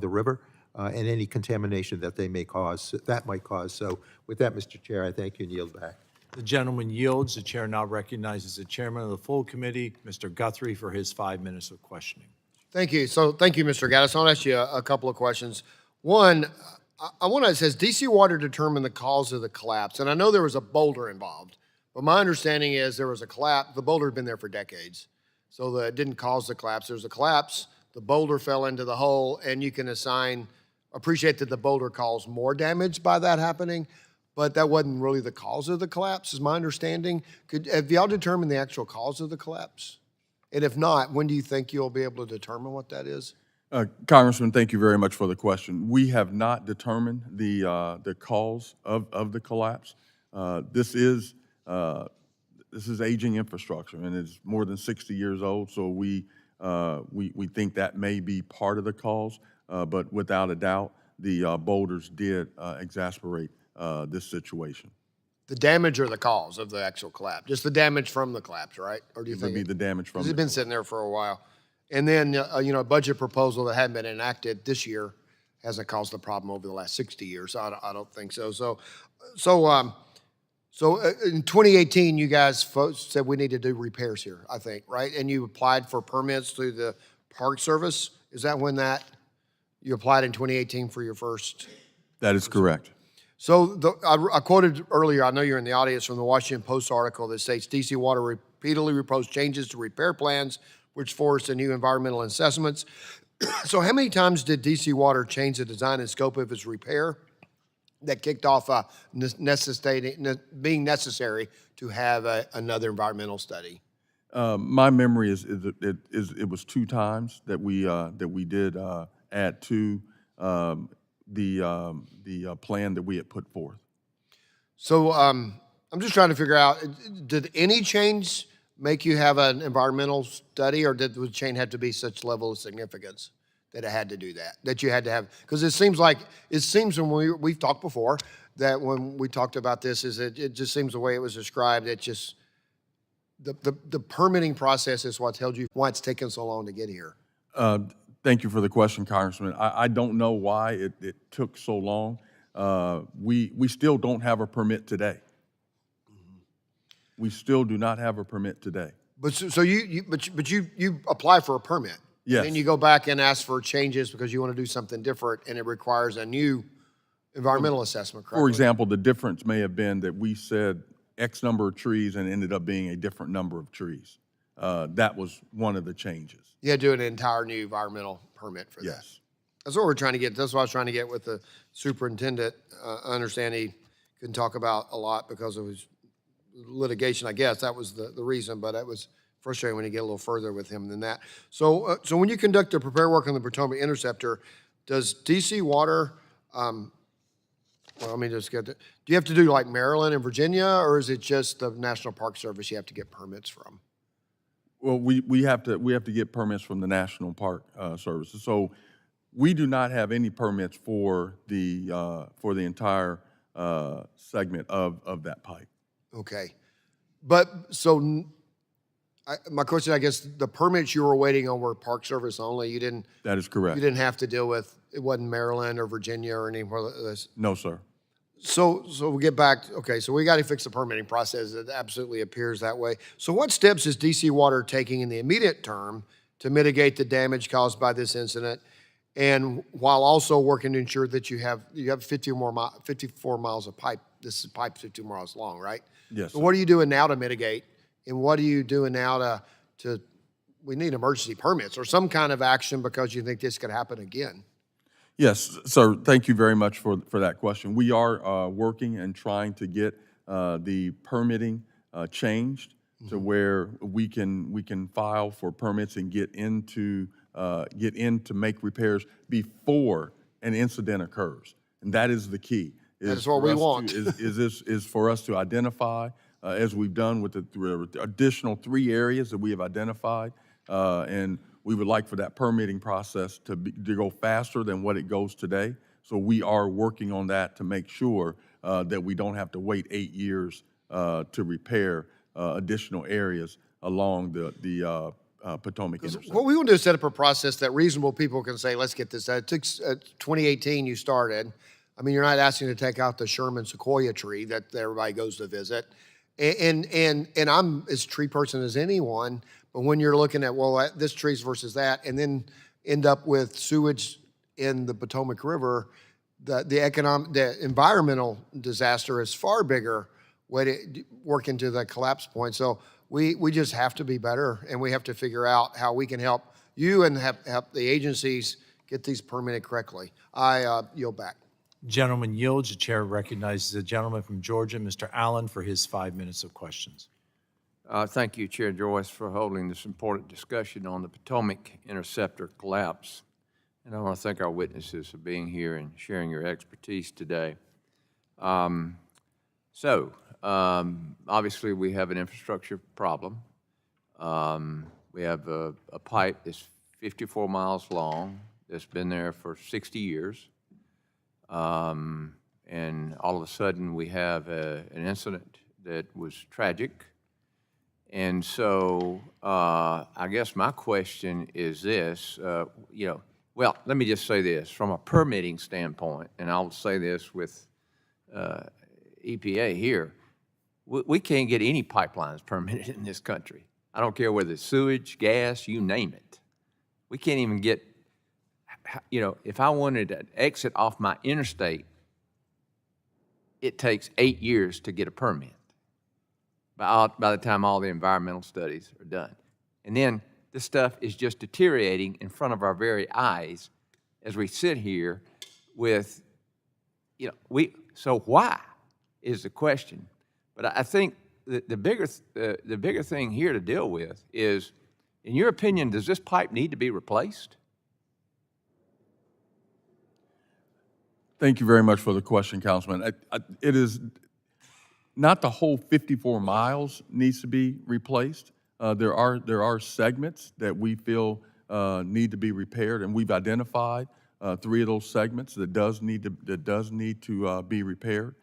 river and any contamination that might cause. So with that, Mr. Chair, I thank you and yield back. The gentleman yields. The chair now recognizes the chairman of the full committee, Mr. Guthrie, for his 5 minutes of questioning. Thank you. So thank you, Mr. Gaddis. I'll ask you a couple of questions. One, I want to, it says DC Water determined the cause of the collapse. And I know there was a boulder involved, but my understanding is there was a collapse. The boulder had been there for decades. So that it didn't cause the collapse. There was a collapse, the boulder fell into the hole, and you can appreciate that the boulder caused more damage by that happening, but that wasn't really the cause of the collapse, is my understanding. Have y'all determined the actual cause of the collapse? And if not, when do you think you'll be able to determine what that is? Congressman, thank you very much for the question. We have not determined the cause of the collapse. This is aging infrastructure, and it's more than 60 years old. So we think that may be part of the cause, but without a doubt, the boulders did exacerbate this situation. The damage or the cause of the actual collapse? Just the damage from the collapse, right? Or do you think it would be the damage from? Because it's been sitting there for a while. And then, a budget proposal that hadn't been enacted this year hasn't caused a problem over the last 60 years. I don't think so. So in 2018, you guys folks said we need to do repairs here, I think, right? And you applied for permits through the Park Service. Is that when you applied in 2018 for your first? That is correct. So I quoted earlier, I know you're in the audience, from the Washington Post article that states DC Water repeatedly proposed changes to repair plans, which forced a new environmental assessments. So how many times did DC Water change the design and scope of its repair that kicked off being necessary to have another environmental study? My memory is it was 2 times that we did add to the plan that we had put forth. So I'm just trying to figure out, did any change make you have an environmental study, or did the change have to be such level of significance that it had to do that you had to have? Because it seems when we've talked before, that when we talked about this, is it just seems the way it was described, it just, the permitting process is what tells you why it's taken so long to get here. Thank you for the question, Congressman. I don't know why it took so long. We still don't have a permit today. We still do not have a permit today. But you apply for a permit. Yes. And then you go back and ask for changes because you want to do something different, and it requires a new environmental assessment, correct? For example, the difference may have been that we said X number of trees and it ended up being a different number of trees. That was one of the changes. You had to do an entire new environmental permit for that. Yes. That's what we're trying to get. That's what I was trying to get with the superintendent. I understand he couldn't talk about a lot because of his litigation, I guess. That was the reason, but it was frustrating when you get a little further with him than that. So when you conduct the prepare work on the Potomac Interceptor, does DC Water, let me just get that. Do you have to do like Maryland and Virginia, or is it just the National Park Service you have to get permits from? Well, we have to get permits from the National Park Services. So we do not have any permits for the entire segment of that pipe. Okay. But so my question, I guess, the permits you were waiting on were Park Service only. You didn't. That is correct. You didn't have to deal with, it wasn't Maryland or Virginia or anywhere like this. No, sir. So we get back, okay, so we got to fix the permitting process. It absolutely appears that way. So what steps is DC Water taking in the immediate term to mitigate the damage caused by this incident, and while also working to ensure that you have 54 miles of pipe? This pipe's 50 miles long, right? Yes. So what are you doing now to mitigate, and what are you doing now to we need emergency permits or some kind of action because you think this could happen again? Yes, sir. Thank you very much for that question. We are working and trying to get the permitting changed to where we can file for permits and get in to make repairs before an incident occurs, and that is the key. That's what we want. Is for us to identify, as we've done with the additional 3 areas that we have identified, and we would like for that permitting process to go faster than what it goes today. So we are working on that to make sure that we don't have to wait 8 years to repair additional areas along the Potomac Interceptor. What we want to do is set up a process that reasonable people can say, let's get this. It took 2018 you started. I mean, you're not asking to take out the Sherman sequoia tree that everybody goes to visit. And I'm as tree person as anyone, but when you're looking at, well, this tree's versus that, and then end up with sewage in the Potomac River, the environmental disaster is far bigger way to work into the collapse point. So we just have to be better, and we have to figure out how we can help you and help the agencies get these permitted correctly. I yield back. Gentleman yields. The chair recognizes the gentleman from Georgia, Mr. Allen, for his 5 minutes of questions. Thank you, Chair Joyce, for holding this important discussion on the Potomac Interceptor collapse. And I want to thank our witnesses for being here and sharing your expertise today. Obviously, we have an infrastructure problem. We have a pipe that's 54 miles long that's been there for 60 years. And all of a sudden, we have an incident that was tragic. And so I guess my question is this, well, let me just say this, from a permitting standpoint, and I'll say this with EPA here, we can't get any pipelines permitted in this country. I don't care whether it's sewage, gas, you name it. We can't even get, if I wanted to exit off my interstate, it takes 8 years to get a permit by the time all the environmental studies are done. And then this stuff is just deteriorating in front of our very eyes as we sit here with, so why is the question? But I think the bigger thing here to deal with is, in your opinion, does this pipe need to be replaced? Thank you very much for the question, Councilman. It is not the whole 54 miles needs to be replaced. There are segments that we feel need to be repaired, and we've identified 3 of those segments that does need to be repaired.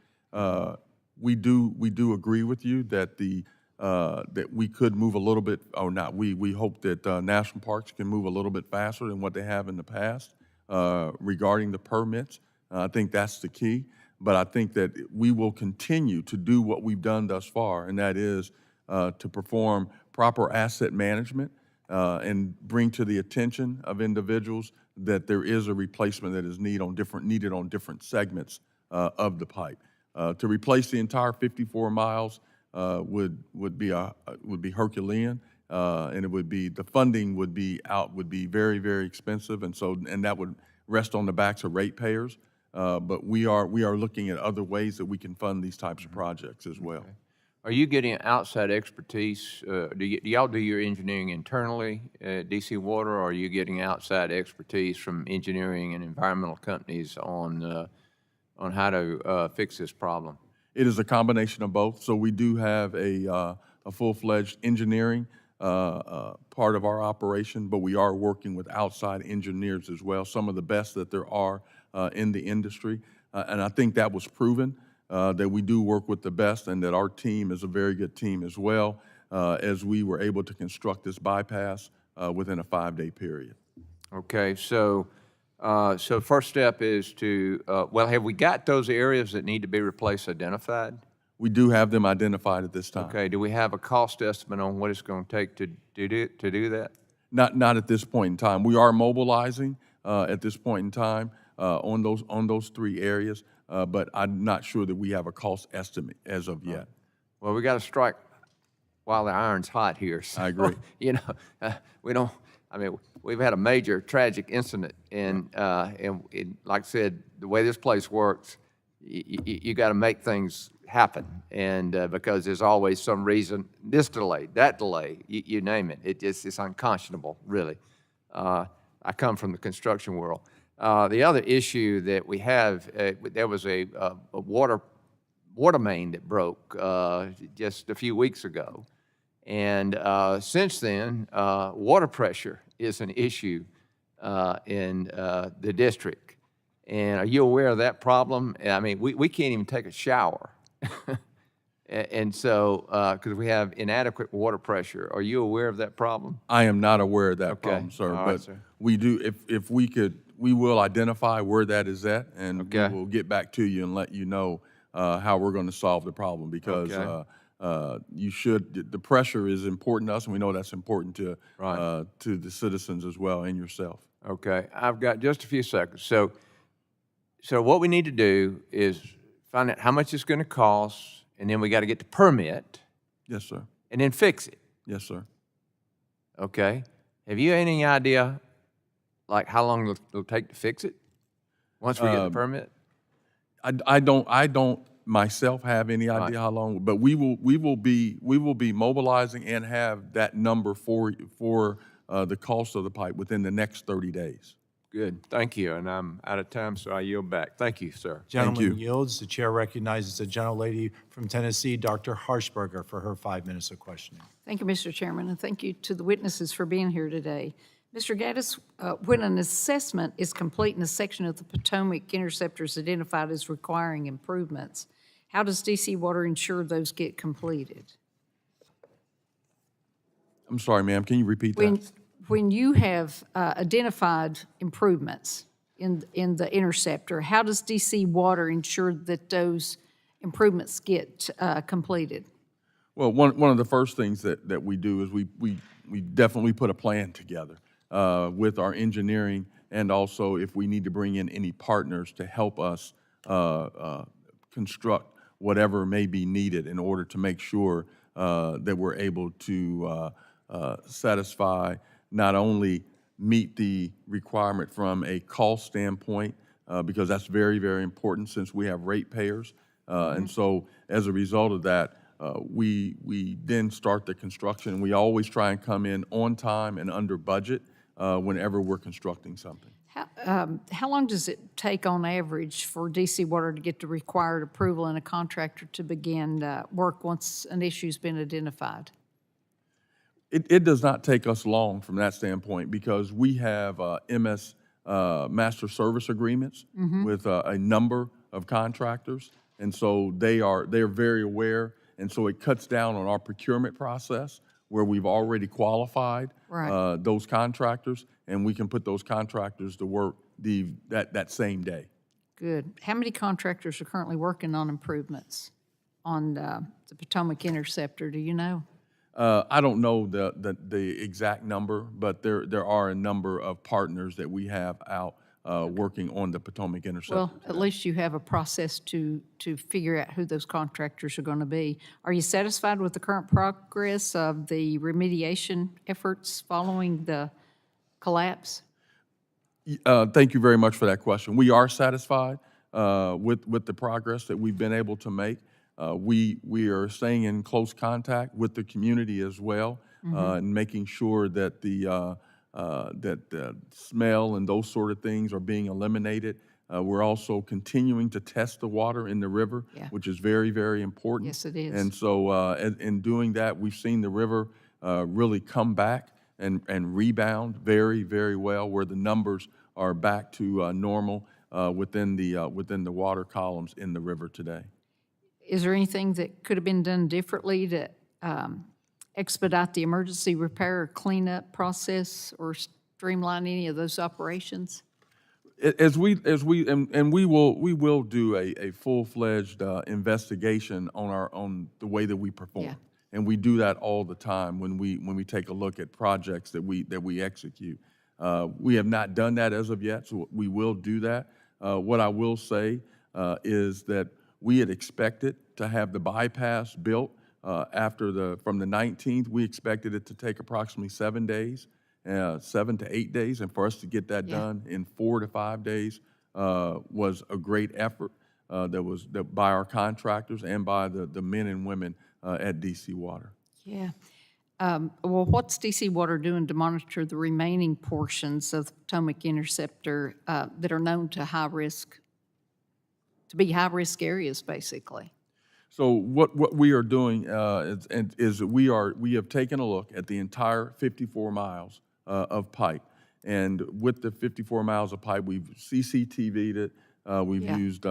We do agree with you that that we could move a little bit, or not. We hope that national parks can move a little bit faster than what they have in the past regarding the permits. I think that's the key. But I think that we will continue to do what we've done thus far, and that is to perform proper asset management and bring to the attention of individuals that there is a replacement that is needed on different segments of the pipe. To replace the entire 54 miles would be Herculean, and the funding would be very, very expensive, and that would rest on the backs of ratepayers. But we are looking at other ways that we can fund these types of projects as well. Okay. Are you getting outside expertise? Do y'all do your engineering internally at DC Water, or are you getting outside expertise from engineering and environmental companies on how to fix this problem? It is a combination of both. So we do have a full-fledged engineering part of our operation, but we are working with outside engineers as well, some of the best that there are in the industry. And I think that was proven, that we do work with the best, and that our team is a very good team as well, as we were able to construct this bypass within a 5-day period. Okay, so first step is to, have we got those areas that need to be replaced identified? We do have them identified at this time. Okay, do we have a cost estimate on what it's going to take to do that? Not at this point in time. We are mobilizing at this point in time on those 3 areas, but I'm not sure that we have a cost estimate as of yet. Well, we got to strike while the iron's hot here. So, I agree. We've had a major tragic incident, and like I said, the way this place works, you got to make things happen, and because there's always some reason, this delay, that delay, you name it, it's unconscionable, really. I come from the construction world. The other issue that we have, there was a water main that broke just a few weeks ago, and since then, water pressure is an issue in the district. And are you aware of that problem? I mean, we can't even take a shower. And so, because we have inadequate water pressure. Are you aware of that problem? I am not aware of that problem, sir. All right, but sir. we do, if we could, we will identify where that is at, and we will get back to you and let you know how we're going to solve the problem, because the pressure is important to us, and we know that's important to the citizens as well, and yourself. Okay, I've got just a few seconds. So what we need to do is find out how much it's going to cost, and then we got to get the permit. Yes, sir. And then fix it. Yes, sir. Okay. Have you any idea, like, how long it'll take to fix it once we get the permit? I don't myself have any idea how long, but we will be mobilizing and have that number for the cost of the pipe within the next 30 days. Good. Thank you. And I'm out of time, so I yield back. Thank you, sir. Gentleman yields. The chair recognizes the gentlelady from Tennessee, Dr. Harshberger, for her 5 minutes of questioning. Thank you, Mr. Chairman, and thank you to the witnesses for being here today. Mr. Gaddis, when an assessment is complete in a section of the Potomac Interceptor is identified as requiring improvements, how does DC Water ensure those get completed? I'm sorry, ma'am, can you repeat that? When you have identified improvements in the Interceptor, how does DC Water ensure that those improvements get completed? Well, one of the first things that we do is we definitely put a plan together with our engineering, and also if we need to bring in any partners to help us construct whatever may be needed in order to make sure that we're able to satisfy, not only meet the requirement from a cost standpoint, because that's very, very important since we have ratepayers. And so as a result of that, we then start the construction. We always try and come in on time and under budget whenever we're constructing something. How long does it take on average for DC Water to get the required approval and a contractor to begin work once an issue's been identified? It does not take us long from that standpoint because we have MS master service agreements with a number of contractors, and so they're very aware, and so it cuts down on our procurement process where we've already qualified those contractors, and we can put those contractors to work that same day. Good. How many contractors are currently working on improvements on the Potomac Interceptor? Do you know? I don't know the exact number, but there are a number of partners that we have out working on the Potomac Interceptor. Well, at least you have a process to figure out who those contractors are going to be. Are you satisfied with the current progress of the remediation efforts following the collapse? Thank you very much for that question. We are satisfied with the progress that we've been able to make. We are staying in close contact with the community as well, and making sure that the smell and those sort of things are being eliminated. We're also continuing to test the water in the river, which is very, very important. Yes, it is. And so in doing that, we've seen the river really come back and rebound very, very well, where the numbers are back to normal within the water columns in the river today. Is there anything that could have been done differently to expedite the emergency repair or cleanup process or streamline any of those operations? We will do a full-fledged investigation on the way that we perform. Yeah. And we do that all the time when we take a look at projects that we execute. We have not done that as of yet, so we will do that. What I will say is that we had expected to have the bypass built from the 19th. We expected it to take approximately 7 days, 7 to 8 days, and for us to get that done in 4 to 5 days was a great effort that by our contractors and by the men and women at DC Water. Yeah. Well, what's DC Water doing to monitor the remaining portions of the Potomac Interceptor that are known to be high-risk areas, basically? So what we are doing is we have taken a look at the entire 54 miles of pipe, and with the 54 miles of pipe, we've CCTV'd it. We've used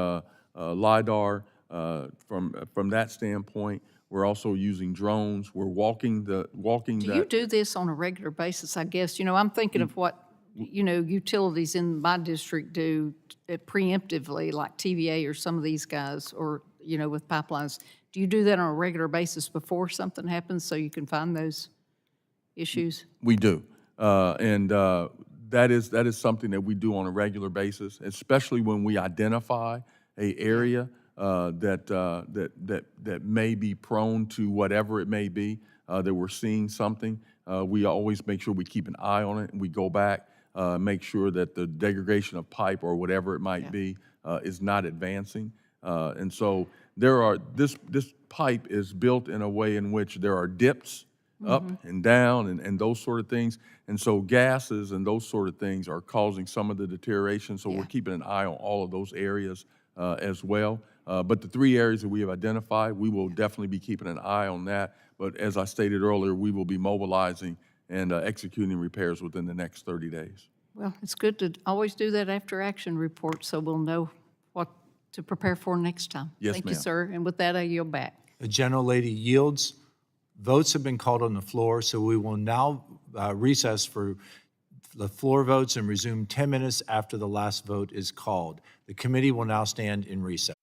LiDAR from that standpoint. We're also using drones. We're walking. Do you do this on a regular basis? I guess I'm thinking of what utilities in my district do preemptively, like TVA or some of these guys, or with pipelines. Do you do that on a regular basis before something happens so you can find those issues? We do, and that is something that we do on a regular basis, especially when we identify an area that may be prone to whatever it may be, that we're seeing something. We always make sure we keep an eye on it, and we go back, make sure that the degradation of pipe or whatever it might be is not advancing. And so this pipe is built in a way in which there are dips up and down and those sort of things. And so gases and those sort of things are causing some of the deterioration. So we're keeping an eye on all of those areas as well. But the 3 areas that we have identified, we will definitely be keeping an eye on that. But as I stated earlier, we will be mobilizing and executing repairs within the next 30 days. Well, it's good to always do that after action report so we'll know what to prepare for next time. Yes, Thank you, ma'am. sir. And with that, I yield back. The gentlelady yields. Votes have been called on the floor, so we will now recess for the floor votes and resume 10 minutes after the last vote is called. The committee will now stand in recess.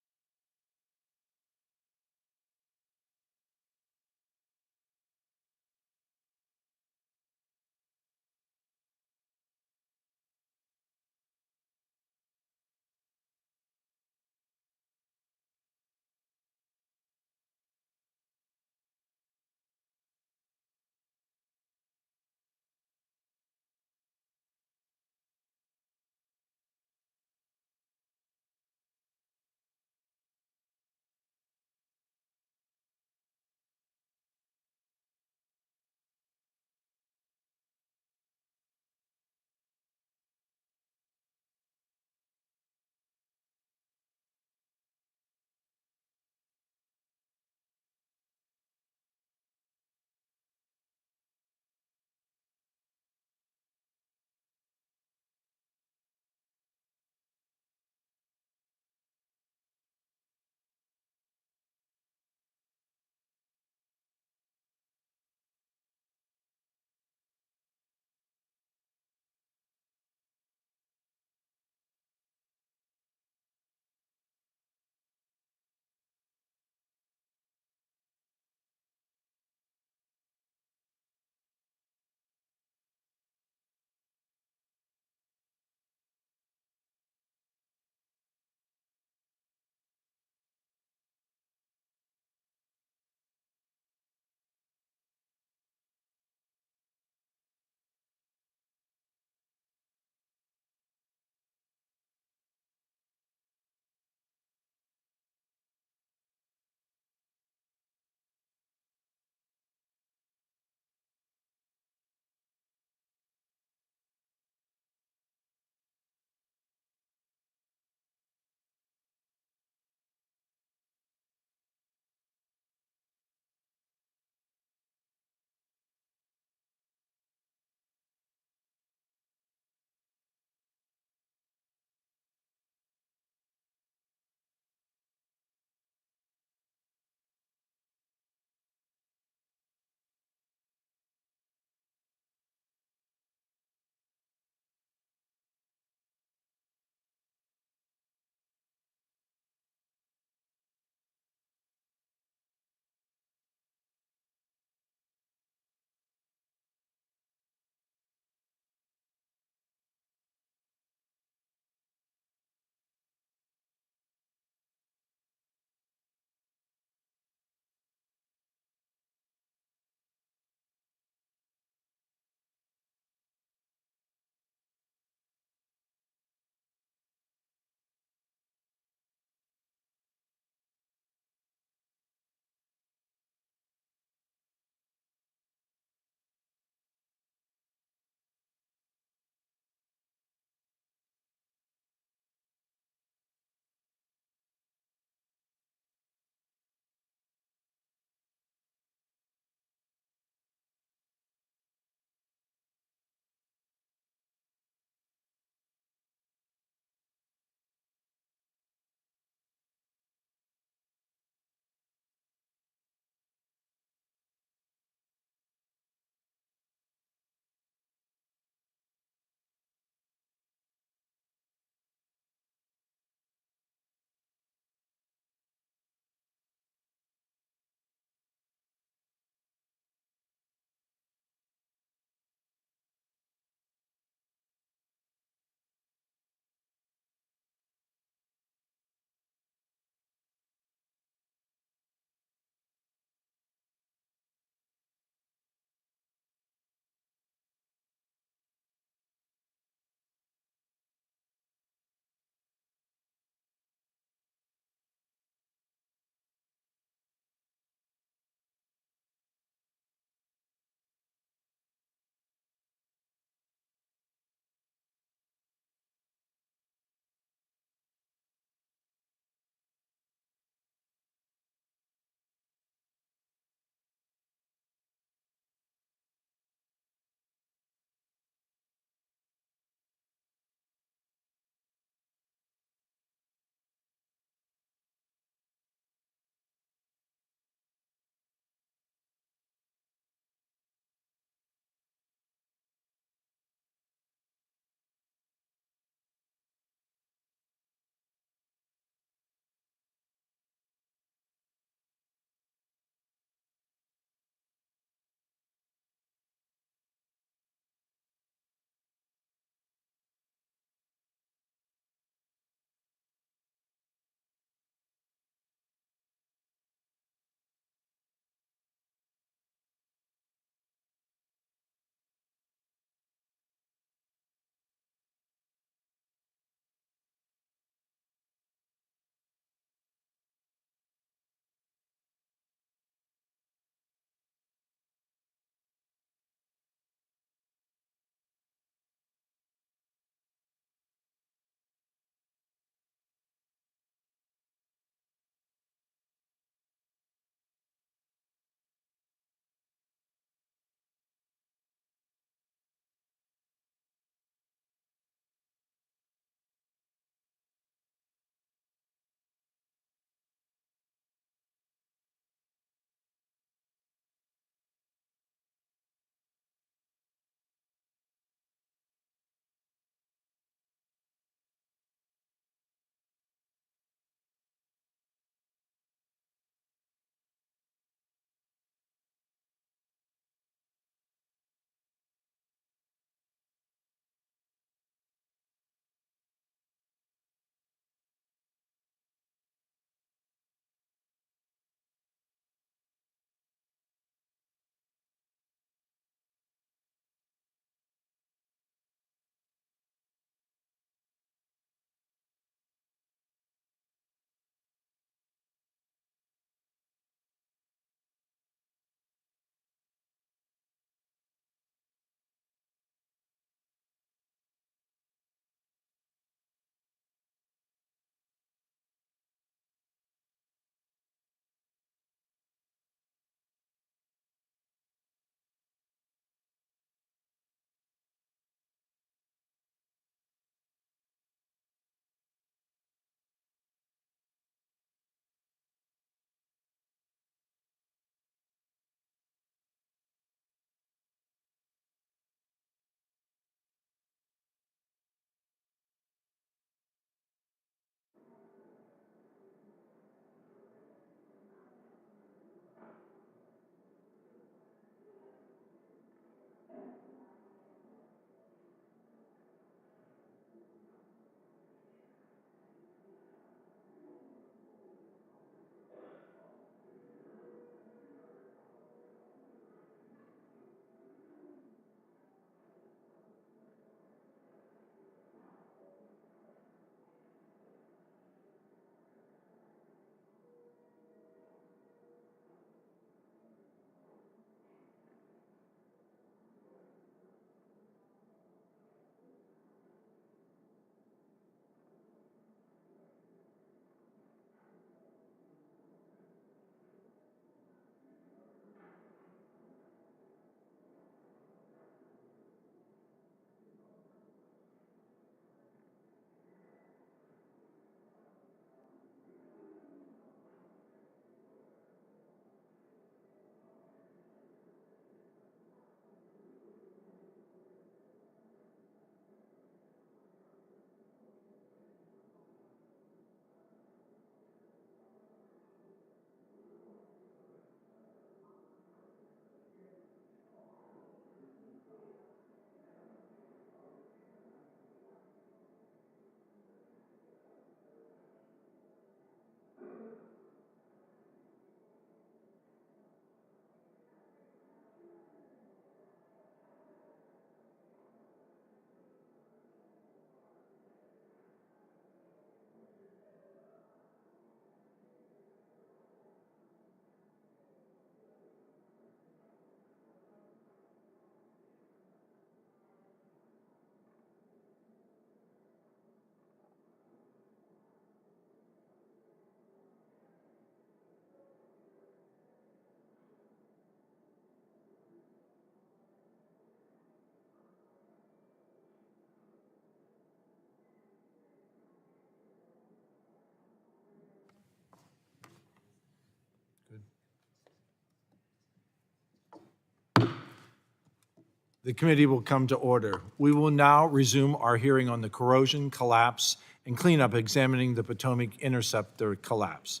The committee will come to order. We will now resume our hearing on the corrosion, collapse, and cleanup examining the Potomac Interceptor collapse.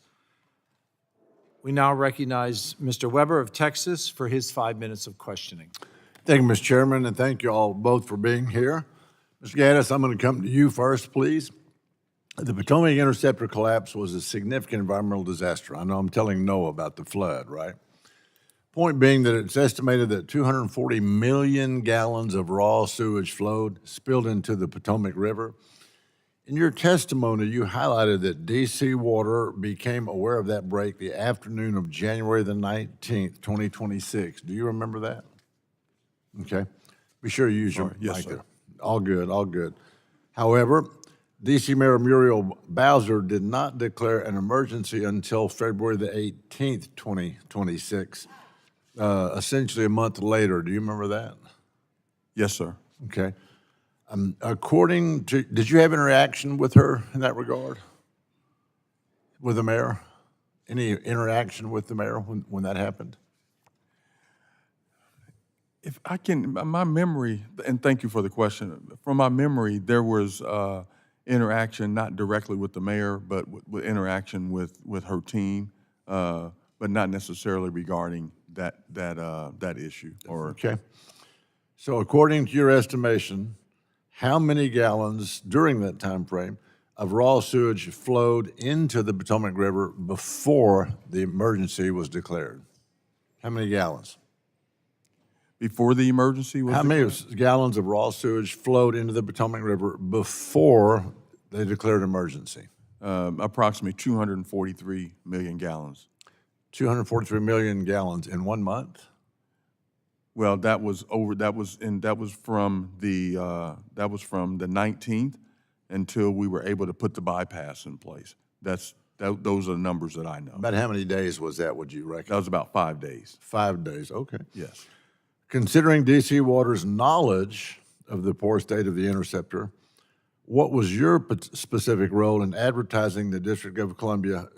We now recognize Mr. Weber of Texas for his 5 minutes of questioning. Thank you, Mr. Chairman, and thank you all both for being here. Mr. Gaddis, I'm going to come to you first, please. The Potomac Interceptor collapse was a significant environmental disaster. I know I'm telling Noah about the flood, right? Point being that it's estimated that 240 million gallons of raw sewage spilled into the Potomac River. In your testimony, you highlighted that DC Water became aware of that break the afternoon of January the 19th, 2026. Do you remember that? Okay. Be sure you use your Yes, mic sir. there. All good, all good. However, DC Mayor Muriel Bowser did not declare an emergency until February the 18th, 2026, essentially a month later. Do you remember that? Yes, sir. Okay. According to, did you have interaction with her in that regard? With the mayor? Any interaction with the mayor when that happened? If I can, my memory, and thank you for the question. From my memory, there was interaction not directly with the mayor, but with interaction with her team, but not necessarily regarding that issue. Or Okay. So according to your estimation, how many gallons during that time frame of raw sewage flowed into the Potomac River before the emergency was declared? How many gallons? before the emergency was How many declared? gallons of raw sewage flowed into the Potomac River before they declared emergency? Approximately 243 million gallons. 243 million gallons in 1 month? Well, that was from the 19th until we were able to put the bypass in place. Those are the numbers that I know. About how many days was that, would you reckon? That was about 5 days. 5 days, okay. Yes. Considering DC Water's knowledge of the poor state of the Interceptor, what was your specific role in advertising the District of Columbia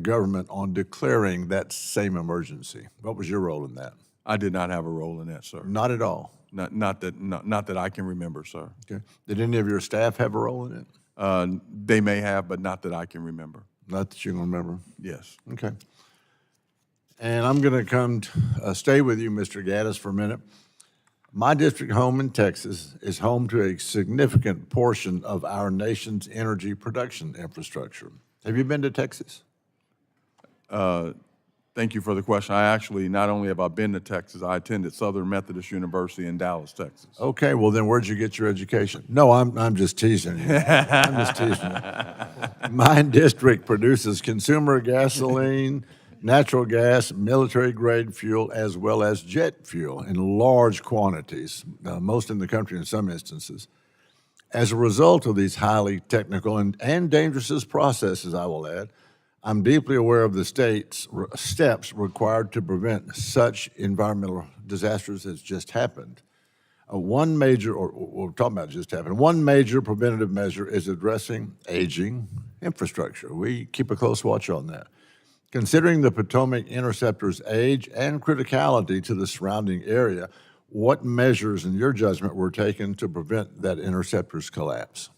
government on declaring that same emergency? What was your role in that? I did not have a role in that, sir. Not at all. Not that I can remember, sir. Okay. Did any of your staff have a role in it? They may have, but not that I can remember. Not that you can remember? Yes. Okay. And I'm going to stay with you, Mr. Gaddis, for a minute. My district home in Texas is home to a significant portion of our nation's energy production infrastructure. Have you been to Texas? Thank you for the question. I actually, not only have I been to Texas, I attended Southern Methodist University in Dallas, Texas. Okay, well then where'd you get your education? No, I'm just teasing you. I'm just teasing you. My district produces consumer gasoline, natural gas, military-grade fuel, as well as jet fuel in large quantities, most in the country in some instances. As a result of these highly technical and dangerous processes, I will add, I'm deeply aware of the state's steps required to prevent such environmental disasters as just happened. One major preventative measure is addressing aging infrastructure. We keep a close watch on that. Considering the Potomac Interceptor's age and criticality to the surrounding area, what measures, in your judgment, were taken to prevent that interceptor's collapse?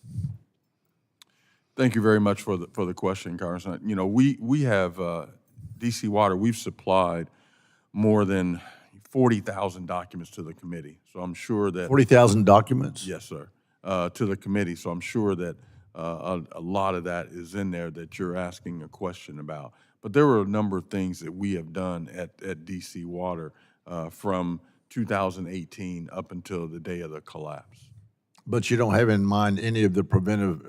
Thank you very much for the question, Congressman. You know, we have DC Water. We've supplied more than 40,000 documents to the committee. So I'm sure that 40,000 documents? Yes, sir, to the committee. So I'm sure that a lot of that is in there that you're asking a question about. But there were a number of things that we have done at DC Water from 2018 up until the day of the collapse. But you don't have in mind any of the preventive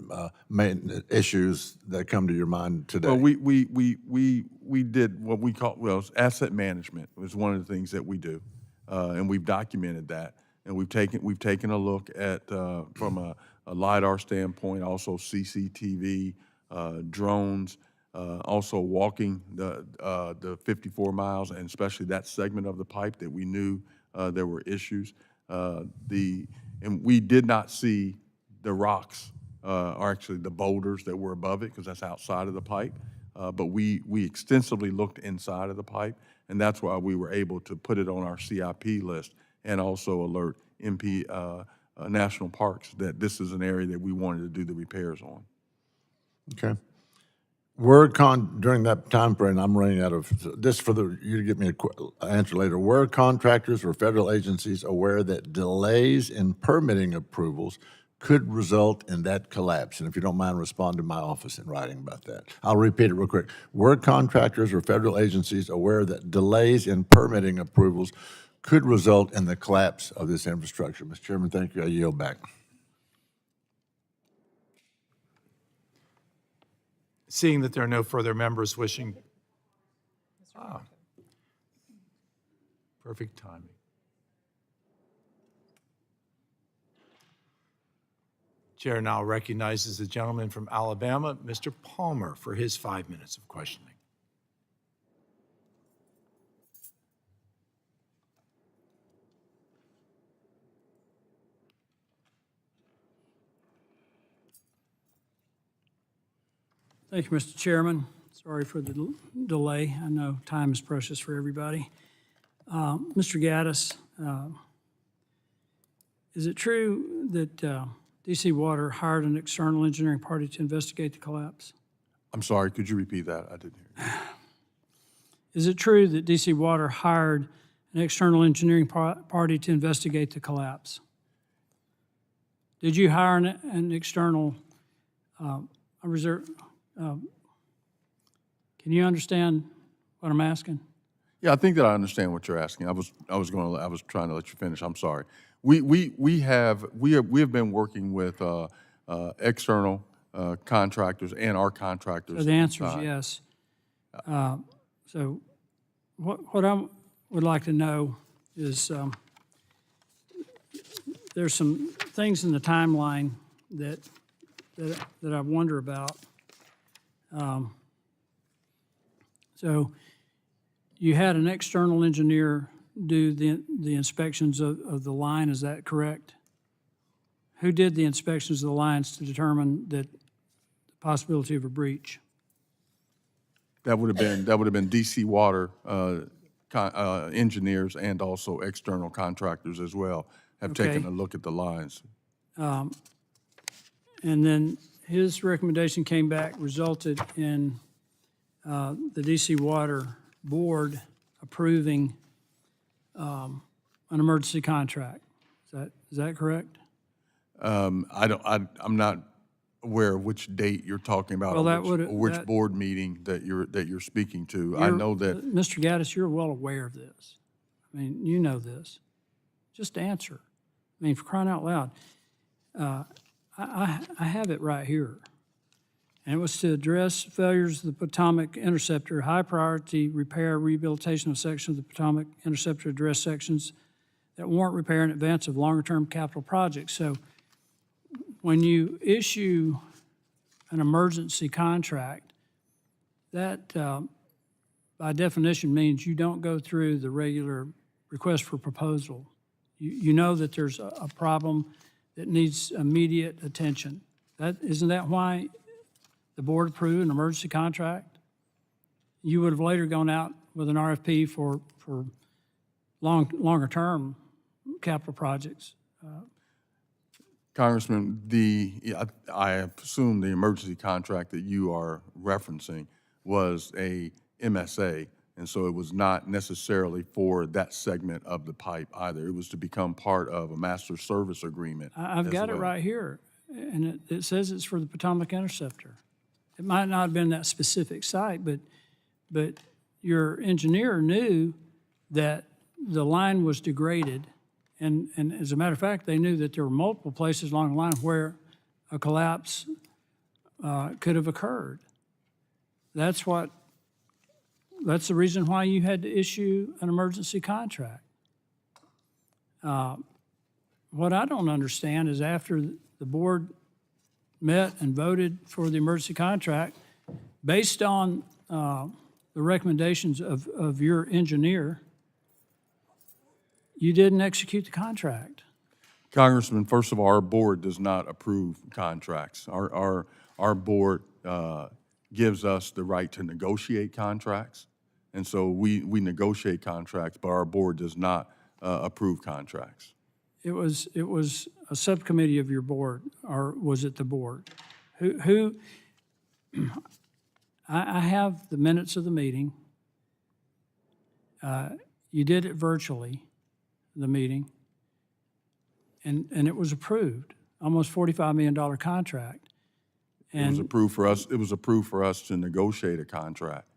maintenance issues that come to your mind today? Well, we did what we call, asset management was one of the things that we do, and we've documented that, and we've taken a look at from a LiDAR standpoint, also CCTV, drones, also walking the 54 miles, and especially that segment of the pipe that we knew there were issues. And we did not see the rocks, or actually the boulders that were above it, because that's outside of the pipe. But we extensively looked inside of the pipe, and that's why we were able to put it on our CIP list and also alert national parks, that this is an area that we wanted to do the repairs on. Okay. During that time frame, I'm running out of, this for you to give me an answer later. Were contractors or federal agencies aware that delays in permitting approvals could result in that collapse? And if you don't mind, respond to my office in writing about that. I'll repeat it real quick. Were contractors or federal agencies aware that delays in permitting approvals could result in the collapse of this infrastructure? Mr. Chairman, thank you. I yield back. Seeing that there are no further members wishing. Perfect timing. Chair now recognizes the gentleman from Alabama, Mr. Palmer, for his 5 minutes of questioning. Thank you, Mr. Chairman. Sorry for the delay. I know time is precious for everybody. Mr. Gaddis, is it true that DC Water hired an external engineering party to investigate the collapse? I'm sorry, could you repeat that? I didn't hear you. Is it true that DC Water hired an external engineering party to investigate the collapse? Did you hire an external reserve? Can you understand what I'm asking? Yeah, I think that I understand what you're asking. I was trying to let you finish. I'm sorry. We have been working with external contractors and our contractors. So the answer is yes. So what I would like to know is there's some things in the timeline that I wonder about. So you had an external engineer do the inspections of the line, is that correct? Who did the inspections of the lines to determine that the possibility of a breach? That would have been DC Water engineers and also external contractors as well have taken a look at the lines. And then his recommendation came back, resulted in the DC Water Board approving an emergency contract. Is that correct? I'm not aware of which date you're talking about, Well, or which board meeting that you're speaking to. I know that Mr. Gaddis, you're well aware of this. I mean, you know this. Just answer. I mean, for crying out loud. I have it right here. And it was to address failures of the Potomac Interceptor, high priority repair, rehabilitation of sections of the Potomac Interceptor address sections that warrant repair in advance of longer term capital projects. So when you issue an emergency contract, that by definition means you don't go through the regular request for proposal. You know that there's a problem that needs immediate attention. Isn't that why the board approved an emergency contract? You would have later gone out with an RFP for longer term capital projects. Congressman, I assume the emergency contract that you are referencing was a MSA, and so it was not necessarily for that segment of the pipe either. It was to become part of a master service agreement. I've got it right here, and it says it's for the Potomac Interceptor. It might not have been that specific site, but your engineer knew that the line was degraded, and as a matter of fact, they knew that there were multiple places along the line where a collapse could have occurred. That's the reason why you had to issue an emergency contract. What I don't understand is after the board met and voted for the emergency contract, based on the recommendations of your engineer, you didn't execute the contract. Congressman, first of all, our board does not approve contracts. Our board gives us the right to negotiate contracts, and so we negotiate contracts, but our board does not approve contracts. it was a subcommittee of your board, or was it the board? Who, I have the minutes of the meeting. You did it virtually, the meeting, and it was approved, almost $45 million contract. It was approved for us, to negotiate a contract,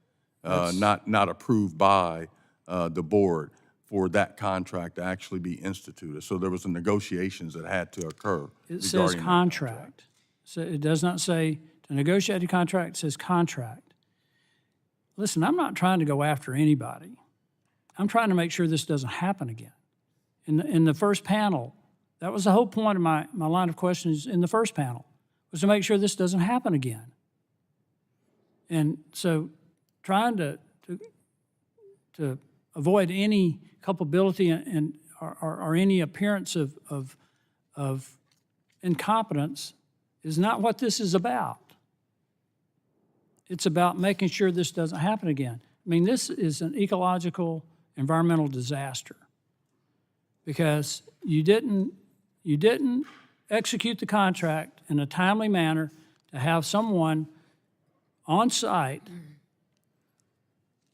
not approved by the board for that contract to actually be instituted. So there was some negotiations that had to occur. It says regarding that contract. So it does not say to negotiate a contract, it says contract. Listen, I'm not trying to go after anybody. I'm trying to make sure this doesn't happen again. In the first panel, that was the whole point of my line of questions in the first panel, was to make sure this doesn't happen again. And so trying to avoid any culpability or any appearance of incompetence is not what this is about. It's about making sure this doesn't happen again. I mean, this is an ecological, environmental disaster because you didn't execute the contract in a timely manner to have someone on site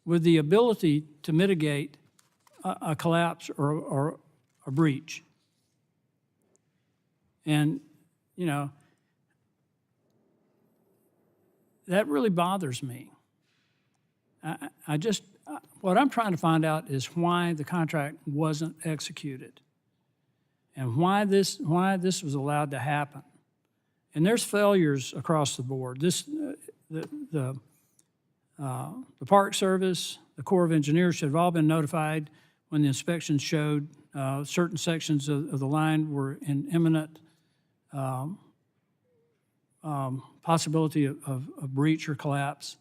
with the ability to mitigate a collapse or a breach. And, you know, that really bothers me. What I'm trying to find out is why the contract wasn't executed and why this was allowed to happen. And there's failures across the board. The Park Service, the Corps of Engineers should have all been notified when the inspection showed certain sections of the line were in imminent possibility of breach or collapse.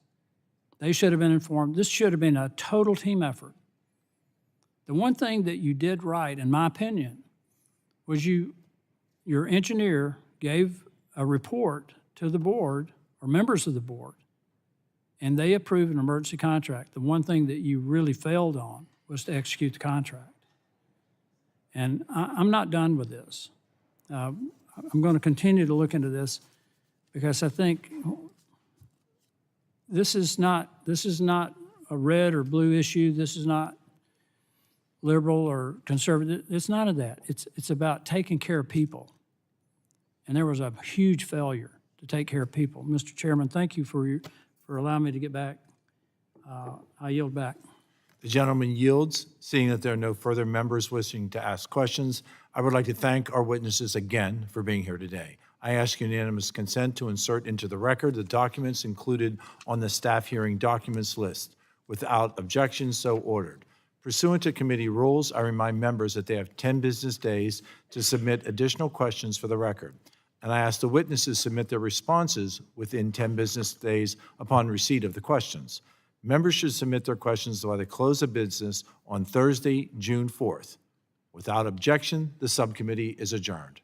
They should have been informed. This should have been a total team effort. The one thing that you did right, in my opinion, was your engineer gave a report to the board or members of the board, and they approved an emergency contract. The one thing that you really failed on was to execute the contract. And I'm not done with this. I'm going to continue to look into this because I think this is not a red or blue issue. This is not liberal or conservative. It's none of that. It's about taking care of people. And there was a huge failure to take care of people. Mr. Chairman, thank you for allowing me to get back. I yield back. The gentleman yields. Seeing that there are no further members wishing to ask questions, I would like to thank our witnesses again for being here today. I ask unanimous consent to insert into the record the documents included on the staff hearing documents list. Without objection, so ordered. Pursuant to committee rules, I remind members that they have 10 business days to submit additional questions for the record. And I ask the witnesses submit their responses within 10 business days upon receipt of the questions. Members should submit their questions by the close of business on Thursday, June 4th. Without objection, the subcommittee is adjourned.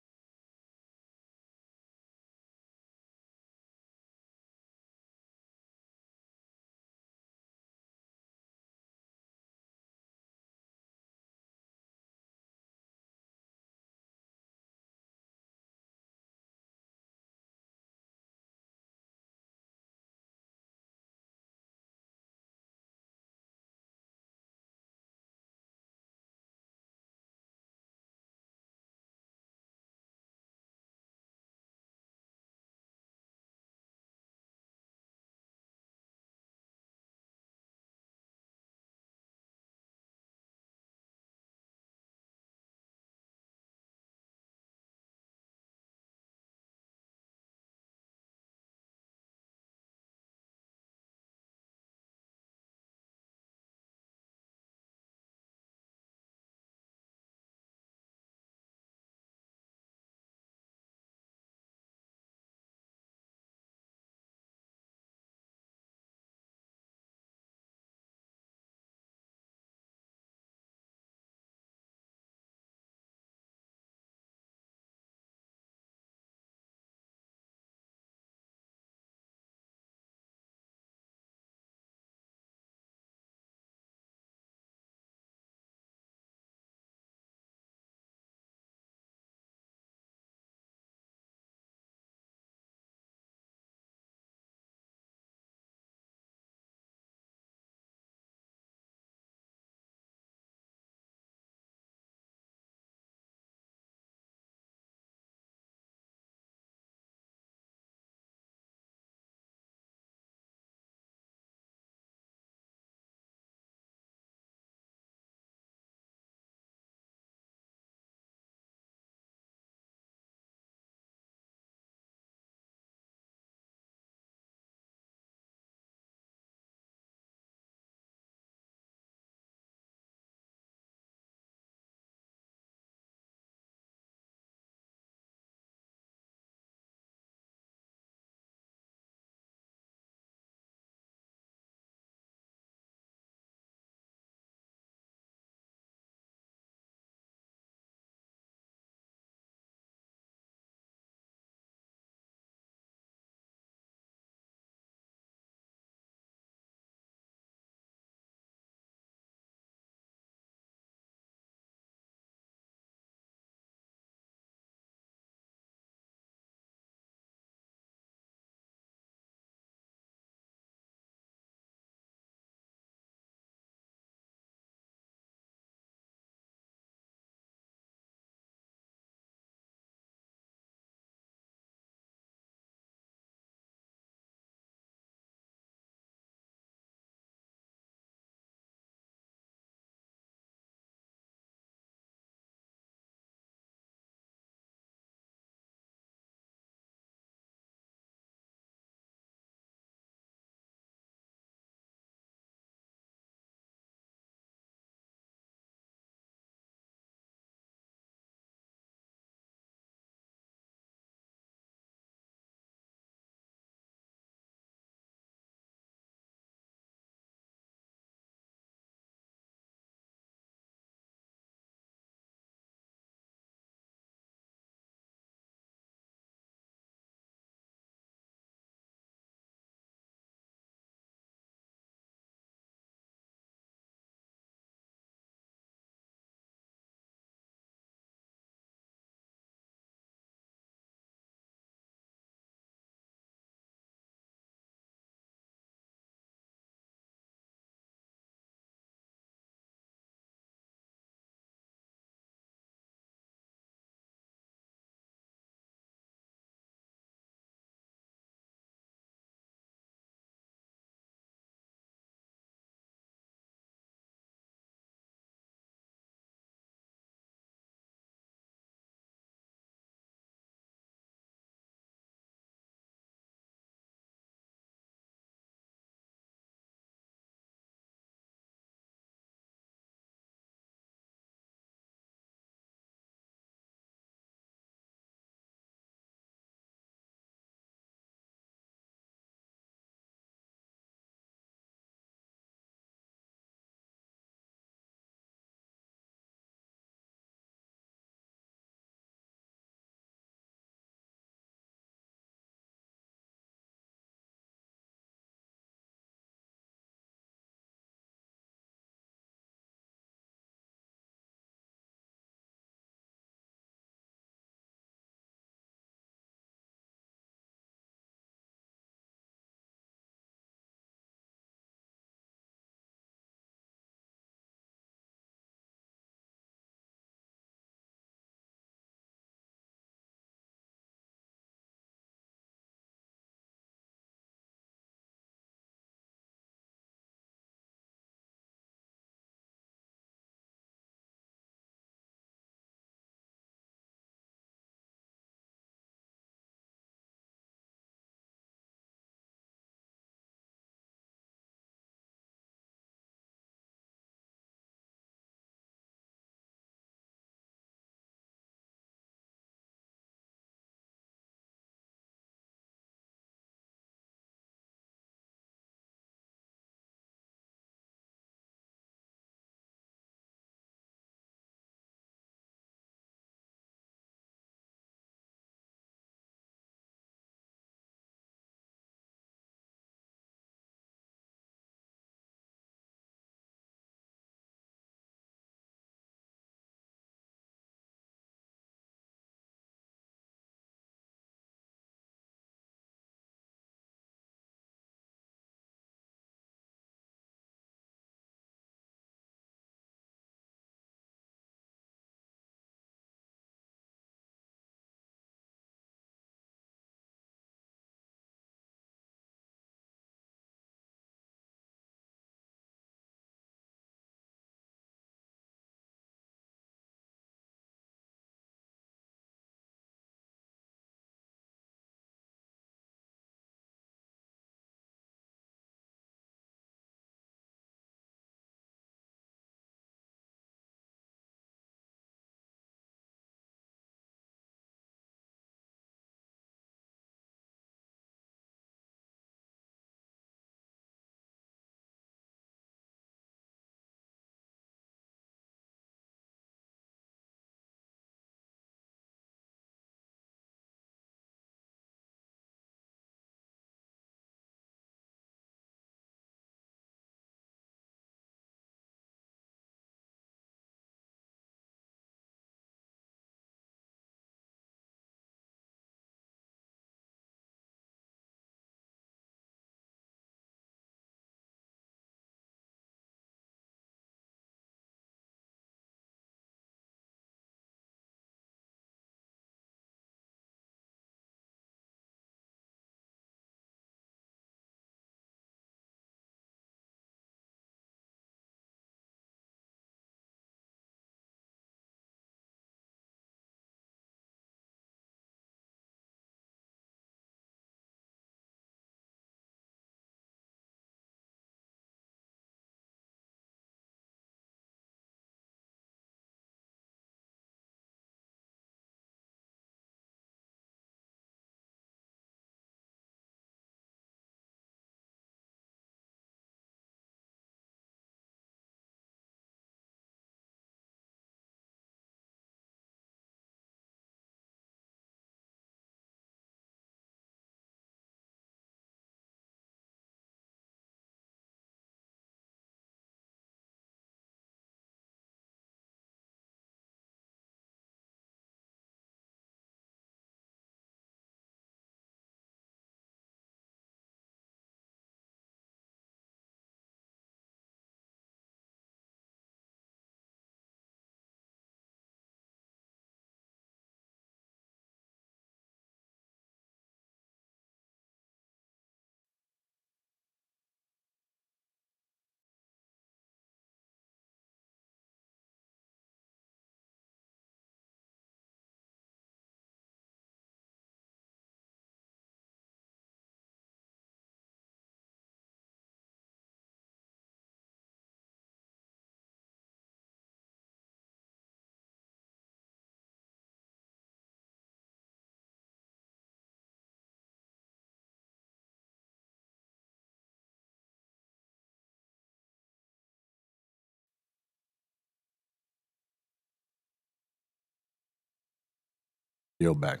Yield back.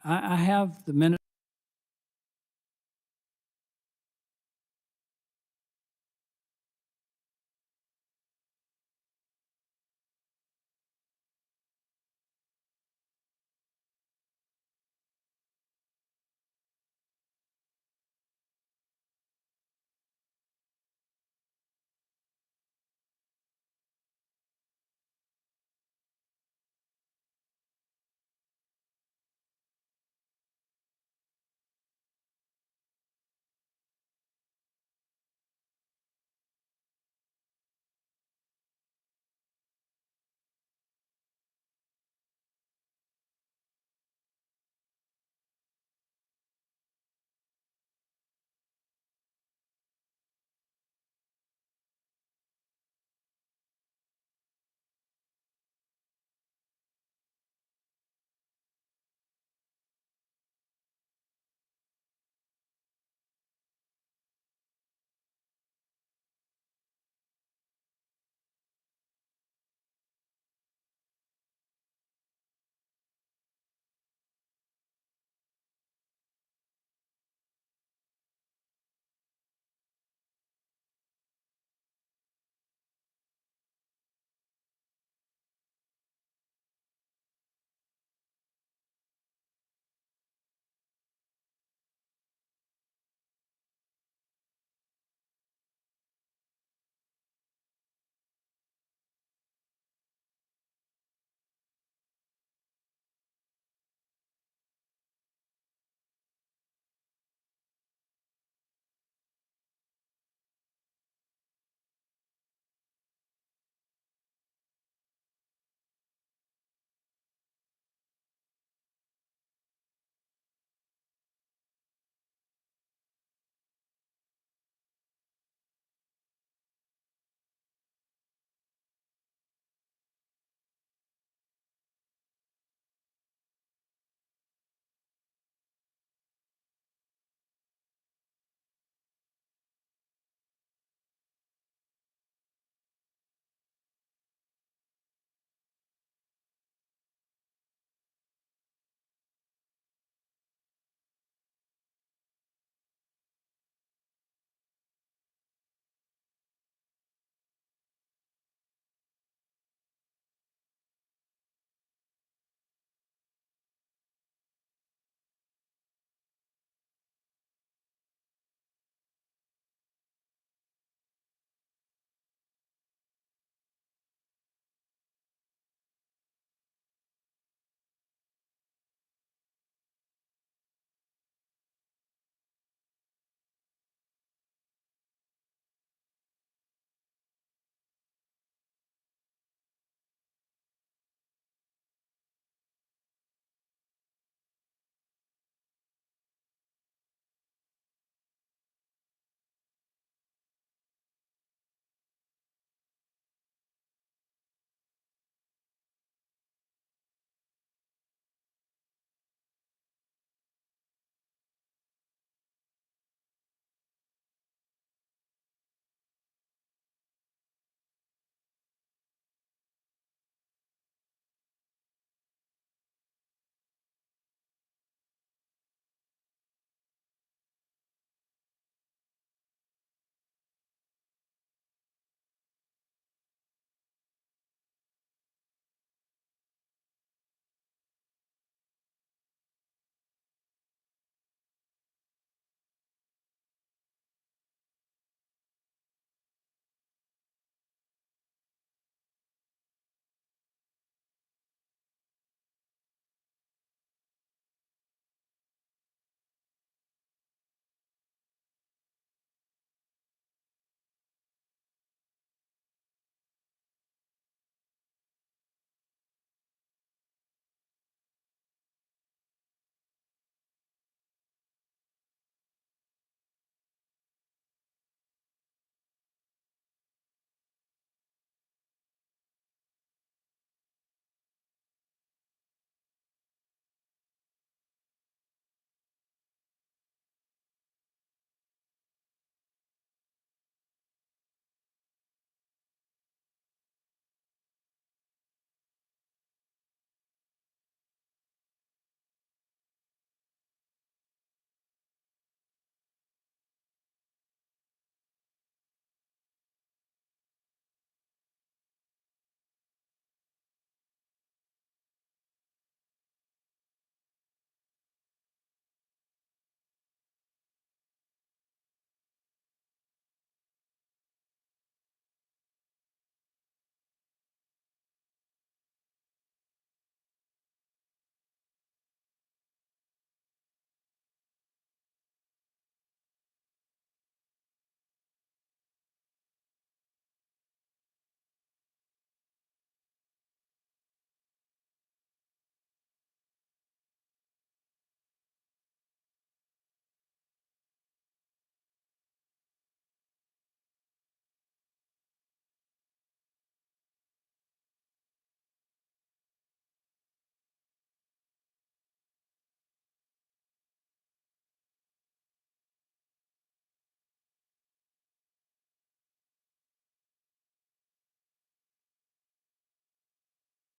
I have the minute